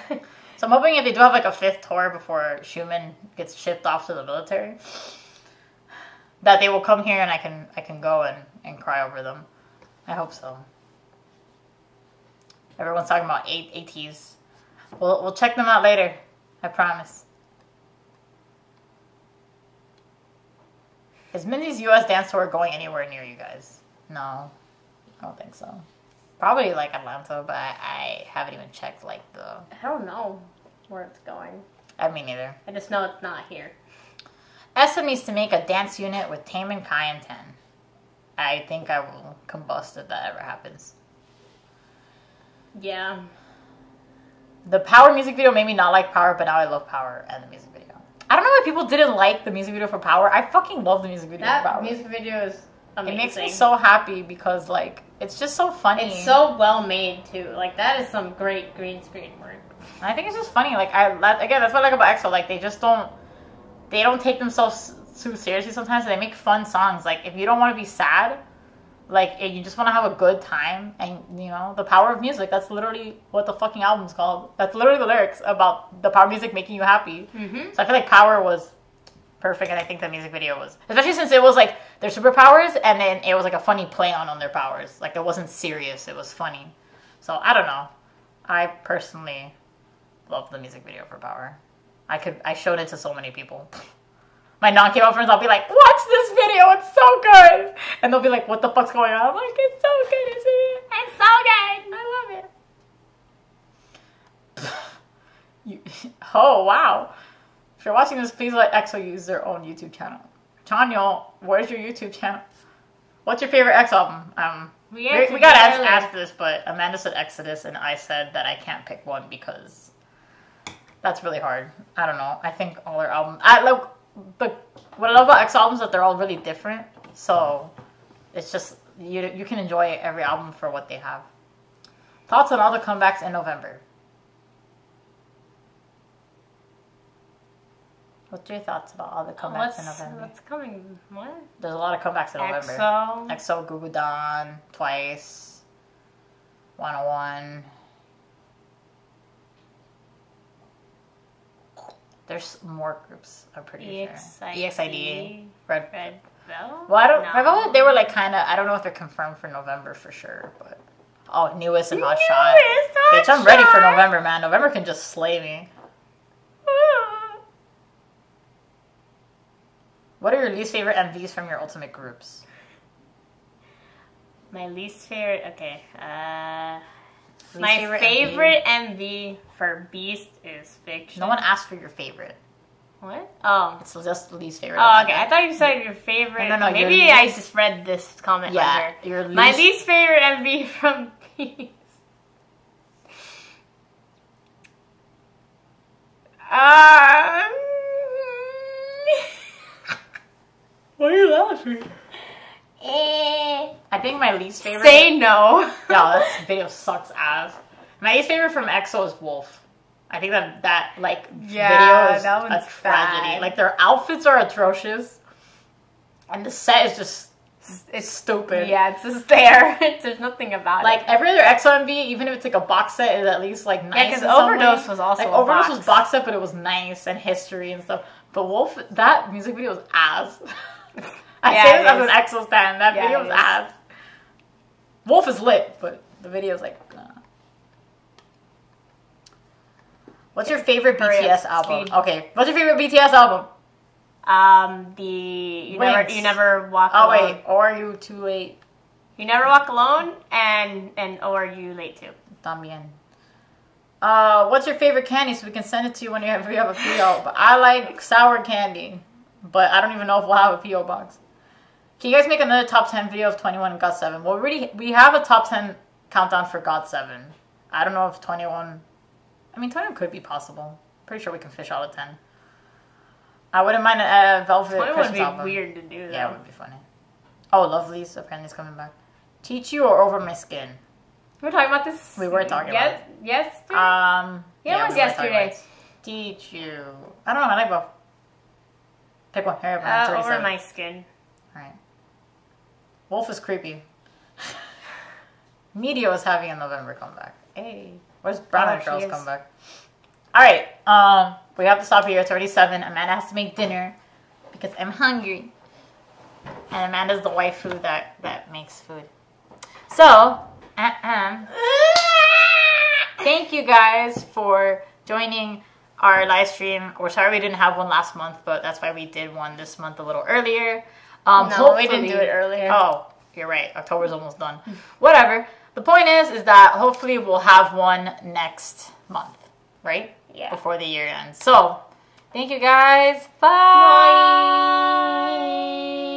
So I'm hoping if they do have, like, a 5th tour before Schumann gets shipped off to the military, that they will come here and I can go and cry over them. I hope so. Everyone's talking about ATs. We'll check them out later. I promise. Is Minzy's US dance tour going anywhere near you guys? No, I don't think so. Probably like Atlanta, but I haven't even checked like the... I don't know where it's going. I mean neither. I just know it's not here. SM needs to make a dance unit with Tame and Kai and Ten. I think I will combust if that ever happens. Yeah. The Power music video made me not like Power, but now I love Power and the music video. I don't know why people didn't like the music video for Power. I fucking love the music video for Power. That music video is amazing. It makes me so happy because, like, it's just so funny. It's so well made, too. Like, that is some great green screen work. I think it's just funny. Like, again, that's what I like about EXO. Like, they don't take themselves too seriously sometimes. They make fun songs. Like, if you don't want to be sad, like, if you just want to have a good time, and, you know, the power of music, that's literally what the fucking album's called. That's literally the lyrics about the power of music making you happy. Mm-hmm. So I feel like Power was perfect, and I think the music video was, especially since it was, like, their superpowers, and then it was, like, a funny play on their powers. Like, it wasn't serious. It was funny. So, I don't know. I personally love the music video for Power. I showed it to so many people. My non-K-pop friends, I'll be like, watch this video, it's so good! And they'll be like, what the fuck's going on? I'm like, it's so good, isn't it? It's so good! I love it. Oh, wow. If you're watching this, please let EXO use their own YouTube channel. Chanyo, where's your YouTube channel? What's your favorite EXO album? We gotta ask this, but Amanda said Exodus, and I said that I can't pick one because that's really hard. I don't know. I think all their albums... But what I love about EXO albums is that they're all really different. So it's just, you can enjoy every album for what they have. Thoughts on all the comebacks in November? What's your thoughts about all the comebacks in November? What's coming? What? There's a lot of comebacks in November. EXO, Gugudan, Twice, 101. There's more groups, I'm pretty sure. EXID, Red Velvet? Well, I don't... Red Velvet, they were like kind of... I don't know if they're confirmed for November for sure, but... Oh, Newest and Hot Shot. Bitch, I'm ready for November, man. November can just slay me. What are your least favorite MVs from your ultimate groups? My least favorite... Okay, my favorite MV for Beast is Fiction. No one asked for your favorite. What? Oh. It's just least favorite. Oh, okay. I thought you said your favorite. No. Maybe I just read this comment later. Your least... My least favorite MV from Beast. Why are you laughing? I think my least favorite... Say no. No, this video sucks ass. My least favorite from EXO is Wolf. I think that video is a tragedy. Bad. Like, their outfits are atrocious. And the set is just... It's stupid. Yeah, it's just there. There's nothing about it. Like, every other EXO MV, even if it's like a box set, is at least like nice. Yeah, because Overdose was also like, Overdose was box set, but it was nice and history and stuff. But Wolf, that music video is ass. I say this as an EXO stan. That video is ass. Wolf is lit, but the video is like... What's your favorite BTS album? Okay, what's your favorite BTS album? You never walk alone. Oh wait, or are you too late? You never walk alone, and or are you late too? También. What's your favorite candy so we can send it to you when you have a PO? But I like sour candy, but I don't even know if we'll have a PO box. Can you guys make another top 10 video of 21 and GOT7? Well, we have a top 10 countdown for GOT7. I don't know if 21... I mean, 21 could be possible. Pretty sure we can fish out of 10. I wouldn't mind a Velvet Christmas album. 21 would be weird to do, though. Yeah, it would be funny. Oh, Lovely's apparently is coming back. Teach you or over my skin? We were talking about this. We were talking about it. Yesterday? Yeah, it was yesterday. Teach you. I don't know. I like both. Pick one. Hurry up. Over my skin. Alright. Wolf is creepy. Medio is having a November comeback. Hey. Where's Brown Eyed Girls comeback? Alright. We have to stop here. It's already 7. Amanda has to make dinner because I'm hungry. And Amanda's the waifu that makes food. So, thank you guys for joining our live stream. We're sorry we didn't have one last month, but that's why we did one this month a little earlier. No, we didn't do it earlier. Oh, you're right. October's almost done. Whatever. The point is that hopefully we'll have one next month, right? Yeah. Before the year ends. So, thank you guys. Bye. Bye.